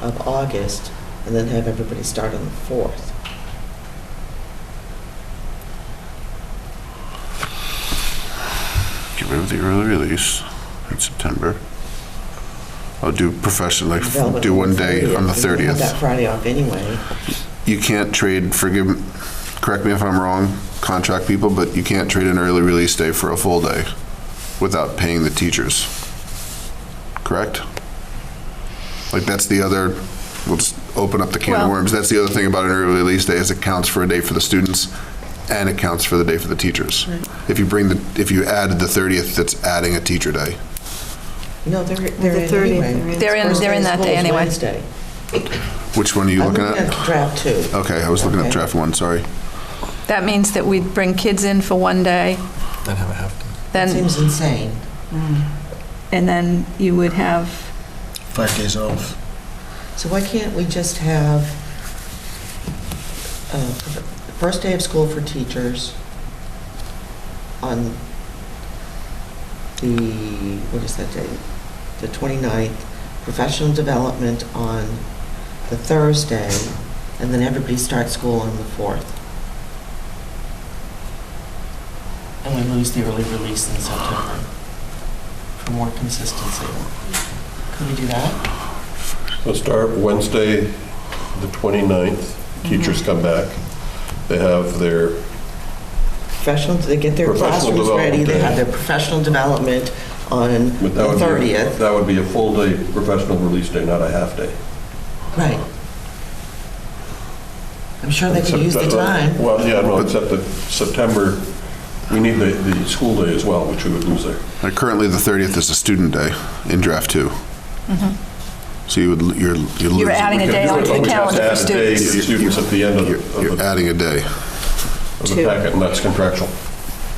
of August, and then have everybody start on the 4th. Get rid of the early release in September. I'll do professional, like Development do one day on the We have that 30th. Friday off anyway. You can't trade, correct me if I'm wrong, contract people, but you can't trade an early release day for a full day without paying the teachers. Correct? Like that's the other, we'll just open up the can of Well- worms. That's the other thing about an early release day is it counts for a day for the students and it counts for the day for the teachers. If you added the 30th, that's adding a teacher day. No, they're in 30th, anyway. They're in- First they're in day that of day school is anyway. Wednesday. Which one are you I'm looking looking at? at draft 2. Okay, I was looking at Okay. draft 1, sorry. That means that we'd bring kids in for one day, Then have a half day. That then, seems insane. and then you would have, 5 days off. So why can't we just have the first day of school for teachers on the, what is that day? The 29th, professional development on the Thursday, and then everybody starts school on the 4th. And we lose the early release in September for more consistency. Can we do that? So start Wednesday, the 29th, teachers come back, they have their Professional, they get their Professional classrooms ready, they have development day. their professional development on But the 30th. that would be a full day professional release day, not a half day. Right. I'm sure they could use the time. Well, yeah, no, except that September, we need the school day as well, which we would lose there. Currently, the 30th is a student day in draft 2. So you're losing. you're adding a day onto the calendar for Add a day to students. students at the end of You're the adding a day. packet, and that's contractual.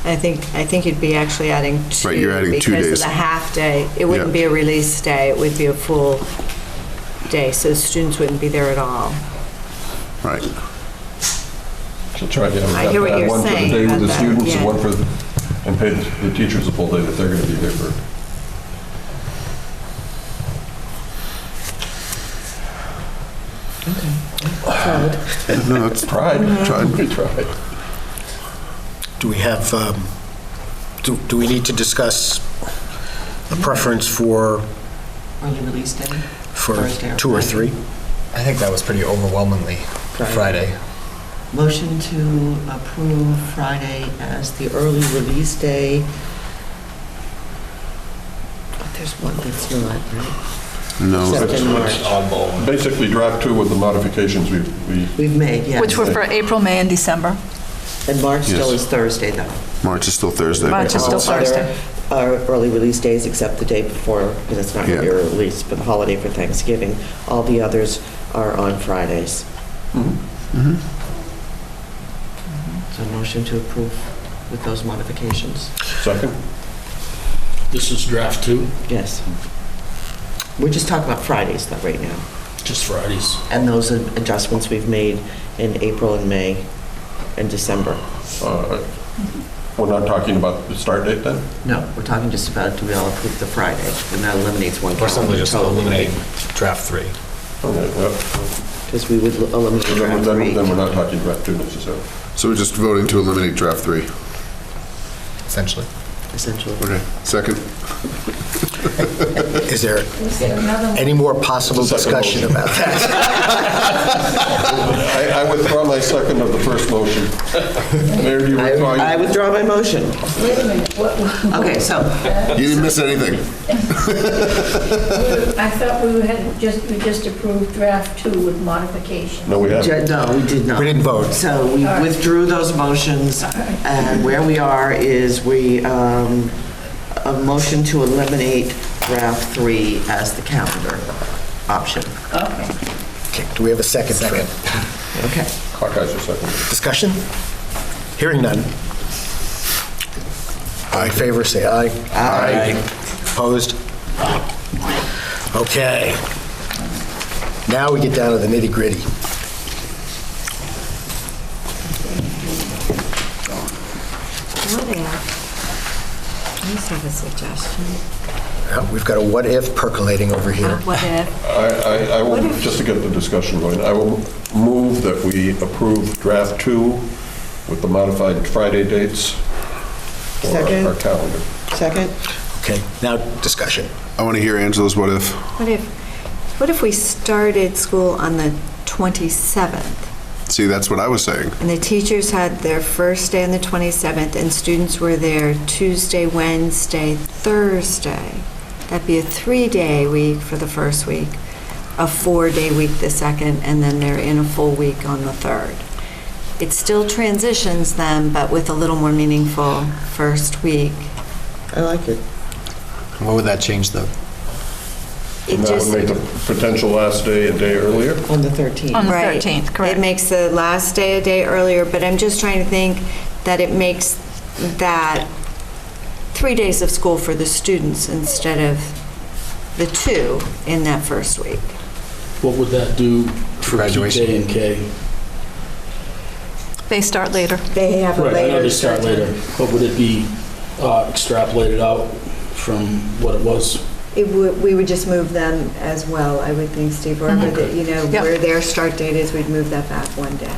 I think you'd be actually adding 2. Right, you're adding 2 Because days. of the half day. It wouldn't Yeah. be a release day, it would be a full day, so students wouldn't be there at all. Right. So try to I hear what add you're one for the saying day with about the that, students and yeah. one for, and pay the teachers a full day that they're going to be there for. No, it's Tried. Tried. We tried. Do we have, do we need to discuss a preference for Early release day? for Thursday or 2 or Friday. 3? I think that was pretty overwhelmingly Friday. Motion to approve Friday as the early release day. But there's one that's not, right? No. Except in March. Oddball. Basically, draft 2 with the modifications we We've made, yes. Which were for April, May, and December. And March still Yes. is Thursday, though. March is still Thursday. March is still All other Thursday. Are early release days except the day before, because it's not really Yeah. early release, but the holiday for Thanksgiving. All the others are on Fridays. So motion to approve with those modifications. second. This is draft 2, Yes. We're just talking about Fridays though, right now. just Fridays. And those adjustments we've made in April and May and December. We're not talking about the start date then? No, we're talking just about, do we all approve the Friday? And that eliminates one Or simply calendar just totally. eliminating draft 3. Okay, well, Because we would eliminate draft then 3. we're not talking draft 2 necessarily. So we're just voting to eliminate draft 3. Essentially. Essentially. Okay. Second. Is there any more possible discussion about that? I withdraw my second of the first motion. Mayor, do you withdraw? I withdraw my motion. Wait a minute, Okay, so, You didn't miss anything. I thought we just approved draft 2 with modification. No, we haven't. no, we did not. We didn't vote. So we withdrew those motions, and where we are is a motion to eliminate draft 3 as the calendar option. Okay. Okay, do we have a second? Second. Okay. Hawkeyes are second. Discussion? Hearing none. All in favor, say aye. Aye. Opposed? Okay. Now we get down to the nitty-gritty. What if, I just have a suggestion. We've got a what-if percolating over here. What if? I will, just to get the discussion going, I will move that we approve draft 2 with the modified Friday dates for Second. our calendar. Second? Okay, now discussion. I want to hear Angela's what if. What if we started school on the 27th? See, that's what I was saying. And the teachers had their first day on the 27th, and students were there Tuesday, Wednesday, Thursday. That'd be a 3-day week for the first week, a 4-day week the second, and then they're in a full week on the third. It still transitions them, but with a little more meaningful first week. I like it. What would that change, though? And that would make the potential last day a day earlier? On the 13th. On the Right. 13th, correct. It makes the last day a day earlier, but I'm just trying to think that it makes that 3 days of school for the students instead of the 2 in that first week. What would that do for Graduation. PK and K? They start later. They have a Right, I know later they start start time. later, but would it be extrapolated out from what it was? We would just move them as well, I would think, Steve, wherever, Yep. where their start date is, we'd move that back 1 day,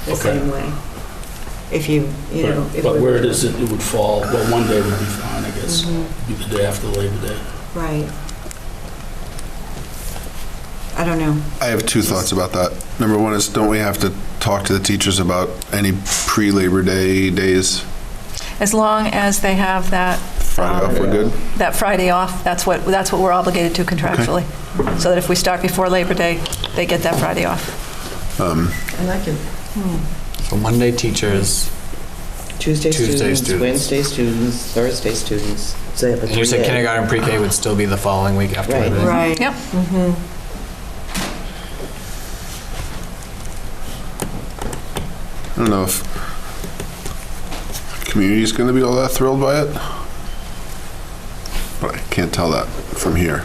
the Okay. same way. If you know. if But we- where it is, it would fall, well, 1 day would be fine, I guess, Mhm. be the day after Labor Day. Right. I don't know. I have 2 thoughts about that. Number one is, don't we have to talk to the teachers about any pre-Labor Day days? As long as they have that. Friday off, we're good? That Friday off, that's what we're obligated to contractually. So that if we start before Labor Day, they get that Friday off. I like it. So Monday teachers, Tuesday students. Wednesday students, Thursday students. So they have a and you said 3-day. kindergarten pre-K would still be the following week after Right. Labor Day? Right. Yep. Mhm. I don't know if the community's going to be all that thrilled by it, but I can't tell that from here.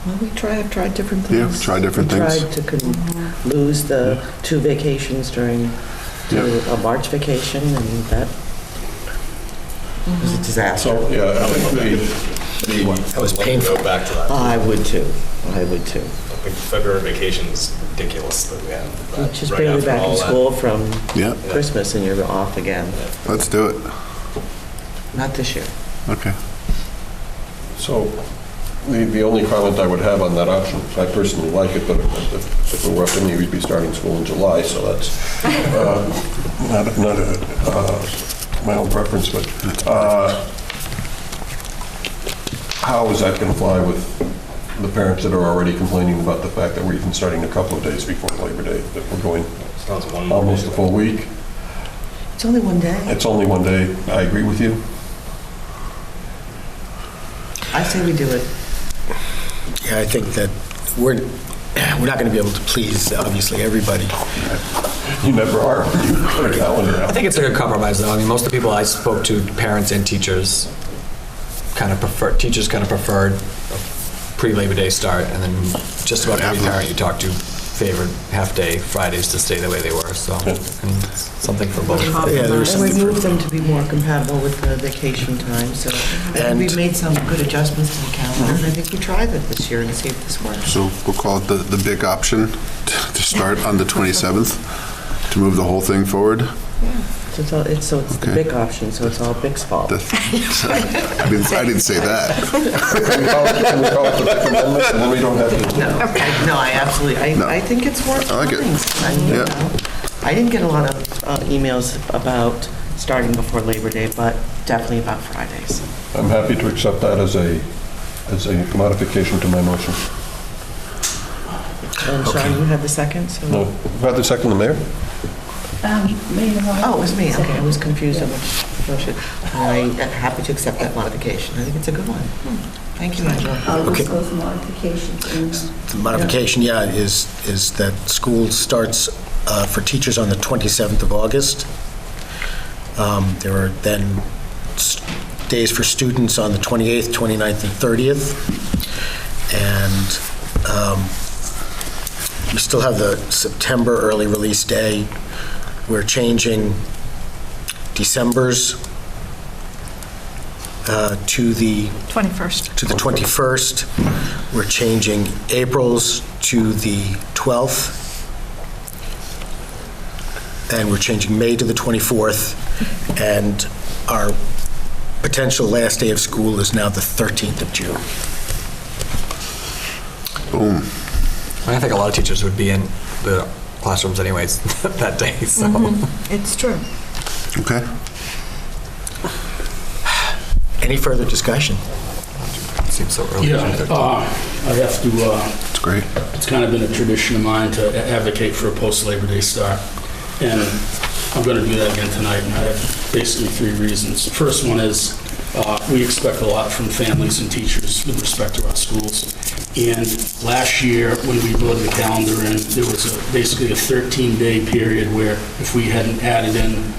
Well, we tried different Yeah, things. try different We things. tried to lose the 2 vacations during a March vacation, and that was a disaster. So, yeah, I think That was painful. Go back to that. I would too. I think February vacation is ridiculous that we have. You're that just right barely after back all in that. school from Yeah, Christmas, and you're off again. let's do it. Not this year. Okay. So, the only comment I would have on that option, I personally like it, but if it were up to me, we'd be starting school in July, so that's not my own preference, but how is that going to fly with the parents that are already complaining about the fact that we're even starting a couple of days before Labor Day, that we're going Sounds one more almost day. a full week? It's only 1 day. It's only 1 day. I agree with you. I say we do it. Yeah, I think that we're not going to be able to please, obviously, everybody. You never are. You put a calendar I out. think it's a good compromise, though. I mean, most of the people I spoke to, parents and teachers, teachers kind of preferred a pre-Labor Day start, and then just about every parent you talk to favored half-day Fridays to stay the way they were, so, and something for both. Yeah, there was And we something moved them to be more compatible with the vacation time, so I think we've made some good adjustments to the calendar, and I think we tried it this year and see if this works. So we'll call it the big option to start on the 27th, to move the whole thing forward. So it's the Okay. BIC option, so it's all BIC's fault. I didn't say that. Can we call it the Fifth Amendment, and then we don't have to? No, I absolutely, No. I think it's worth I like it. trying. Yeah. I didn't get a lot of emails about starting before Labor Day, but definitely about Fridays. I'm happy to accept that as a modification to my motion. And Sean, you had the second, so? No, who had the second, the mayor? Mayor Moore. Oh, it was me, okay, I was confused on which motion. I'm happy to accept that modification, I think it's a good one. Thank you, Angela. I'll Okay. list those modifications in The modification, is that school starts for teachers on the 27th of August. There are then days for students on the 28th, 29th, and 30th. And we still have the September early release day. We're changing December's to the 21st. to the 21st. We're changing April's to the 12th. And we're changing May to the 24th. And our potential last day of school is now the 13th of June. Boom. I think a lot of teachers would be in the classrooms anyways that day, so. It's true. Okay. Any further discussion? Seems so early. Yeah, I have to, That's great. it's kind of been a tradition of mine to advocate for a post-Labor Day start. And I'm going to do that again tonight, and I have basically 3 reasons. The first one is we expect a lot from families and teachers with respect to our schools. And last year, when we voted the calendar in, there was basically a 13-day period where if we hadn't added in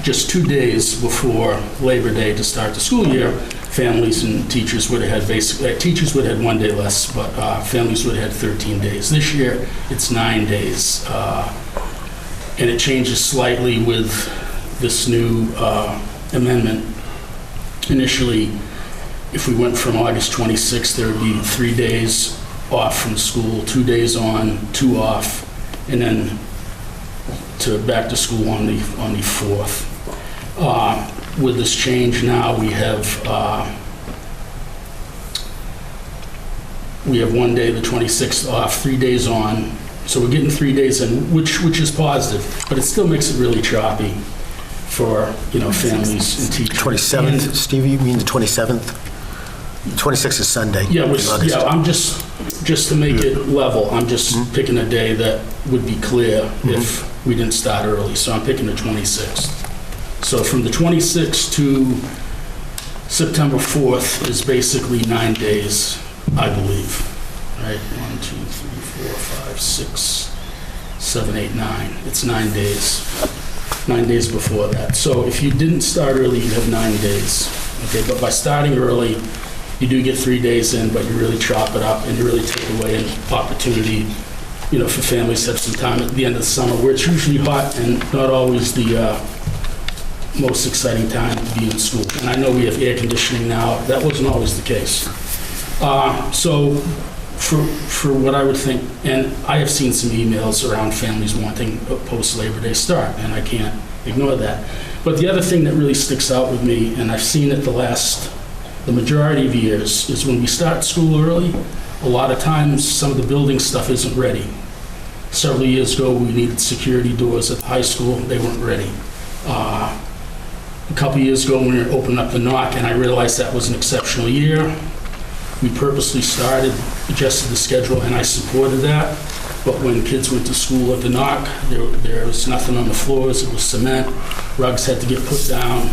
just 2 days before Labor Day to start the school year, families and teachers would have had teachers would have had 1 day less, but families would have had 13 days. This year, it's 9 days. And it changes slightly with this new amendment. Initially, if we went from August 26th, there would be 3 days off from school, 2 days on, 2 off, and then to back to school on the 4th. With this change now, we have 1 day, the 26th off, 3 days on. So we're getting 3 days in, which is positive, but it still makes it really choppy for, families and teachers. 27th, Stevie, you mean the 27th? 26th is Sunday. Yeah, in August. I'm just to make it level, I'm just picking a day that would be clear if we didn't start early, so I'm picking the 26th. So from the 26th to September 4th is basically 9 days, I believe, right? 1, 2, 3, 4, 5, 6, 7, 8, 9. It's 9 days. 9 days before that. So if you didn't start early, you'd have 9 days. Okay, but by starting early, you do get 3 days in, but you really chop it up and you really take away an opportunity, for families to have some time at the end of the summer where it's usually hot and not always the most exciting time to be in school. And I know we have air conditioning now. That wasn't always the case. So for what I would think, and I have seen some emails around families wanting a post-Labor Day start, and I can't ignore that. But the other thing that really sticks out with me, and I've seen it the majority of years, is when we start school early, a lot of times some of the building stuff isn't ready. Several years ago, we needed security doors at the high school. They weren't ready. A couple years ago, when we were opening up the NOC, and I realized that was an exceptional year, we purposely adjusted the schedule, and I supported that. But when kids went to school at the NOC, there was nothing on the floors. It was cement. Rugs had to get put down.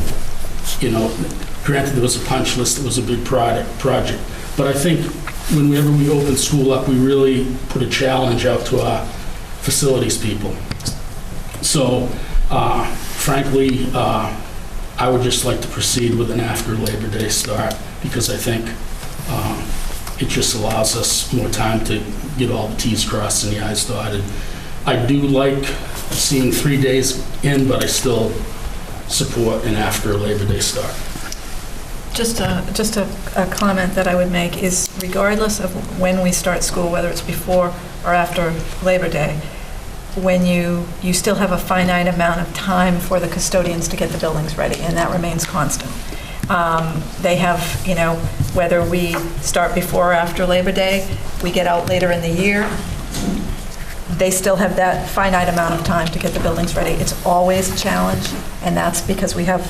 Granted, there was a punch list. It was a big project. But I think whenever we open school up, we really put a challenge out to our facilities people. So, frankly, I would just like to proceed with an after Labor Day start because I think it just allows us more time to get all the T's crossed and the I's dotted. I do like seeing 3 days in, but I still support an after Labor Day start. Just a comment that I would make is regardless of when we start school, whether it's before or after Labor Day, when you still have a finite amount of time for the custodians to get the buildings ready, and that remains constant. They have, whether we start before or after Labor Day, we get out later in the year, they still have that finite amount of time to get the buildings ready. It's always a challenge, and that's because we have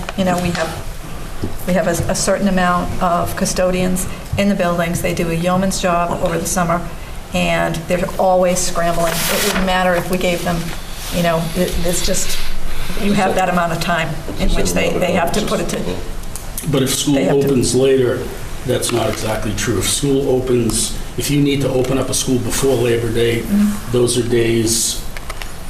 a certain amount of custodians in the buildings. They do a yeoman's job over the summer, and they're always scrambling. It wouldn't matter if we gave them, it's just, you have that amount of time in which they have to put it to. But if school opens later, that's not exactly true. If school opens, if you need to open up a school before Labor Day, those are days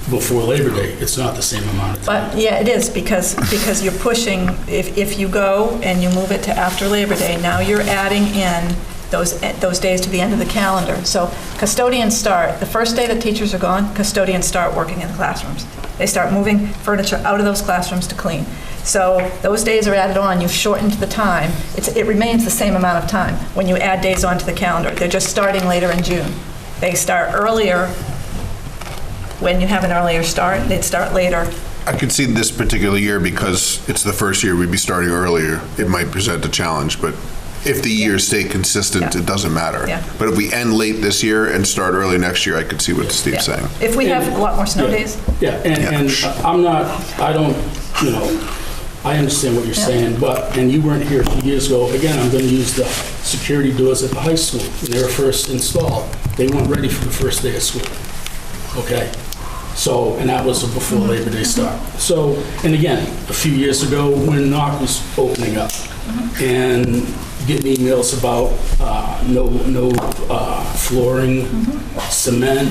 before Labor Day. It's not the same amount of time. But, yeah, it is, because you're pushing, if you go and you move it to after Labor Day, now you're adding in those days to the end of the calendar. So custodians start, the first day that teachers are gone, custodians start working in the classrooms. They start moving furniture out of those classrooms to clean. So those days are added on, you've shortened the time. It remains the same amount of time when you add days onto the calendar. They're just starting later in June. They start earlier when you have an earlier start. They'd start later. I could see this particular year, because it's the first year we'd be starting earlier, it might present a challenge, but if the years stay consistent, it doesn't matter. Yeah. But if we end late this year and start early next year, I could see what Steve's saying. If we have a lot more snow days. Yeah, and I understand what you're saying, and you weren't here a few years ago. Again, I'm going to use the security doors at the high school. When they were first installed, they weren't ready for the first day of school. Okay? So, and that was a before Labor Day start. So, and again, a few years ago when Knock was opening up, and getting emails about no flooring, cement.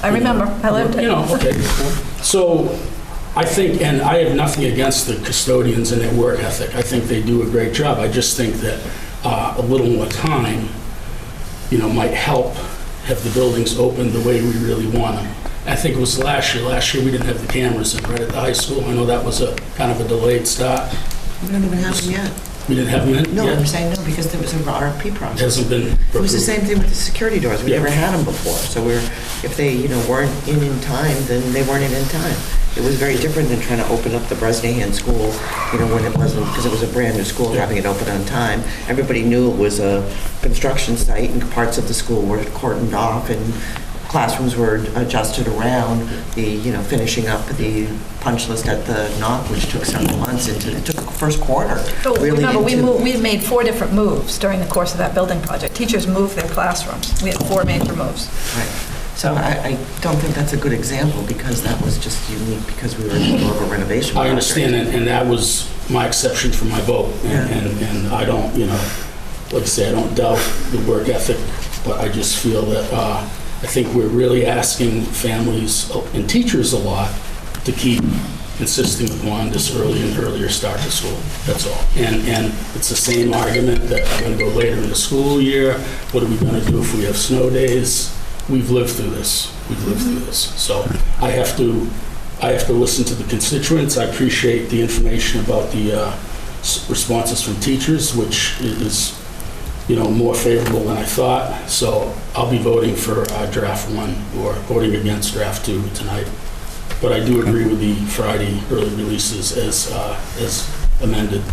I remember. I lived it. Okay. So I think, and I have nothing against the custodians and their work ethic. I think they do a great job. I just think that a little more time, might help have the buildings open the way we really want them. I think it was last year. Last year we didn't have the cameras in right at the high school. I know that was a kind of a delayed start. We don't even have them yet. We didn't have them in? No, yet? I'm saying no, because there was an RFP process. It hasn't been approved. It was the same thing with the security doors. We never had them before. So if they, weren't in time, then they weren't in time. It was very different than trying to open up the Bresnahan School, when it wasn't, because it was a brand new school, having it open on time. Everybody knew it was a construction site, and parts of the school were cordoned off, and classrooms were adjusted around the, finishing up the punch list at the Knock, which took several months it took the first quarter. So remember, we made 4 different moves during the course of that building project. Teachers moved their classrooms. We had 4 major moves. Right. So I don't think that's a good example, because that was just unique because we were in the middle of a renovation project. I understand, and that was my exception for my vote. And I don't, like I say, I don't doubt the work ethic, but I just feel that I think we're really asking families and teachers a lot to keep insisting upon this early and earlier start to school. That's all. And it's the same argument that I'm going to go later in the school year. What are we going to do if we have snow days? We've lived through this. So I have to listen to the constituents. I appreciate the information about the responses from teachers, which is more favorable than I thought. So I'll be voting for draft 1 or voting against draft 2 tonight. But I do agree with the Friday early releases as amended.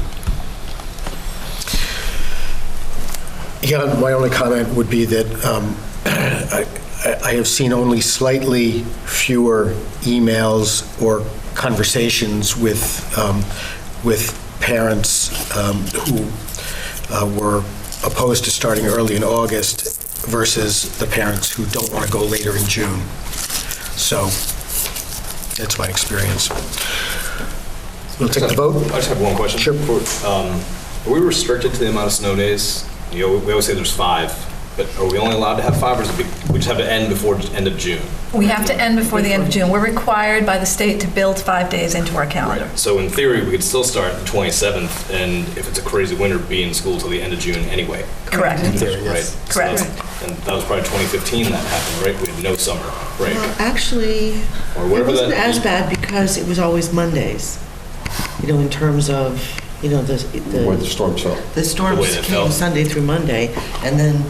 Yeah, my only comment would be that I have seen only slightly fewer emails or conversations with parents who were opposed to starting early in August versus the parents who don't want to go later in June. So that's my experience. We'll take the vote. I just have one question. Sure. Are we restricted to the amount of snow days? We always say there's 5. But are we only allowed to have 5, or is it we just have to end before the end of June? We have to end before the end of June. We're required by the state to build 5 days into our calendar. Right. So in theory, we could still start the 27th, and if it's a crazy winter, be in school till the end of June anyway. Correct. In theory, yes. Right. Correct. So and that was probably 2015 that happened, right? We had no summer break. Well, actually, it wasn't as bad because it was always Mondays, in terms of, the Where the storms fell. The storms came Sunday through Monday, and then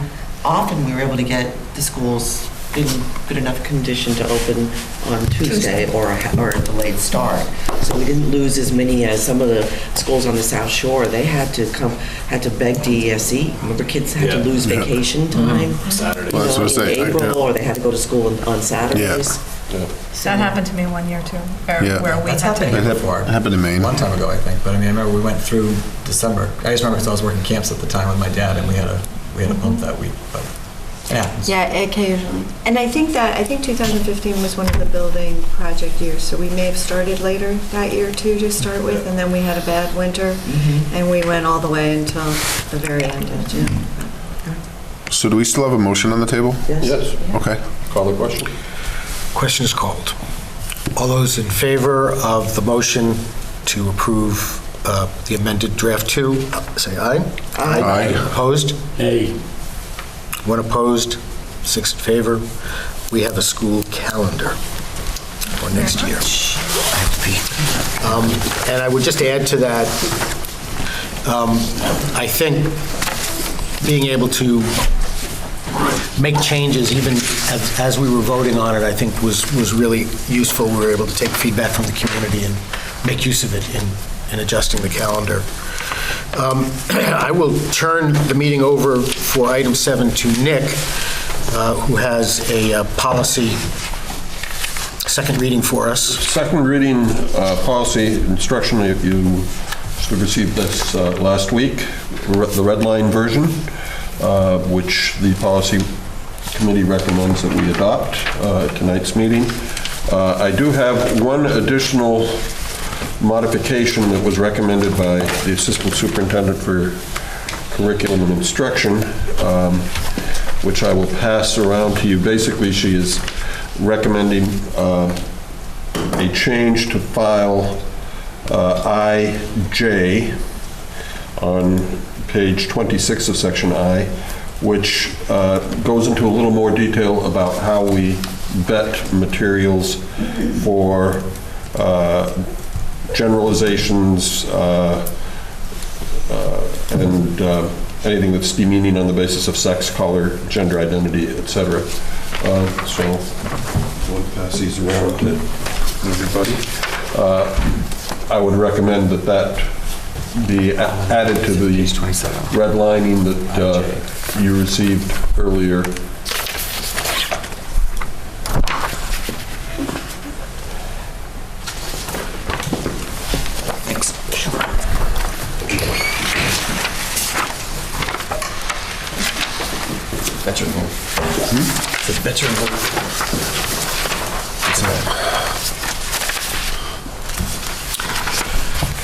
often we were able to get the schools in good enough condition to open on Tuesday or a delayed start. So we didn't lose as many as some of the schools on the South Shore. They had to beg DESE. Remember, kids had to lose vacation time Saturday. Well, that's what I say. in April, or they had to go to school on Saturdays. That happened to me one year too, Yeah. where we That's had happened to. here before. It happened in Maine. One time ago, I think, but I mean, I remember we went through December. I just remember because I was working camps at the time with my dad, and we had a bump that week, but it happens. Yeah, occasionally. And I think 2015 was one of the building project years, so we may have started later that year too to start with, and then we had a bad winter, and we went all the way until the very end of June. So do we still have a motion on the table? Yes. Okay. Call the question. Question is called. All those in favor of the motion to approve the amended draft 2, say aye. Aye. Opposed? Hey, 1 opposed, 6 in favor. We have a school calendar for next year. I have to pee. And I would just add to that, I think being able to make changes even as we were voting on it, I think was really useful. We were able to take feedback from the community and make use of it in adjusting the calendar. I will turn the meeting over for item 7 to Nick, who has a policy second reading for us. Second reading policy instruction, if you received this last week, the red line version, which the policy committee recommends that we adopt at tonight's meeting. I do have one additional modification that was recommended by the Assistant Superintendent for Curriculum and Instruction, which I will pass around to you. Basically, she is recommending a change to file IJ on page 26 of section I, which goes into a little more detail about how we vet materials for generalizations and anything that's demeaning on the basis of sex, color, gender identity, etc. So I'll pass these around to everybody. I would recommend that be added to the redlining that you received earlier. Thanks. Veteran vote. It's a veteran vote.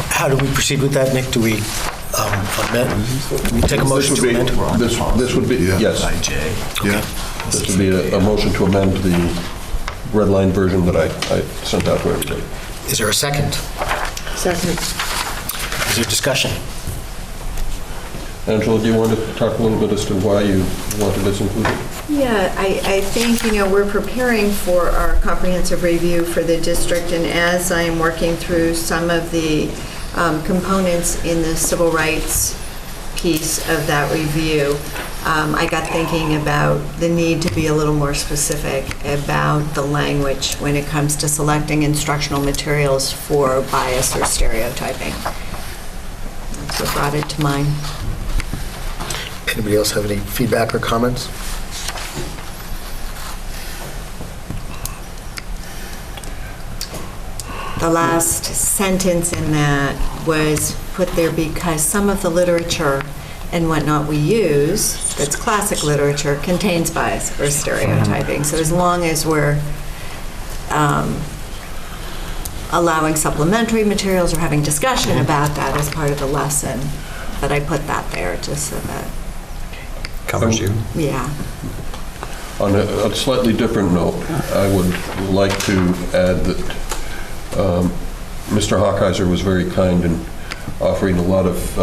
How do we proceed with that, Nick? Do we amend? Can we take a motion to amend? This would be, yes. Yeah. This would be a motion to amend the red line version that I sent out to everybody. Is there a second? Second. Is there discussion? Angela, do you want to talk a little bit as to why you wanted this included? Yeah, I think, we're preparing for our comprehensive review for the district, and as I am working through some of the components in the civil rights piece of that review, I got thinking about the need to be a little more specific about the language when it comes to selecting instructional materials for bias or stereotyping. That's what brought it to mind. Anybody else have any feedback or comments? The last sentence in that was put there because some of the literature and whatnot we use, that's classic literature, contains bias or stereotyping. So as long as we're allowing supplementary materials or having discussion about that as part of the lesson, that I put that there just so that, Covers you. yeah. On a slightly different note, I would like to add that Mr. Hawkeiser was very kind in offering a lot of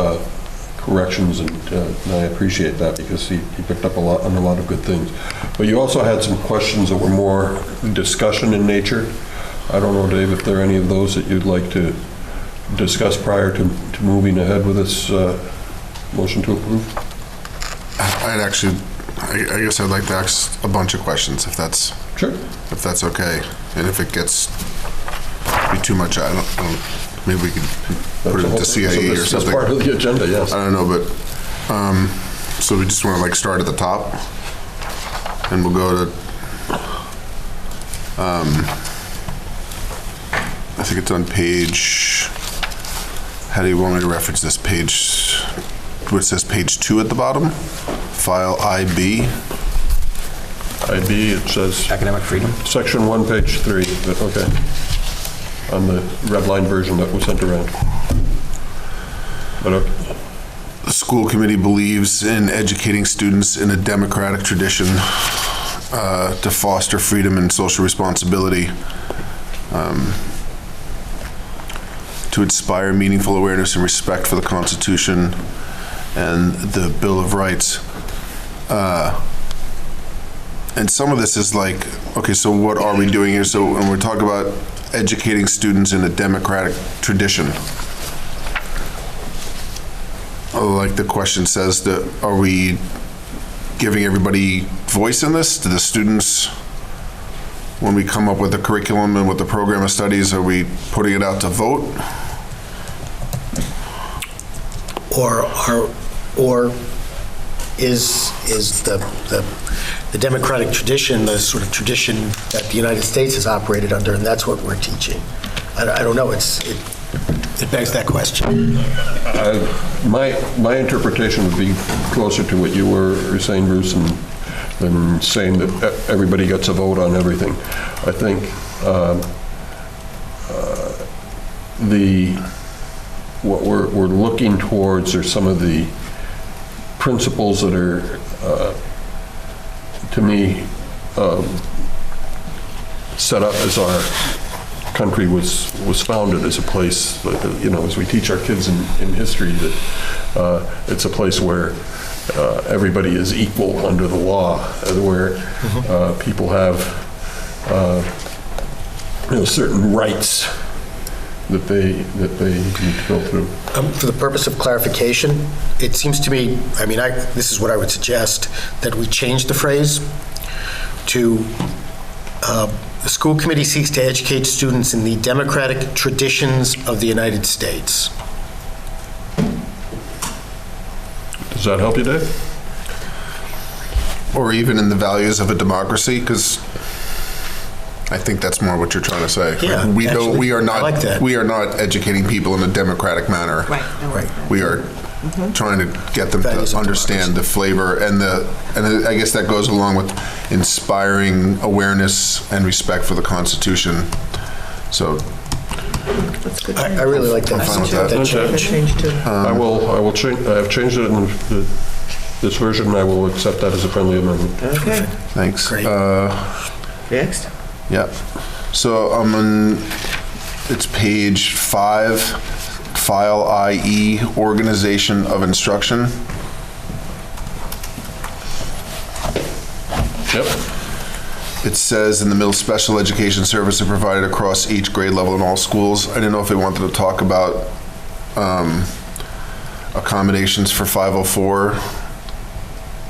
corrections, and I appreciate that because he picked up on a lot of good things. But you also had some questions that were more discussion in nature. I don't know, Dave, if there are any of those that you'd like to discuss prior to moving ahead with this motion to approve? I'd actually I guess I'd like to ask a bunch of questions, if that's okay. And if it gets be too much, I don't maybe we could put it into CIE or something. That's part of the agenda, yes. I don't know, but so we just want to like start at the top, and we'll go to I think it's on page. How do you want me to reference this page? Where it says page 2 at the bottom, file IB. IB, it says Academic freedom. section 1, page 3, but okay. On the red line version that was sent around. But okay. The school committee believes in educating students in a democratic tradition to foster freedom and social responsibility, to inspire meaningful awareness and respect for the Constitution and the Bill of Rights. And some of this is like, okay, so what are we doing here? So when we're talking about educating students in a democratic tradition, like the question says, that are we giving everybody voice in this? Do the students, when we come up with the curriculum and with the program of studies, are we putting it out to vote? Or is the democratic tradition the sort of tradition that the United States has operated under, and that's what we're teaching? I don't know. It begs that question. My interpretation would be closer to what you were saying, Bruce, than saying that everybody gets a vote on everything. I think what we're looking towards are some of the principles that are, to me, set up as our country was founded as a place, as we teach our kids in history, that it's a place where everybody is equal under the law, where people have certain rights that they need to go through. For the purpose of clarification, it seems to me, this is what I would suggest, that we change the phrase to the school committee seeks to educate students in the democratic traditions of the United States. Does that help you, Dave? Or even in the values of a democracy, because I think that's more what you're trying to say. Yeah, We are not. I like that. We are not educating people in a democratic manner. Right. We are trying to get them Values to of understand the flavor and I guess that goes along with inspiring awareness and respect for the Constitution. So That's good. I really like that. I'm fine with that. Change too. I will change. I have changed it in this version, and I will accept that as a friendly amendment. Okay, Thanks. Great. next. Yeah. So it's page 5, file IE, organization of instruction. Yep. It says in the middle, special education services are provided across each grade level in all schools. I didn't know if they wanted to talk about accommodations for 504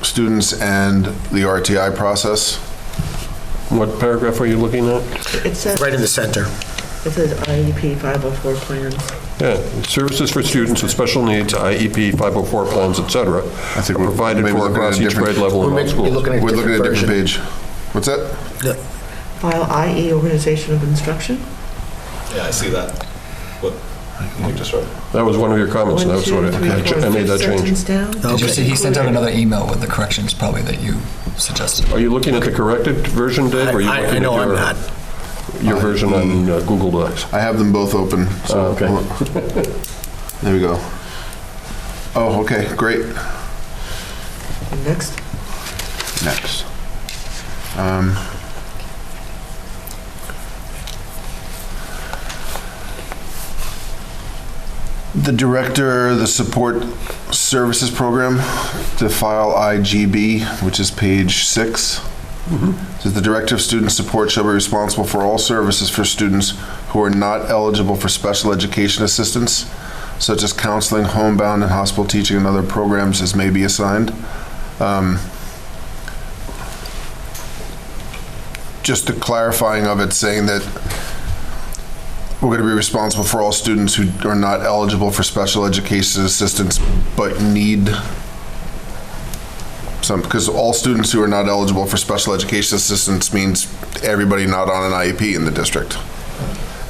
students and the RTI process. What paragraph are you looking at? It says, Right in the center. it says IEP 504 plans. Yeah, services for students with special needs, IEP, 504 plans, etc. I think are we're provided maybe for looking at across a each different- grade level in all We're schools. looking at We're looking at a different version. page. What's that? File IE, organization of instruction. Yeah, I see that. What you just read. That was one of your comments, and 1, that's 2, what 3, 4, I made that fifth change. sentence down. Did you see he sent out another email with the corrections probably that you suggested? Are you looking at the corrected version, Dave? Or are you I looking know at I'm your, not. your version on Google Docs? I have them both open. So Oh, okay. hold on. There we go. Oh, okay, great. Next. Next. The director, the support services program, the file IGB, which is page 6. Says the director of student support shall be responsible for all services for students who are not eligible for special education assistance, such as counseling, homebound, and hospital teaching, and other programs as may be assigned. just the clarifying of it, saying that we're going to be responsible for all students who are not eligible for special education assistance, but need some, because all students who are not eligible for special education assistance means everybody not on an IEP in the district.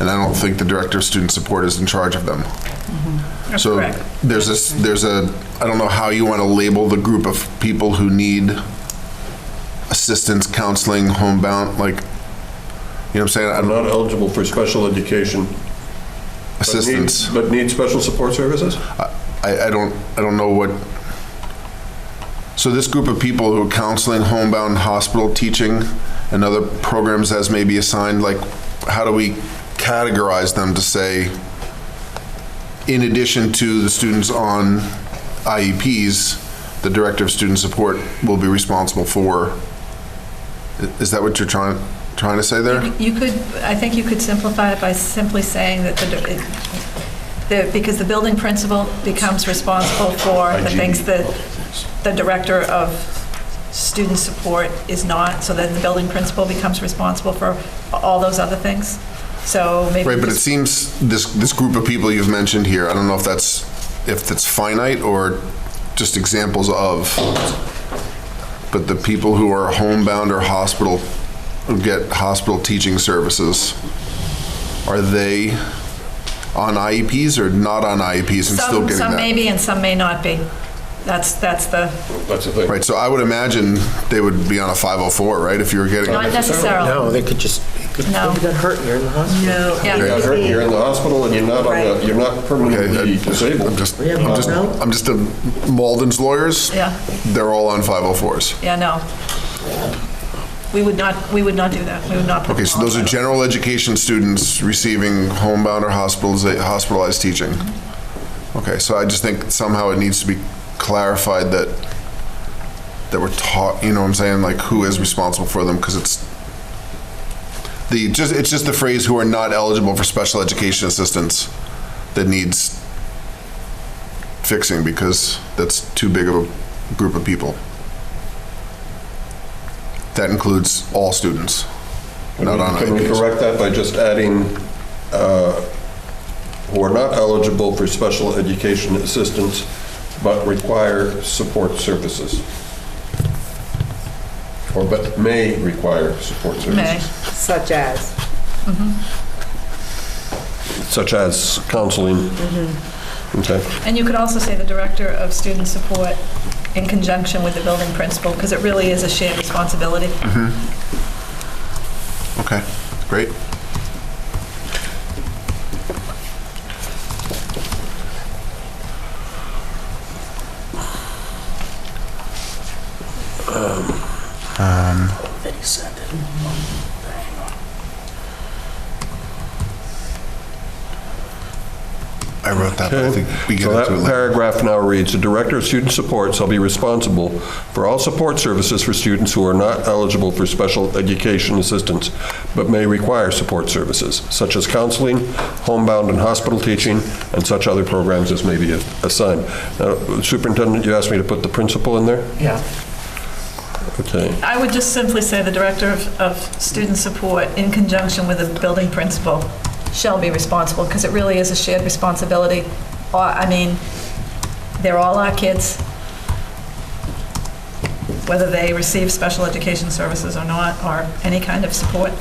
And I don't think the Director of Student Support is in charge of them. That's So correct. there's a, I don't know how you want to label the group of people who need assistance, counseling, homebound, like, you know what I'm saying? I I'm don't not eligible for special education. assistance. But need special support services? I don't know what, so this group of people who are counseling, homebound, hospital teaching, and other programs as may be assigned, like, how do we categorize them to say, in addition to the students on IEPs, the Director of Student Support will be responsible for, is that what you're trying to say there? You could, I think you could simplify it by simply saying that because the building principal becomes responsible for the things that the Director of Student Support is not, so then the building principal becomes responsible for all those other things. So maybe. Right, but it seems this group of people you've mentioned here, I don't know if that's finite or just examples of, but the people who are homebound or hospital, who get hospital teaching services, are they on IEPs or not on IEPs and still getting that? Some may be and some may not be. That's the thing. Right, so I would imagine they would be on a 504, right, if you were getting. Not necessarily. No, they could just, No. maybe got hurt and you're in the hospital. No. You got hurt, you're in the hospital, and you're not you're not permanently disabled. I'm just a Malden's lawyers. Yeah. They're all on 504s. Yeah, no. We would not do that. We would not put Okay, them so on those are that. general education students receiving homebound or hospitalized teaching. Okay, so I just think somehow it needs to be clarified that we're taught, you know what I'm saying, like who is responsible for them, because it's just the phrase who are not eligible for special education assistance that needs fixing, because that's too big of a group of people. That includes all students, not on Can we IEPs. correct that by just adding, who are not eligible for special education assistance, but require support services? Or but may require support services? May. Such as? Such as counseling? Okay. And you could also say the Director of Student Support in conjunction with the building principal, because it really is a shared responsibility. Okay, great. I wrote that, but I think we get So that into it later. paragraph now reads, "The Director of Student Support shall be responsible for all support services for students who are not eligible for special education assistance, but may require support services, such as counseling, homebound and hospital teaching, and such other programs as may be assigned." Now, Superintendent, you asked me to put the principal in there? Yeah. Okay. I would just simply say the Director of Student Support in conjunction with the building principal shall be responsible, because it really is a shared responsibility. I mean, they're all our kids, whether they receive special education services or not, or any kind of support.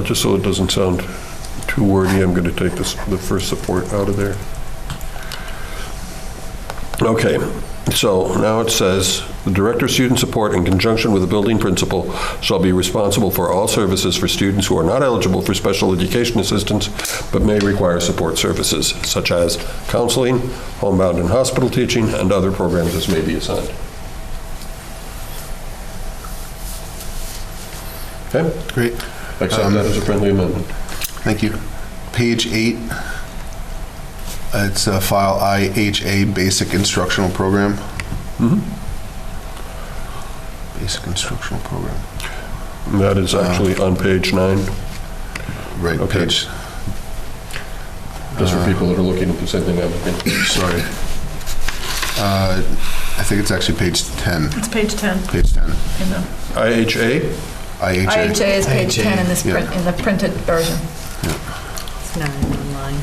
Just so it doesn't sound too wordy, I'm going to take the first support out of there. Okay, so now it says, "The Director of Student Support, in conjunction with the building principal, shall be responsible for all services for students who are not eligible for special education assistance, but may require support services, such as counseling, homebound and hospital teaching, and other programs as may be assigned." Okay? Great. Accept that as a friendly amendment. Thank you. Page 8, it's file IHA, Basic Instructional Program. Basic Instructional Program. That is actually on page 9. Right, Okay. page, Just for people that are looking at the same thing I'm looking at. sorry. I think it's actually page 10. It's page 10 Page 10. in the, IHA? IHA. IHA is page 10 in this Yeah. print, in the printed version. It's 9 online.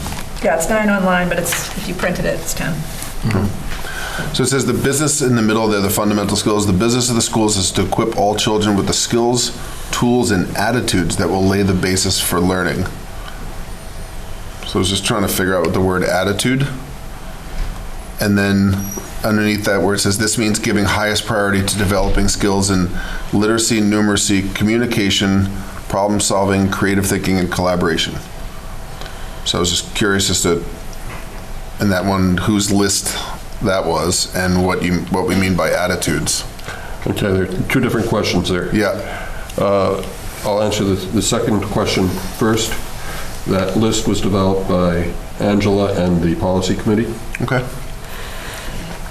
Yeah, it's 9 online, but it's, if you printed it, it's 10. So it says the business in the middle there, the fundamental skills. The business of the schools is to equip all children with the skills, tools, and attitudes that will lay the basis for learning. So I was just trying to figure out what the word attitude. And then underneath that where it says this means giving highest priority to developing skills in literacy, numeracy, communication, problem solving, creative thinking, and collaboration. So I was just curious as to, in that one, whose list that was and what we mean by attitudes. Okay, there are two different questions there. Yeah. I'll answer the second question first. That list was developed by Angela and the policy committee. Okay.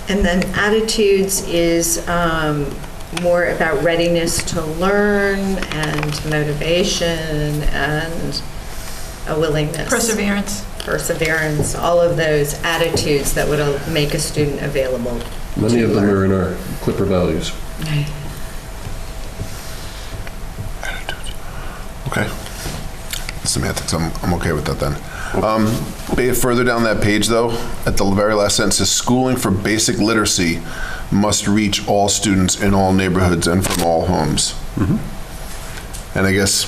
And then attitudes is more about readiness to learn and motivation and a willingness. Perseverance, all of those attitudes that would make a student available. Many of them are in our Clipper values. Okay. Semantics, I'm okay with that then. Further down that page though, at the very last sentence, is schooling for basic literacy must reach all students in all neighborhoods and from all homes. Mm-hmm. And I guess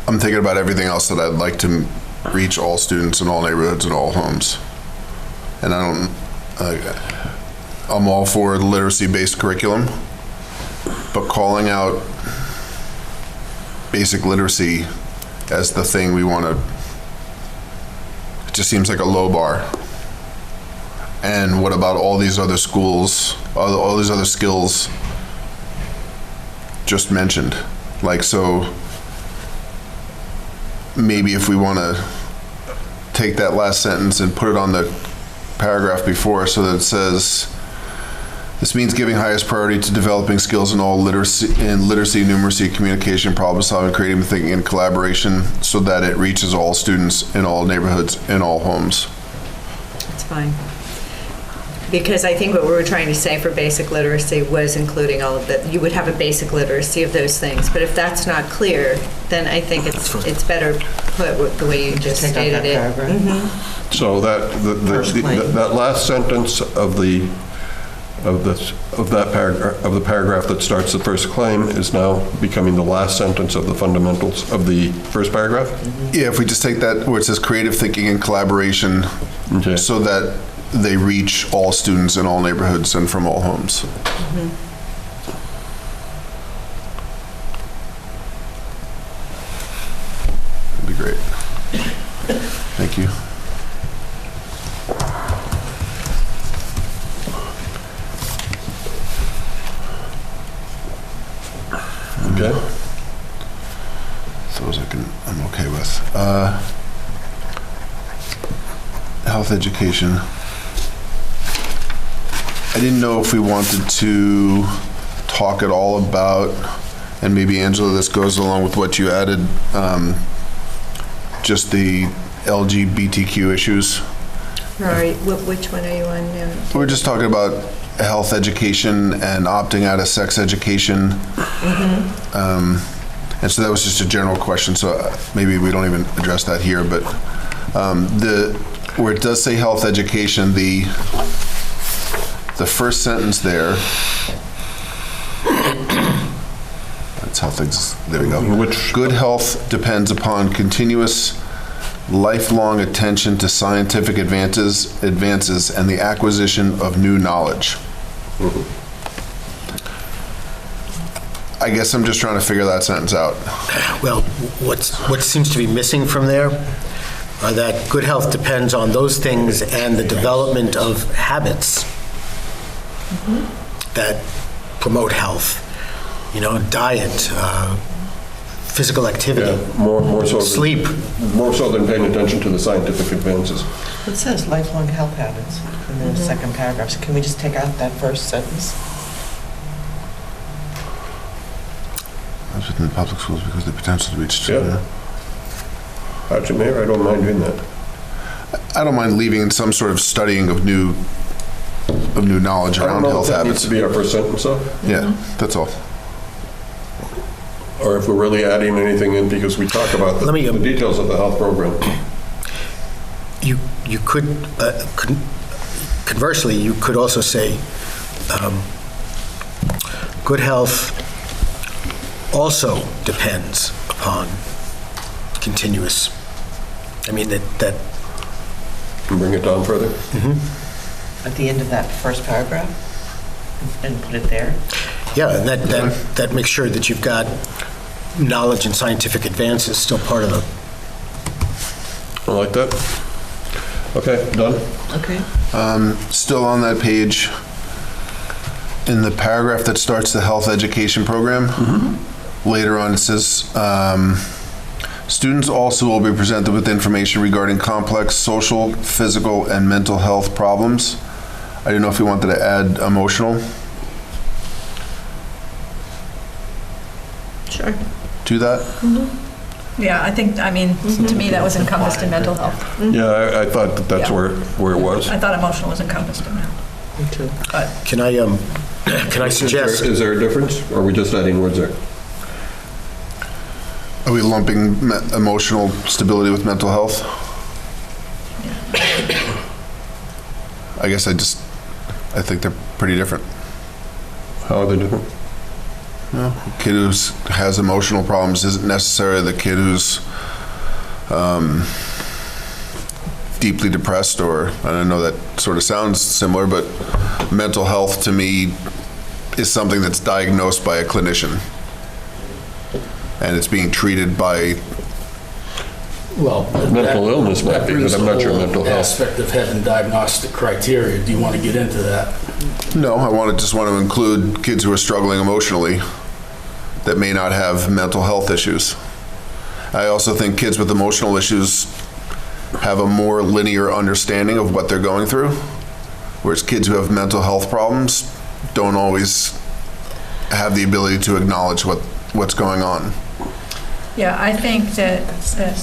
I'm thinking about everything else that I'd like to reach all students in all neighborhoods and all homes. And I'm all for literacy-based curriculum, but calling out basic literacy as the thing we want to, it just seems like a low bar. And what about all these other schools, all these other skills just mentioned? Like, so maybe if we want to take that last sentence and put it on the paragraph before so that it says, this means giving highest priority to developing skills in all literacy, numeracy, communication, problem solving, creative thinking, and collaboration so that it reaches all students in all neighborhoods, in all homes. That's fine. Because I think what we were trying to say for basic literacy was including all of that. You would have a basic literacy of those things. But if that's not clear, then I think it's better put the way you just stated it. Mm-hmm. So that last sentence of the paragraph that starts the first claim is now becoming the last sentence of the fundamentals of the first paragraph? Yeah, if we just take that where it says creative thinking and collaboration, okay, so that they reach all students in all neighborhoods and from all homes. Mm-hmm. That'd be great. Thank you. Okay. Those I'm okay with. Health education. I didn't know if we wanted to talk at all about, and maybe Angela, this goes along with what you added, just the LGBTQ issues. Right, which one are you on now? We're just talking about health education and opting out of sex education. Mm-hmm. And so that was just a general question, so maybe we don't even address that here, but where it does say health education, the first sentence there, that's how things, there we go. Good health depends upon continuous lifelong attention to scientific advances and the acquisition of new knowledge. Mm-hmm. I guess I'm just trying to figure that sentence out. Well, what seems to be missing from there are that good health depends on those things and the development of habits that promote health. You know, diet, physical activity, more so sleep. More so than paying attention to the scientific advances. It says lifelong health habits in the second paragraph, so can we just take out that first sentence? That's within the public schools because the potential to reach children. Actually, Mayor, I don't mind doing that. I don't mind leaving some sort of studying of new knowledge around health That needs habits. to be our first sentence, though, Yeah, that's all. or if we're really adding anything in, because we talk about Let me, the details of the health program. You could, conversely, you could also say, good health also depends upon continuous, I mean, that. Bring it down further? At the end of that first paragraph, and put it there? Yeah, and that makes sure that you've got knowledge and scientific advances still part of the. I like that. Okay, done? Okay. Still on that page, in the paragraph that starts the health education program, later on it says, students also will be presented with information regarding complex social, physical, and mental health problems. I didn't know if you wanted to add emotional. Sure. To that? Yeah, I think, I mean, to me, that was encompassed in mental health. Yeah, I thought that that's Yeah. where it was. I thought emotional was encompassed in that. Me too. Can I suggest? Is there a difference, or are we just adding words there? Are we lumping emotional stability with mental health? I guess I think they're pretty different. How are they different? A kid who has emotional problems isn't necessarily the kid who's deeply depressed, or, I know that sort of sounds similar, but mental health to me is something that's diagnosed by a clinician. And it's being treated by. Well, Mental illness might be, but I'm not sure mental health. Aspect of having diagnostic criteria. Do you want to get into that? No, I just want to include kids who are struggling emotionally that may not have mental health issues. I also think kids with emotional issues have a more linear understanding of what they're going through, whereas kids who have mental health problems don't always have the ability to acknowledge what's going on. Yeah, I think that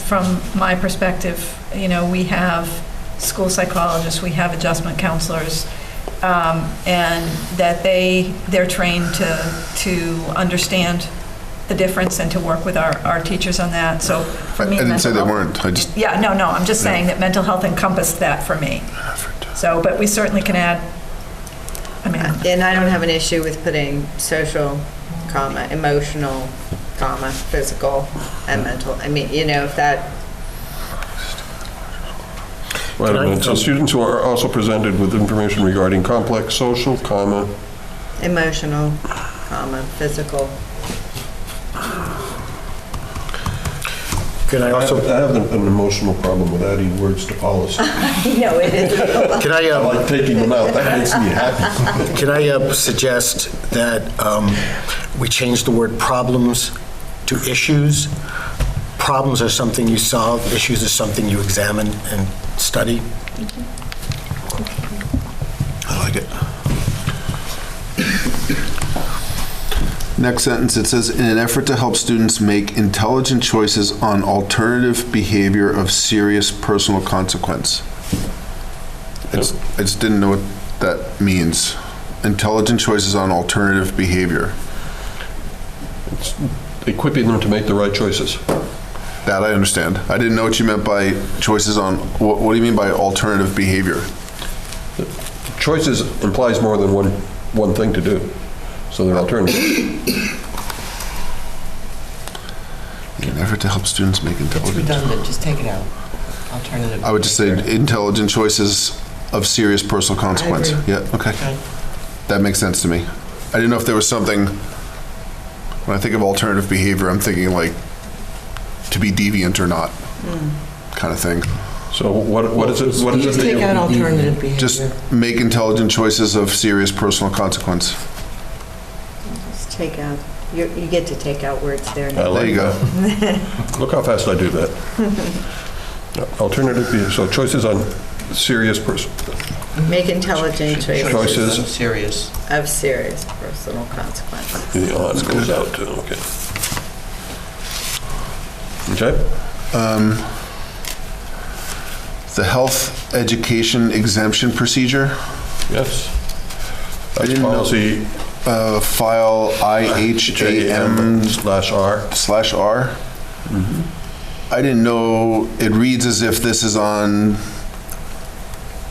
from my perspective, we have school psychologists, we have adjustment counselors, and that they're trained to understand the difference and to work with our teachers on that. So for me, I didn't say they mental weren't. I just. Yeah, no, I'm just saying that mental health encompassed that for me. So, but we certainly can add, And I don't have an issue with putting social, emotional, physical, and mental. I mean, if that. Wait a minute, so students who are also presented with information regarding complex social, Emotional, physical. Can I I also? have an emotional problem with adding words to policy. No, it is. Can I? I like taking them out, that makes me happy. Can I suggest that we change the word problems to issues? Problems are something you solve, issues are something you examine and study. I like it. Next sentence, it says, in an effort to help students make intelligent choices on alternative behavior of serious personal consequence. I just didn't know what that means. Intelligent choices on alternative behavior. It's equipping them to make the right choices. That I understand. I didn't know what you meant by choices on, what do you mean by alternative behavior? Choices implies more than one thing to do, so they're alternatives. In an effort to help students make It's intelligent. redundant, just take it out. Alternative. I would just say intelligent choices of serious personal consequence. agree. Yeah, okay. Okay. That makes sense to me. I didn't know if there was something, when I think of alternative behavior, I'm thinking like to be deviant or not, kind of thing. So what is it? What is it? Just take out alternative behavior. Just make intelligent choices of serious personal consequence. Just take out. You get to take out words there. I like There you go. Look how fast I do that. Alternative behavior, so choices on serious person. Make intelligent choices Choices. Serious. of serious personal consequences. The on goes out too, okay. Okay? The health education exemption procedure? Yes. I didn't know. Policy File IHAM/R. I didn't know, it reads as if this is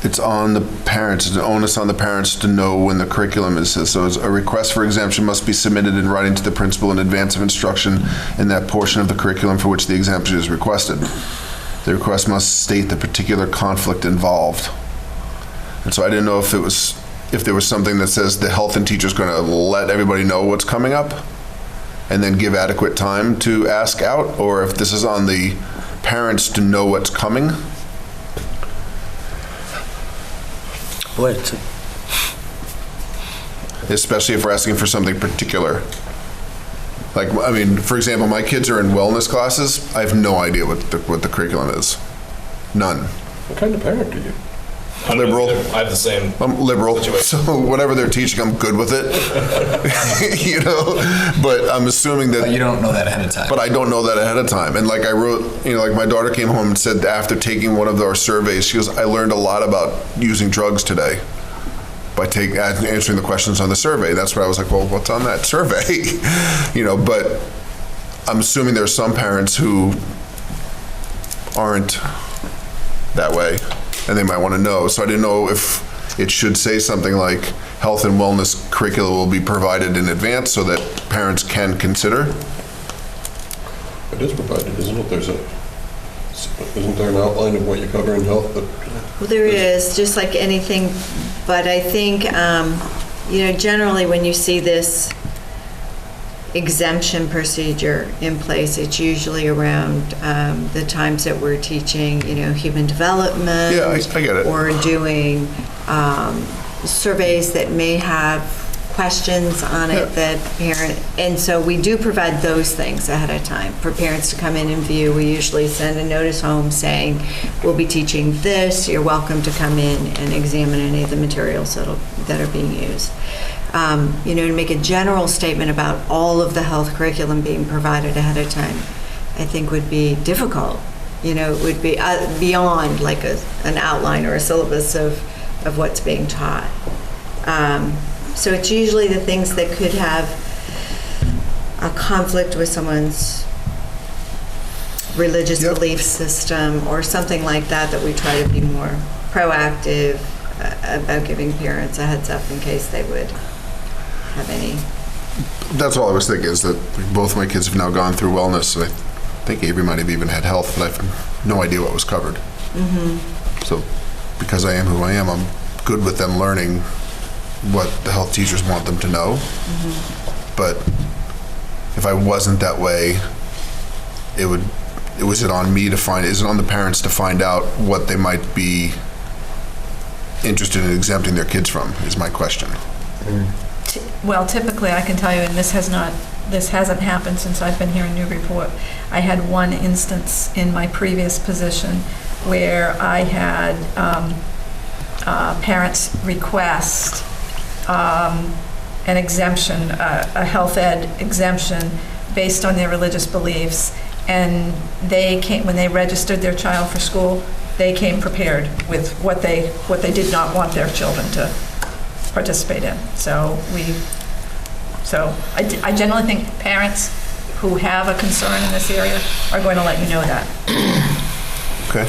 it's on the parents, it's an onus on the parents to know when the curriculum is. So a request for exemption must be submitted in writing to the principal in advance of instruction in that portion of the curriculum for which the exemption is requested. The request must state the particular conflict involved. And so I didn't know if there was something that says the health and teacher's going to let everybody know what's coming up and then give adequate time to ask out, or if this is on the parents to know what's coming. Especially if we're asking for something particular. Like, I mean, for example, my kids are in wellness classes. I have no idea what the curriculum is. None. What kind of parent are you? Liberal. I have the same. I'm liberal, so whatever they're teaching, I'm good with it. You know, but I'm assuming that You don't know that ahead of time. But I don't know that ahead of time. And like I wrote, like my daughter came home and said after taking one of our surveys, she goes, "I learned a lot about using drugs today by answering the questions on the survey." That's where I was like, well, what's on that survey? But I'm assuming there's some parents who aren't that way, and they might want to know. So I didn't know if it should say something like health and wellness curricula will be provided in advance so that parents can consider. It is provided, isn't it? Isn't there an outline of what you cover in health? Well, there is, just like anything, but I think, generally when you see this exemption procedure in place, it's usually around the times that we're teaching, human development. Yeah, I get it. Or doing surveys that may have questions on it that and so we do provide those things ahead of time for parents to come in and view. We usually send a notice home saying, we'll be teaching this, you're welcome to come in and examine any of the materials that are being used. To make a general statement about all of the health curriculum being provided ahead of time, I think would be difficult. It would be beyond like an outline or a syllabus of what's being taught. So it's usually the things that could have a conflict with someone's religious belief system or something like that we try to be more proactive about giving parents a heads up in case they would have any. That's all I was thinking, is that both my kids have now gone through wellness. I think Avery might have even had health, but I have no idea what was covered. Mm-hmm. So because I am who I am, I'm good with them learning what the health teachers want them to know. Mm-hmm. But if I wasn't that way, is it on me to find, is it on the parents to find out what they might be interested in exempting their kids from, is my question. Well, typically, I can tell you, and this hasn't happened since I've been here in Newburyport. I had one instance in my previous position where I had parents request an exemption, a health ed exemption based on their religious beliefs, and when they registered their child for school, they came prepared with what they did not want their children to participate in. So I generally think parents who have a concern in this area are going to let you know that. Okay.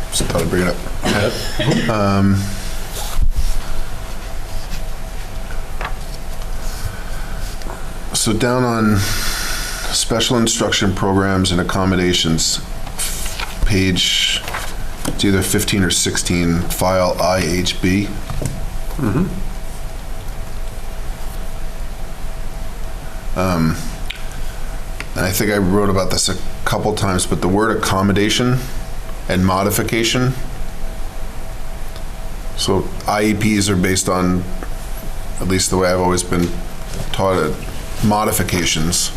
Just thought I'd bring it up. So down on special instruction programs and accommodations, page, it's either 15 or 16, file IHB. Mm-hmm. And I think I wrote about this a couple times, but the word accommodation and modification. So IEPs are based on, at least the way I've always been taught it, modifications.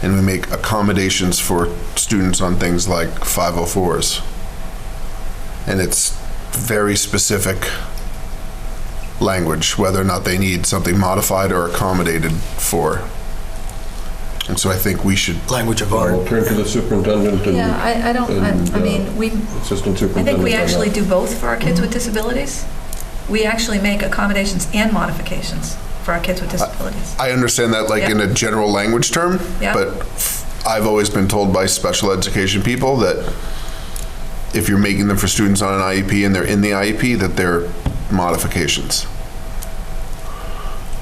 And we make accommodations for students on things like 504s. And it's very specific language, whether or not they need something modified or accommodated for. And so I think we should. Language of I'll art. turn to the superintendent and. Yeah, I don't, I mean, Assistant I superintendent. think we on that. actually do both for our kids with disabilities. We actually make accommodations and modifications for our kids with disabilities. I understand that like in a general language term, Yeah. but I've always been told by special education people that if you're making them for students on an IEP and they're in the IEP, that they're modifications.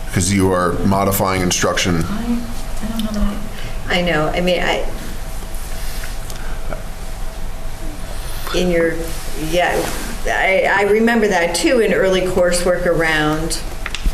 Because you are modifying instruction. I don't know that. I know, I mean, I remember that too in early coursework around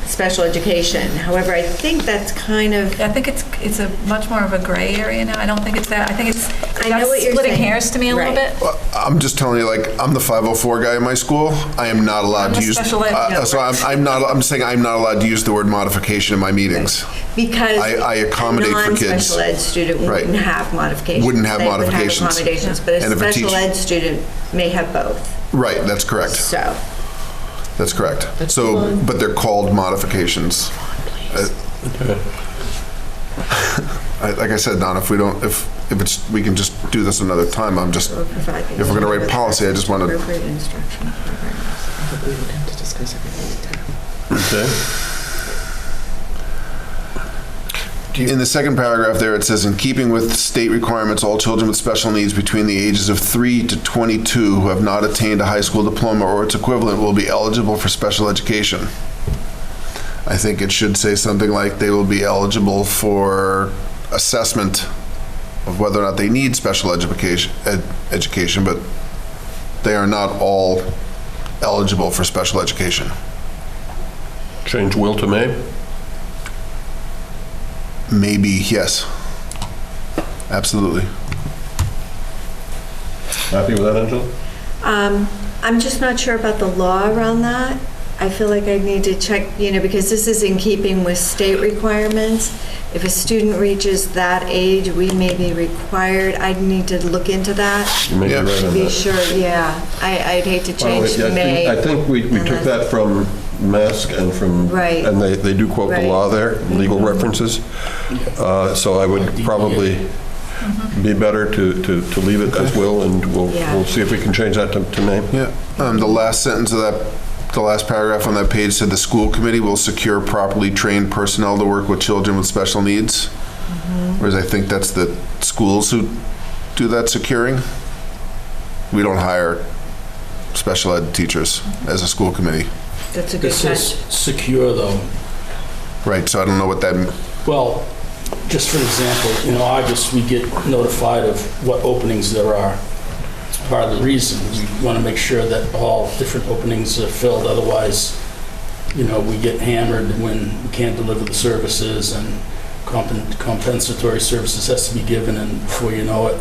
special education. However, I think that's kind of. I think it's a much more of a gray area now. I don't think it's that. I think it's I know what you're splitting saying. hairs to me a little Right. bit. I'm just telling you, like, I'm the 504 guy in my school. I am not allowed I'm to a use. special ed, So I'm saying I'm not allowed to use the word modification in my meetings. Because I accommodate for kids. a non-special ed student Right. wouldn't have modifications. Wouldn't have They would modifications. accommodations, but And a if a special teach- ed student may have both, Right, that's correct. so. That's correct. So, but they're called modifications. Okay. Like I said, Don, if we don't, if it's, we can just do this another time. I'm just, Or provide if we're gonna write policy, I just want to. appropriate instruction programs. We would have to discuss everything. Okay. In the second paragraph there, it says, in keeping with state requirements, all children with special needs between the ages of 3 to 22 who have not attained a high school diploma or its equivalent will be eligible for special education. I think it should say something like they will be eligible for assessment of whether or not they need special education, but they are not all eligible for special education. Change will to may? Maybe, yes. Absolutely. Happy with that, Angela? I'm just not sure about the law around that. I feel like I need to check, because this is in keeping with state requirements. If a student reaches that age, we may be required, I'd need to look into that You may be Yeah. right to on be that. sure, yeah. I'd hate to change Well, may. I think we took that from Mask and from, Right. and they do quote the Right. law there, legal references. So I would probably be better to leave it as will, and Yeah. we'll see if we can change that to may. Yeah. The last sentence of that, the last paragraph on that page said the school committee will secure properly trained personnel to work with children with special needs. Whereas I think that's the schools who do that securing. We don't hire special ed teachers as a school committee. That's a good It says catch. secure, though. Right, so I don't know what that, Well, just for example, in August, we get notified of what openings there are. It's part of the reason. We want to make sure that all different openings are filled, otherwise, we get hammered when we can't deliver the services and compensatory services has to be given, and before you know it,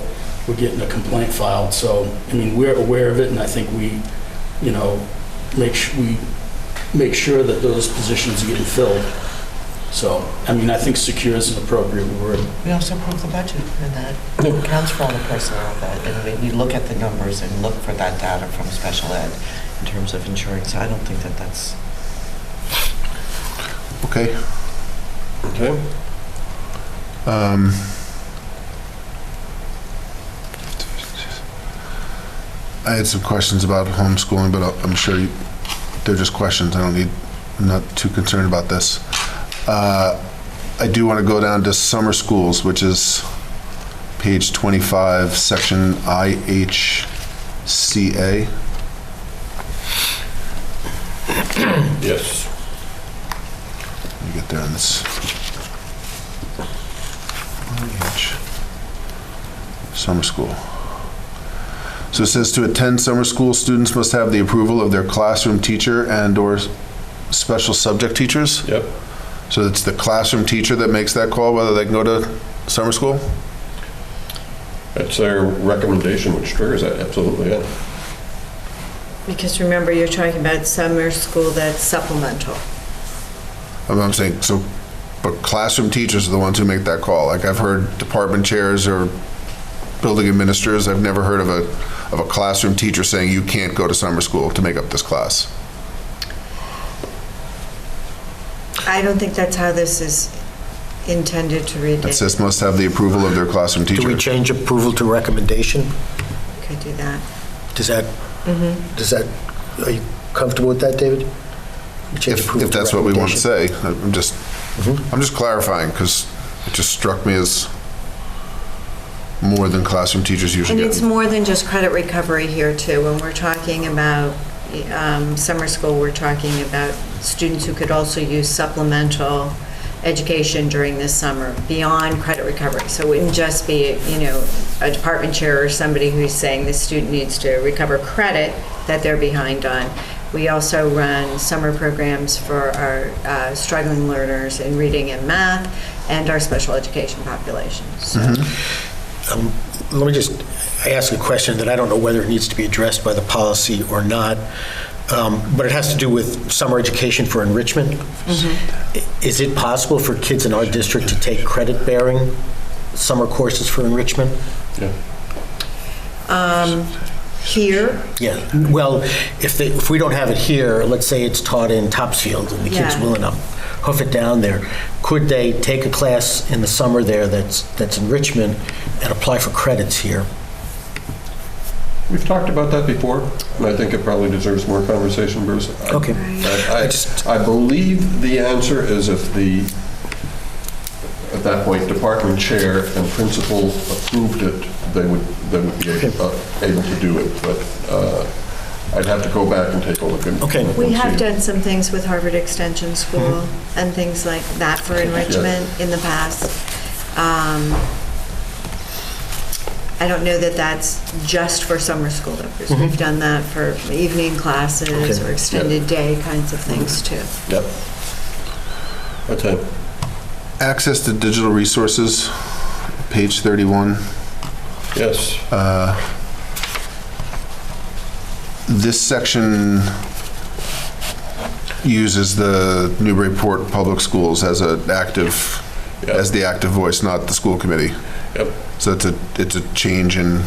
we're getting a complaint filed. So, we're aware of it, and I think we, make sure that those positions are getting filled. So, I think secure is an appropriate word. We also approve the budget, and that accounts for all the personnel of that. And we look at the numbers and look for that data from special ed in terms of ensuring, so I don't think that that's. okay. Okay. I had some questions about homeschooling, but I'm sure they're just questions. I'm not too concerned about this. I do want to go down to summer schools, which is page 25, section IHCA. Yes. Let me get there on this. Summer school. So it says to attend summer school, students must have the approval of their classroom teacher and/or special subject teachers. Yep. So it's the classroom teacher that makes that call whether they can go to summer school? That's their recommendation, which triggers that, absolutely, yeah. Because remember, you're talking about summer school that's supplemental. I'm saying, so, but classroom teachers are the ones who make that call. Like I've heard department chairs or building administrators, I've never heard of a classroom teacher saying you can't go to summer school to make up this class. I don't think that's how this is intended to read It it. says must have the approval of their classroom Do we teacher. change approval to recommendation? Could do that. Does that, are you comfortable with that, David? We change approval If that's what we want to recommendation. say. I'm just clarifying, because it just struck me as more than classroom teachers usually And get. it's more than just credit recovery here, too. When we're talking about summer school, we're talking about students who could also use supplemental education during this summer beyond credit recovery. So it wouldn't just be, a department chair or somebody who's saying the student needs to recover credit that they're behind on. We also run summer programs for our struggling learners in reading and math and our special education population. So. Let me just ask a question that I don't know whether it needs to be addressed by the policy or not, but it has to do with summer education for enrichment. Is it possible for kids in our district to take credit-bearing summer courses for enrichment? Yeah. Here? Yeah, well, if we don't have it here, let's say it's taught in Topsfield and the kids Yeah. willing to hoof it down there, could they take a class in the summer there that's enrichment and apply for credits here? We've talked about that before, and I think it probably deserves more conversation, Bruce. Okay. I believe the answer is if at that point, department chair and principal approved it, they would be able to do it, but I'd have to go back and take a look and Okay. We have done some things with Harvard Extension School and things like that for enrichment in the past. I don't know that that's just for summer school, though, because we've done that for evening classes or extended day kinds of things, too. Yep. That's it. Access to digital resources, page 31. Yes. This section uses the Newburyport Public Schools as the active voice, not the school committee. Yep. So it's a change in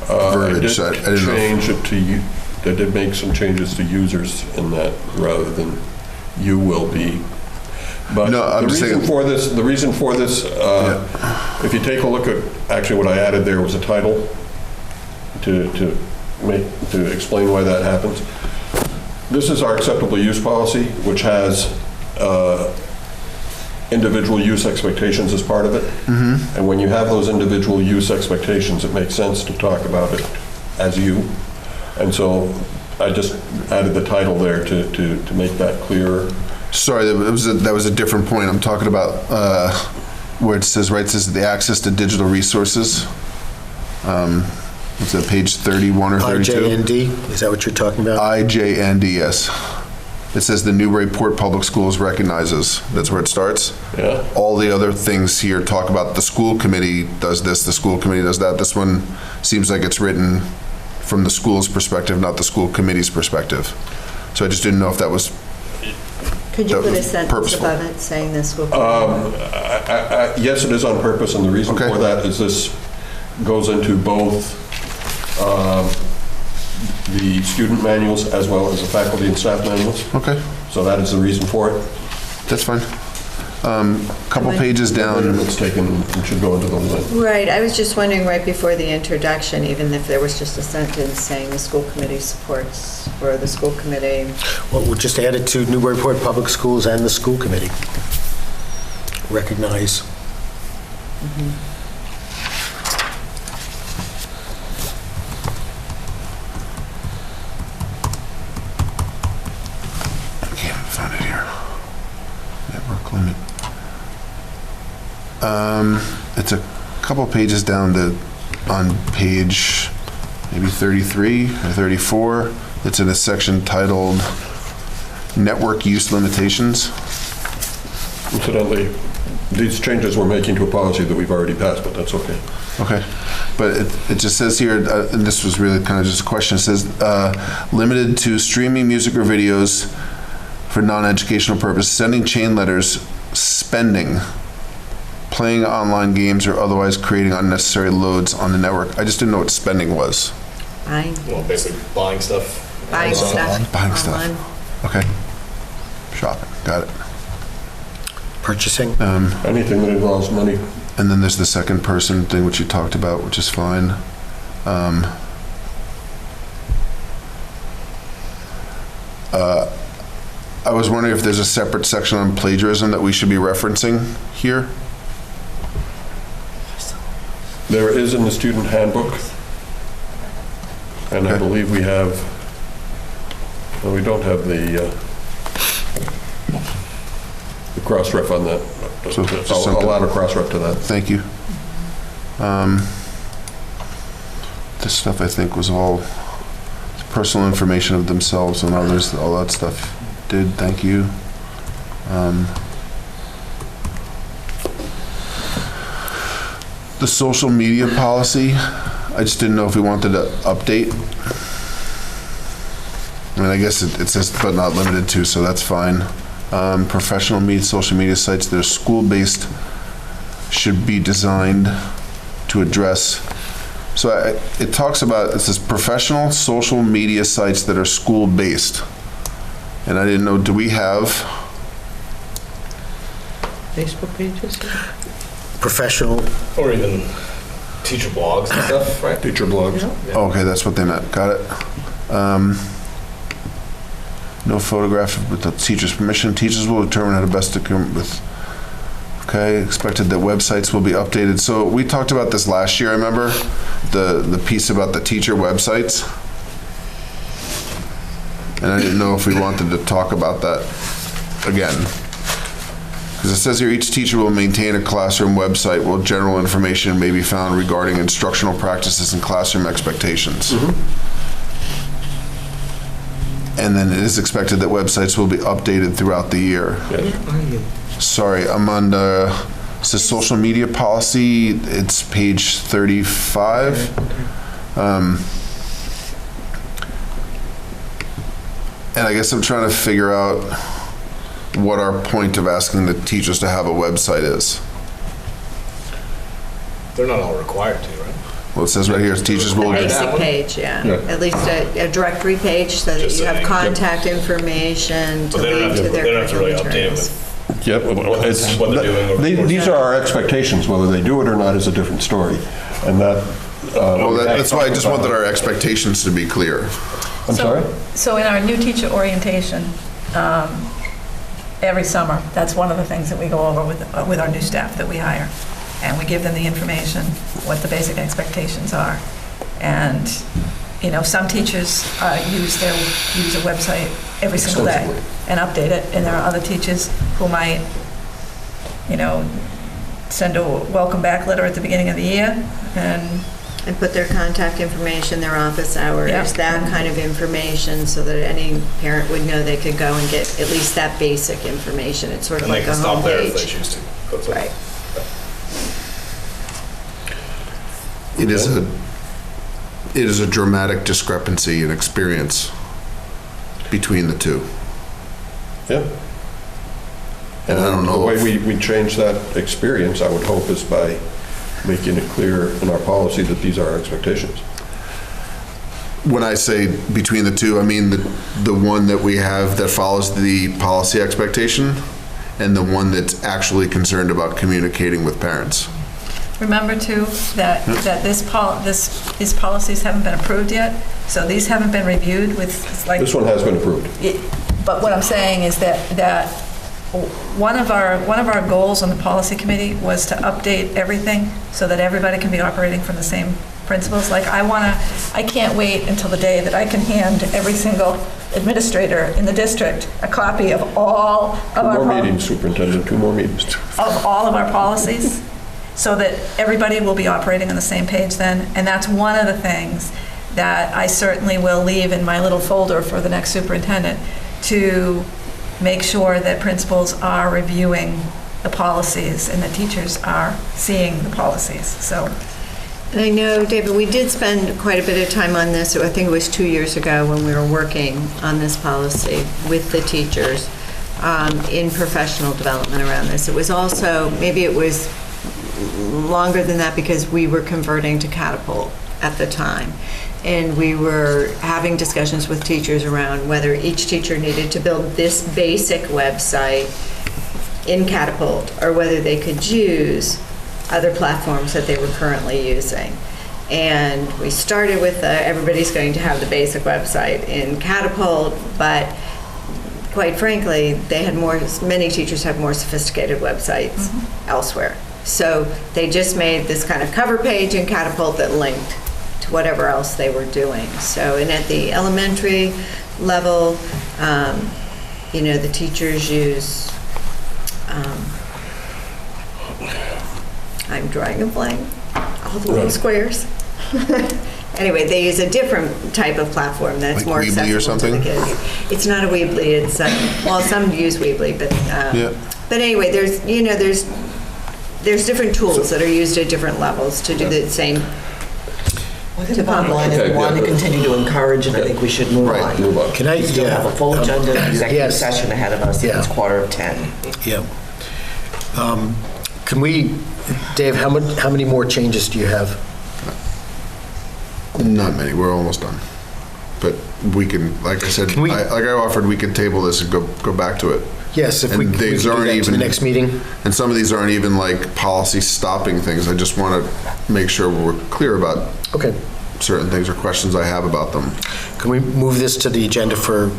verbiage. I didn't know. Change it to you. I did make some changes to users in that rather than you will be. But No, I'm the just reason saying- for this, if you take a look at, actually what I added there was a title to explain why that happens. This is our acceptable use policy, which has individual use expectations as part of it. And when you have those individual use expectations, it makes sense to talk about it as you. And so I just added the title there to make that clearer. Sorry, that was a different point. I'm talking about where it says the access to digital resources. What's that, page 31 or 32? IJND, is that what you're talking about? IJND, yes. It says the Newburyport Public Schools recognizes. That's where it starts. Yeah. All the other things here talk about the school committee does this, the school committee does that. This one seems like it's written from the school's perspective, not the school committee's perspective. So I just didn't know if that was Could you That put a was sentence purposeful. above it saying this will? Yes, it is on purpose, and the reason Okay. for that is this goes into both the student manuals as well as the faculty and staff manuals. Okay, So that is the reason for it. that's fine. Couple pages down, It's taken, it should go into the line. Right, I was just wondering right before the introduction, even if there was just a sentence saying the school committee supports, or the school committee. Well, we'll just add it to Newburyport Public Schools and the school committee. Recognize. I can't find it here. Network limit. It's a couple pages down on page maybe 33 or 34. It's in a section titled Network Use Limitations. Incidentally, these changes we're making to a policy that we've already passed, but that's okay. Okay, but it just says here, and this was really kind of just a question, it says, limited to streaming music or videos for non-educational purpose, sending chain letters, spending, playing online games, or otherwise creating unnecessary loads on the network. I just didn't know what spending was. Buying, Well, basically buying stuff. buying Amazon. stuff. Buying stuff. online. Okay. Shopping, got it. purchasing. Anything that involves money. And then there's the second person thing, which you talked about, which is fine. I was wondering if there's a separate section on plagiarism that we should be referencing here? There is in the student handbook, and I Okay. believe we have, well, we don't have the cross-ref on that. So just I'll something- add a cross-ref to that. Thank you. This stuff I think was all personal information of themselves and others, all that stuff did, thank you. The social media policy, I just didn't know if we wanted to update. I mean, I guess it says but not limited to, so that's fine. Professional social media sites that are school-based should be designed to address. So it talks about, it says professional social media sites that are school-based. And I didn't know, do we have? Facebook pages? Professional, Or even teacher blogs and stuff, right? Teacher blogs. Oh, okay, that's what they meant, got it. No photograph with the teacher's permission. Teachers will determine how to best to come with. Okay, expected that websites will be updated. So we talked about this last year, I remember, the piece about the teacher websites. And I didn't know if we wanted to talk about that again. Because it says here, each teacher will maintain a classroom website where general information may be found regarding instructional practices and classroom expectations. And then it is expected that websites will be updated throughout the year. Yes. Sorry, I'm on the, it says social media policy, it's page 35. And I guess I'm trying to figure out what our point of asking the teachers to have a website is. They're not all required to, right? Well, it says right here, teachers will. Basic page, yeah. Yeah. At least a directory page so that Just you have saying. contact information to But they don't lead have to to, their they don't have to really curriculum update it materials. with Yep, well, it's, what they're doing over the course. these are our expectations. Whether they do it or not is a different story. And that. Well, that's why I just wanted our expectations to be clear. I'm sorry? So in our new teacher orientation, every summer, that's one of the things that we go over with our new staff that we hire. And we give them the information, what the basic expectations are. And, you know, some teachers use a website every single day and update it. And there are other teachers who might, you know, send a welcome back letter at the beginning of the year And put their contact information, their office hours, Yeah. that kind of information, so that any parent would know they could go and get at least that basic information. It's sort of And they like a can stop there if they homepage. choose to. That's it. Right. It is a dramatic discrepancy in experience between the two. Yeah. And I don't know The way if- we change that experience, I would hope, is by making it clear in our policy that these are our expectations. When I say between the two, I mean the one that we have that follows the policy expectation and the one that's actually concerned about communicating with parents. Remember too, that these policies haven't been approved yet, so these haven't been reviewed with, like. This one has been approved. But what I'm saying is that one of our goals on the policy committee was to update everything so that everybody can be operating from the same principles. Like, I can't wait until the day that I can hand every single administrator in the district a copy of all of our. Two more meetings, Superintendent, 2 more meetings. Of all of our policies, so that everybody will be operating on the same page then. And that's one of the things that I certainly will leave in my little folder for the next superintendent, to make sure that principals are reviewing the policies and that teachers are seeing the policies, so. And I know, David, we did spend quite a bit of time on this, I think it was 2 years ago when we were working on this policy with the teachers in professional development around this. It was also, maybe it was longer than that because we were converting to Catapult at the time. And we were having discussions with teachers around whether each teacher needed to build this basic website in Catapult, or whether they could use other platforms that they were currently using. And we started with everybody's going to have the basic website in Catapult, but quite frankly, many teachers have more sophisticated websites elsewhere. So they just made this kind of cover page in Catapult that linked to whatever else they were doing. So, and at the elementary level, the teachers use, I'm drawing a blank, all the little squares. Anyway, they use a different type of platform that's Like more Weebly or accessible to the something? kids. It's not a Weebly, it's, some use Weebly, but, but anyway, there's different tools that are used at different levels to do the same. I think the bottom line is we want to continue to encourage, and I think we should move on. Move on. Can I? We still have a full agenda, executive yes. session ahead of us, and it's 9:45. Yeah. Can we, Dave, how many more changes do you have? Not many, we're almost done. But we can, like I said, like I offered, we can table this and go back to it. Yes, if we And can do these that aren't to even the next meeting. And some of these aren't even like policy stopping things. I just want to make sure we're clear about certain things or questions I have about them. Can we move this to the agenda for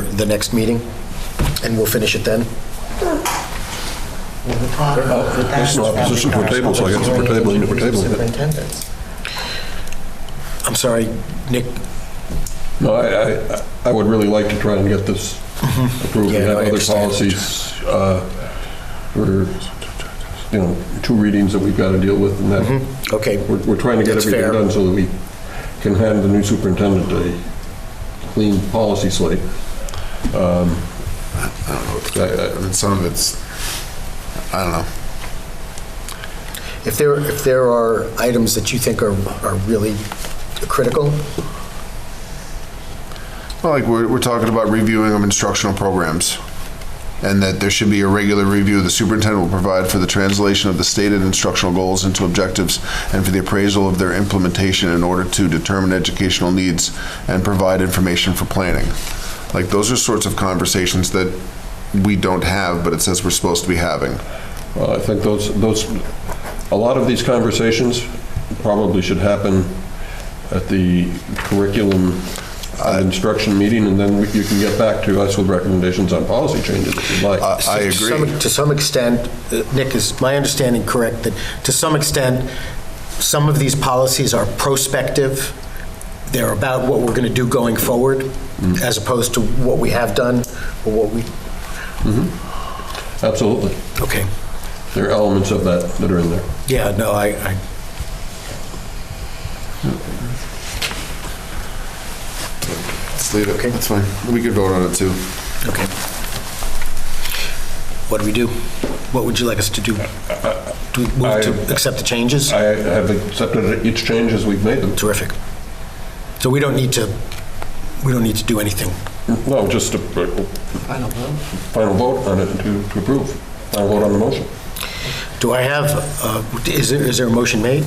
the next meeting? And we'll finish it then? There's no opposition for table, so I guess we're tabling it. Superintendents. I'm sorry, Nick. No, I would really like to try and get this approved. We have I other understand. policies for, 2 readings that we've got to deal with, and that Okay. we're trying to get That's everything fair. done so that we can hand the new superintendent a clean policy slate. I don't know what to say. I mean, some of it's, I don't know. If there are items that you think are really critical, Well, like we're talking about reviewing of instructional programs, and that there should be a regular review the superintendent will provide for the translation of the stated instructional goals into objectives and for the appraisal of their implementation in order to determine educational needs and provide information for planning. Like, those are sorts of conversations that we don't have, but it says we're supposed to be having. Well, I think a lot of these conversations probably should happen at the curriculum instruction meeting, and then you can get back to us with recommendations on policy changes if you'd like. I agree. To some extent, Nick, is my understanding correct that to some extent, some of these policies are prospective? They're about what we're going to do going forward, as opposed to what we have done or what we... Absolutely. Okay. There are elements of that are in there. Yeah, no, I Let's leave it. Okay. That's fine. We could vote on it too. Okay. What do we do? What would you like us to do? Do we move to accept the changes? I have accepted each change as we've made them. Terrific. So we don't need to do anything. No, just a final vote on it to approve. Final vote on the motion. Do I have, is there a motion made?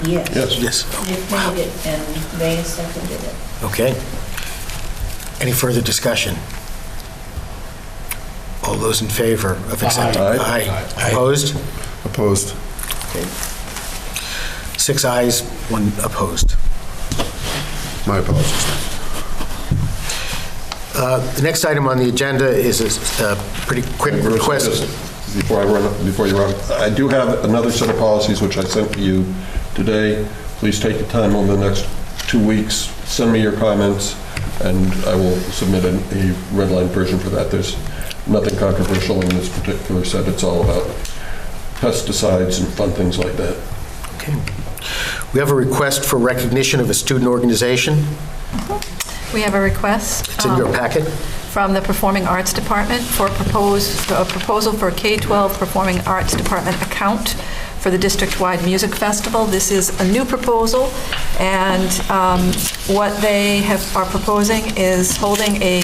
Yes. Yes. Nick made it and May seconded it. Okay. Any further discussion? All those in favor of accepting? Aye. Opposed? Opposed. Okay. 6 ayes, 1 opposed. My apologies. The next item on the agenda is a pretty quick request. Before you run, I do have another set of policies which I sent to you today. Please take the time over the next 2 weeks, send me your comments, and I will submit a red line version for that. There's nothing controversial in this particular set. It's all about pesticides and fun things like that. Okay. We have a request for recognition of a student organization. We have a request. It's in your packet. From the Performing Arts Department for a proposal for a K-12 Performing Arts Department account for the district-wide music festival. This is a new proposal, and what they are proposing is holding a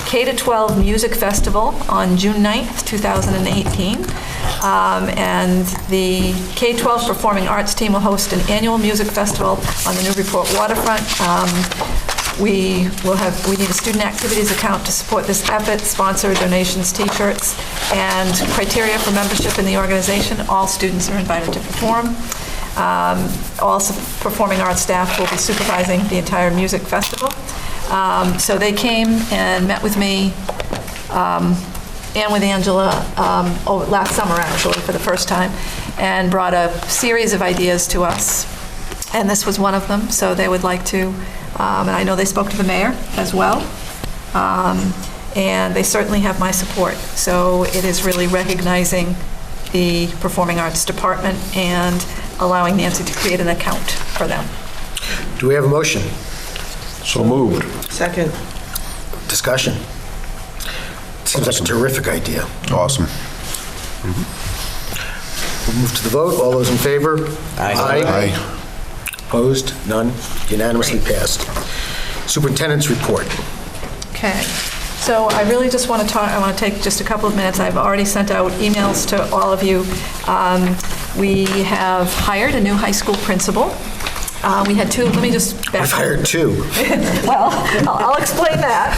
K-12 music festival on June 9th, 2018. And the K-12 Performing Arts team will host an annual music festival on the Newburyport waterfront. We need a student activities account to support this effort, sponsor donations, T-shirts, and criteria for membership in the organization. All students are invited to perform. All performing arts staff will be supervising the entire music festival. So they came and met with me and with Angela last summer, actually, for the first time, and brought a series of ideas to us. And this was one of them, so they would like to, and I know they spoke to the mayor as well, and they certainly have my support. So it is really recognizing the Performing Arts Department and allowing Nancy to create an account for them. Do we have a motion? So moved. Second. Discussion? Seems like a terrific idea. Awesome. We'll move to the vote. All those in favor? Aye. Opposed? None? Unanimously passed. Superintendent's report. Okay, so I really just want to talk, I want to take just a couple of minutes. I've already sent out emails to all of you. We have hired a new high school principal. We had two, let me just back We've hired two. Well, I'll explain that.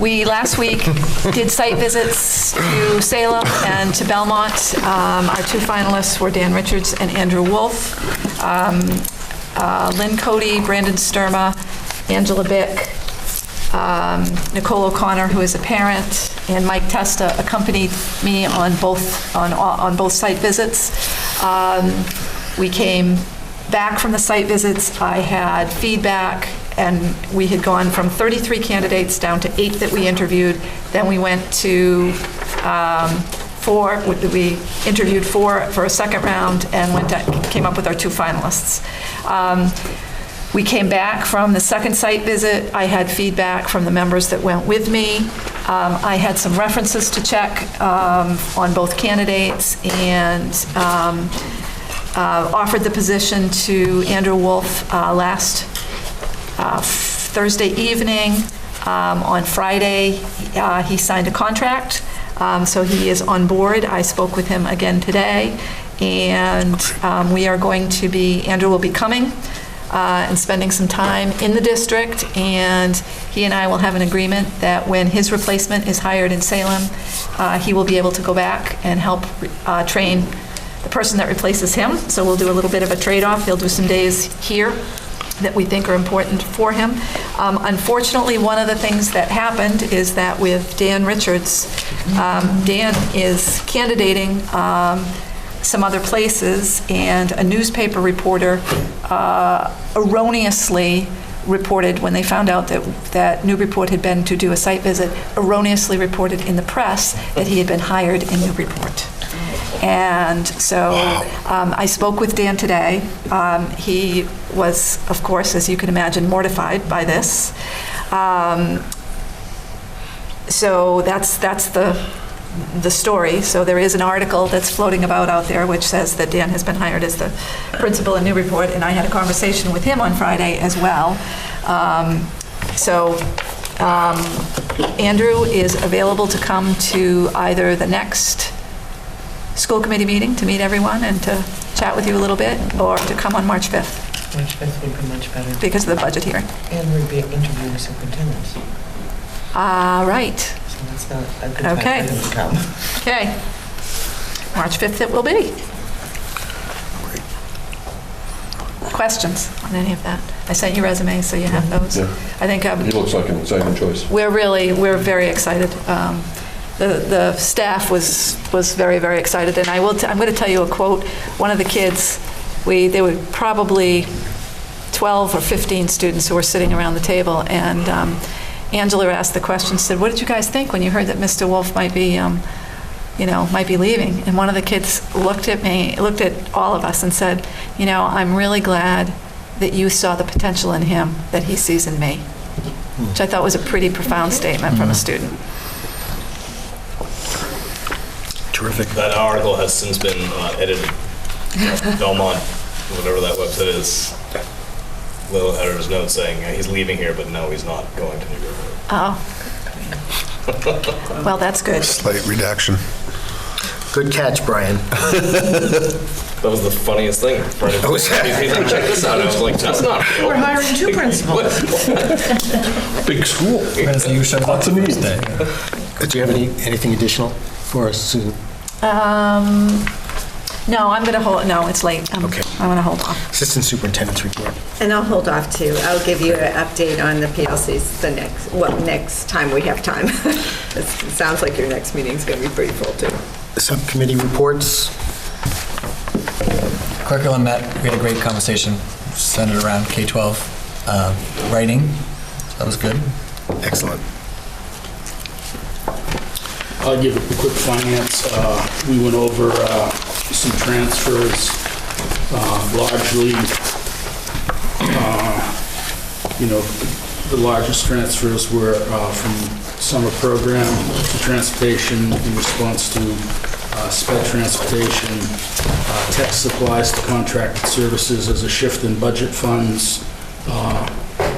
We last week did site visits to Salem and to Belmont. Our two finalists were Dan Richards and Andrew Wolf. Lynn Cody, Brandon Sturma, Angela Bick, Nicole O'Connor, who is a parent, and Mike Testa accompanied me on both site visits. We came back from the site visits. I had feedback, and we had gone from 33 candidates down to 8 that we interviewed. Then we went to 4. We interviewed 4 for a second round and came up with our 2 finalists. We came back from the second site visit. I had feedback from the members that went with me. I had some references to check on both candidates, and offered the position to Andrew Wolf last Thursday evening. On Friday, he signed a contract, so he is on board. I spoke with him again today, and we are going to Andrew will be coming and spending some time in the district, and he and I will have an agreement that when his replacement is hired in Salem, he will be able to go back and help train the person that replaces him. So we'll do a little bit of a trade-off. He'll do some days here that we think are important for him. Unfortunately, one of the things that happened is that with Dan Richards, Dan is candidating some other places, and a newspaper reporter erroneously reported, when they found out that Newburyport had been to do a site visit, erroneously reported in the press that he had been hired in Newburyport. And so I spoke with Dan today. He was, of course, as you can imagine, mortified by this. So that's the story. So there is an article that's floating about out there which says that Dan has been hired as the principal in Newburyport, and I had a conversation with him on Friday as well. Andrew is available to come to either the next school committee meeting to meet everyone and to chat with you a little bit, or to come on March 5th. March 5th would be much better. Because of the budget hearing. And we'd be interviewing the superintendents. Right. So that's not a good time Okay. for them to come. Okay. March 5th it will be. Questions on any of that? I sent you resumes, so you have those. Yeah. I think He looks like an exciting choice. we're very excited. The staff was very, very excited, and I'm going to tell you a quote. One of the kids, there were probably 12 or 15 students who were sitting around the table, and Angela asked the question, said, "What did you guys think when you heard that Mr. Wolf might be leaving?" And one of the kids looked at all of us and said, "I'm really glad that you saw the potential in him that he sees in me," which I thought was a pretty profound statement from a student. Terrific. That article has since been edited. Belmont, whatever that website is, little editor's note saying he's leaving here, but no, he's not going to Newburyport. Oh. Well, that's good. Slight redaction. Good catch, Brian. That was the funniest thing. He's like, check this out. I was like, that's not real. We're hiring 2 principals. Big school. You showed up the first day. Do you have anything additional for us, Susan? No, I'm going to hold, no, it's late. Okay. I'm going to hold off. Assistant Superintendent's report. And I'll hold off too. I'll give you an update on the PLCs next time we have time. It sounds like your next meeting's going to be pretty full too. Subcommittee reports. Curriculum met, we had a great conversation centered around K-12 writing. So that was good. Excellent. I'll give a quick finance. We went over some transfers, largely, the largest transfers were from summer program to transportation in response to sped transportation, tech supplies to contracted services as a shift in budget funds,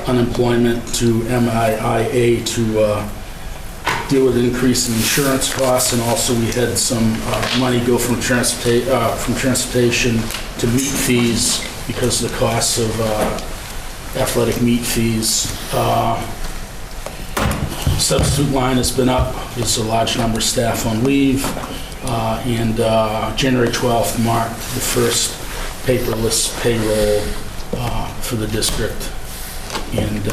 unemployment to MIIA to deal with an increase in insurance costs, and also we had some money go from transportation to meat fees because of the costs of athletic meat fees. Substitute line has been up. There's a large number of staff on leave. And January 12th marked the first paperless payroll for the district. And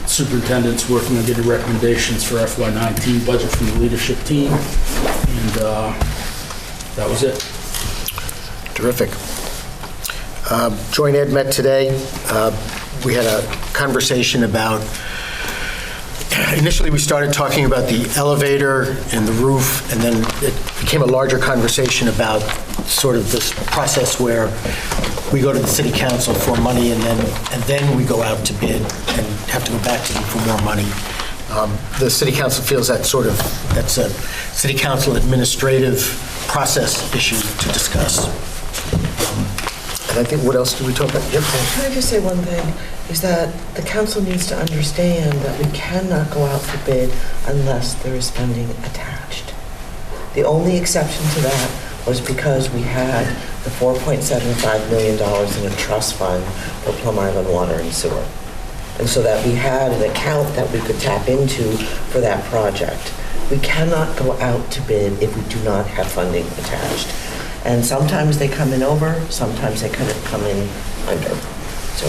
superintendent's working on getting recommendations for FY19 budget from the leadership team. And that was it. Terrific. Joint Ed met today. We had a conversation about, initially we started talking about the elevator and the roof, and then it became a larger conversation about sort of this process where we go to the city council for money and then we go out to bid and have to go back to them for more money. The city council feels that's a city council administrative process issue to discuss. And I think, what else did we talk about? Yep. Can I just say one thing, is that the council needs to understand that we cannot go out for bid unless there is funding attached. The only exception to that was because we had the $4.75 million in a trust fund for Plum Island Water and Sewer. And so that we had an account that we could tap into for that project. We cannot go out to bid if we do not have funding attached. And sometimes they come in over, sometimes they kind of come in under. So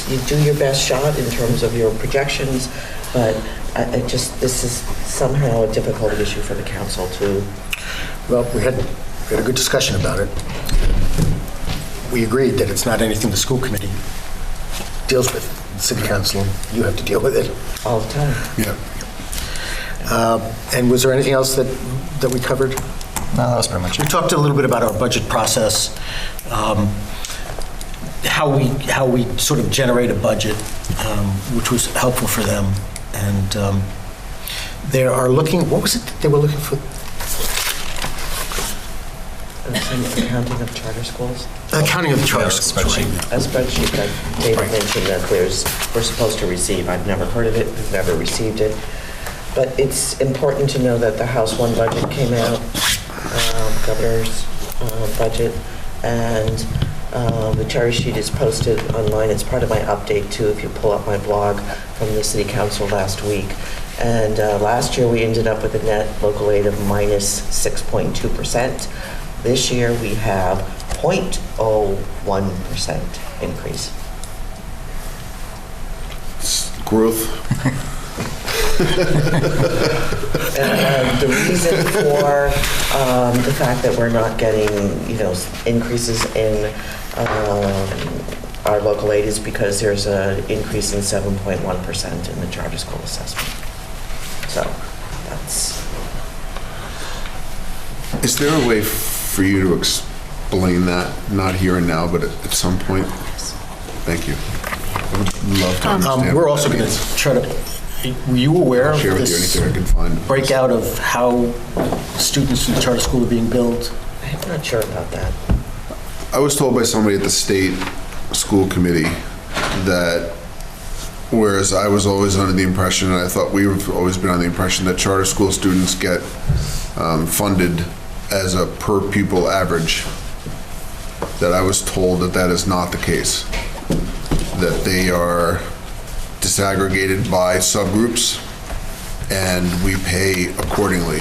you do your best shot in terms of your projections, but this is somehow a difficult issue for the council too. Well, we had a good discussion about it. We agreed that it's not anything the school committee deals with. The city council, you have to deal with it. All the time. Yeah. And was there anything else that we covered? No, that was pretty much it. We talked a little bit about our budget process, how we sort of generate a budget, which was helpful for them. And they are looking, what was it that they were looking for? Accounting of charter schools? Accounting of the charter schools. A spreadsheet that David mentioned that we're supposed to receive. I've never heard of it, we've never received it. But it's important to know that the House 1 budget came out, governor's budget, and the cherry sheet is posted online. It's part of my update too, if you pull up my blog from the city council last week. And last year we ended up with a net local aid of minus 6.2%. This year we have 0.01% increase. Growth. And the reason for the fact that we're not getting, increases in our local aid is because there's an increase in 7.1% in the charter school assessment. So that's. Is there a way for you to explain that, not here and now, but at some point? Thank you. I would love to understand. We're also going to try to, were you aware of share with you this anything I can find. breakout of how students in the charter school are being billed? I'm not sure about that. I was told by somebody at the state school committee that, whereas I was always under the impression, and I thought we've always been under the impression that charter school students get funded as a per pupil average, that I was told that that is not the case, that they are disaggregated by subgroups, and we pay accordingly,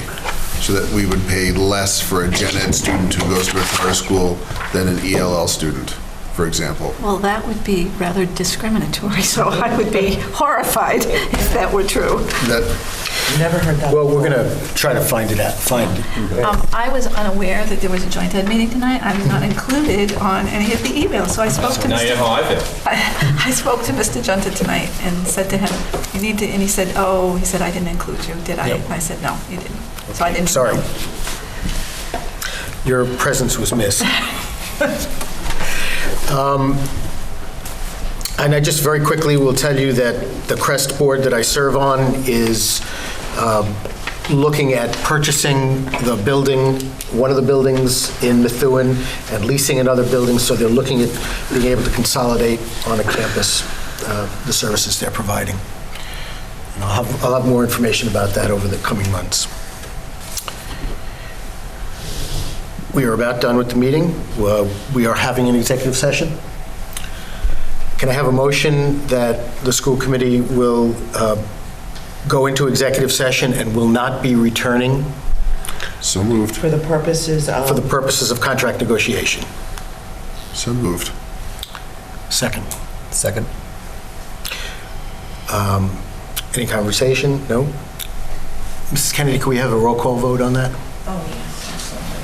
so that we would pay less for a gen ed student who goes to a charter school than an ELL student, for example. Well, that would be rather discriminatory, so I would be horrified if that were true. That, Never heard that. Well, we're going to try to find it out, I was unaware that there was a joint ed meeting tonight. I was not included on any of the emails, so I spoke to Now you know how I feel. I spoke to Mr. Junta tonight and said to him, you need to, and he said, oh, he said, I didn't include you, did I? Yep. And I said, no, you didn't. So I didn't. Sorry. Your presence was missed. And I just very quickly will tell you that the CREST board that I serve on is looking at purchasing the building, one of the buildings in Methuen, and leasing another building, so they're looking at being able to consolidate on a campus the services they're providing. And I'll have more information about that over the coming months. We are about done with the meeting. We are having an executive session. Can I have a motion that the school committee will go into executive session and will not be returning so moved. For the purposes of? for the purposes of contract negotiation? So moved. Second. Second. Any conversation? No? Mrs. Kennedy, can we have a roll call vote on that? Oh, yes, absolutely.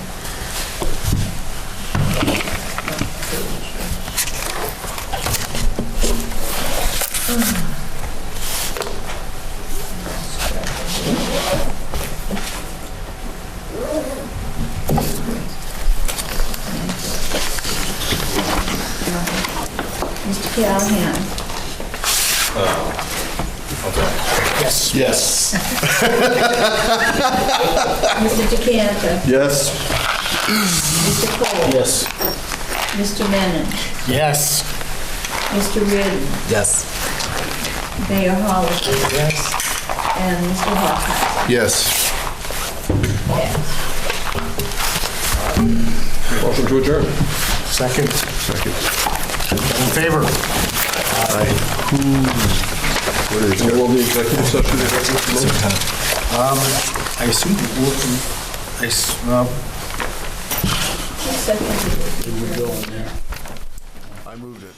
Mr. Callahan? Yes. Yes. Mr. DeCanta? Yes. Mr. Cole? Yes. Mr. Menon? Yes. Mr. Reardon? Yes. Mayor Holliday? Yes. And Mr. Hawkins? Yes. Yes. Motion to adjourn. Second. Second. In favor? What is Will the executive session be I assume, well, Second. Did we go in there? I moved it.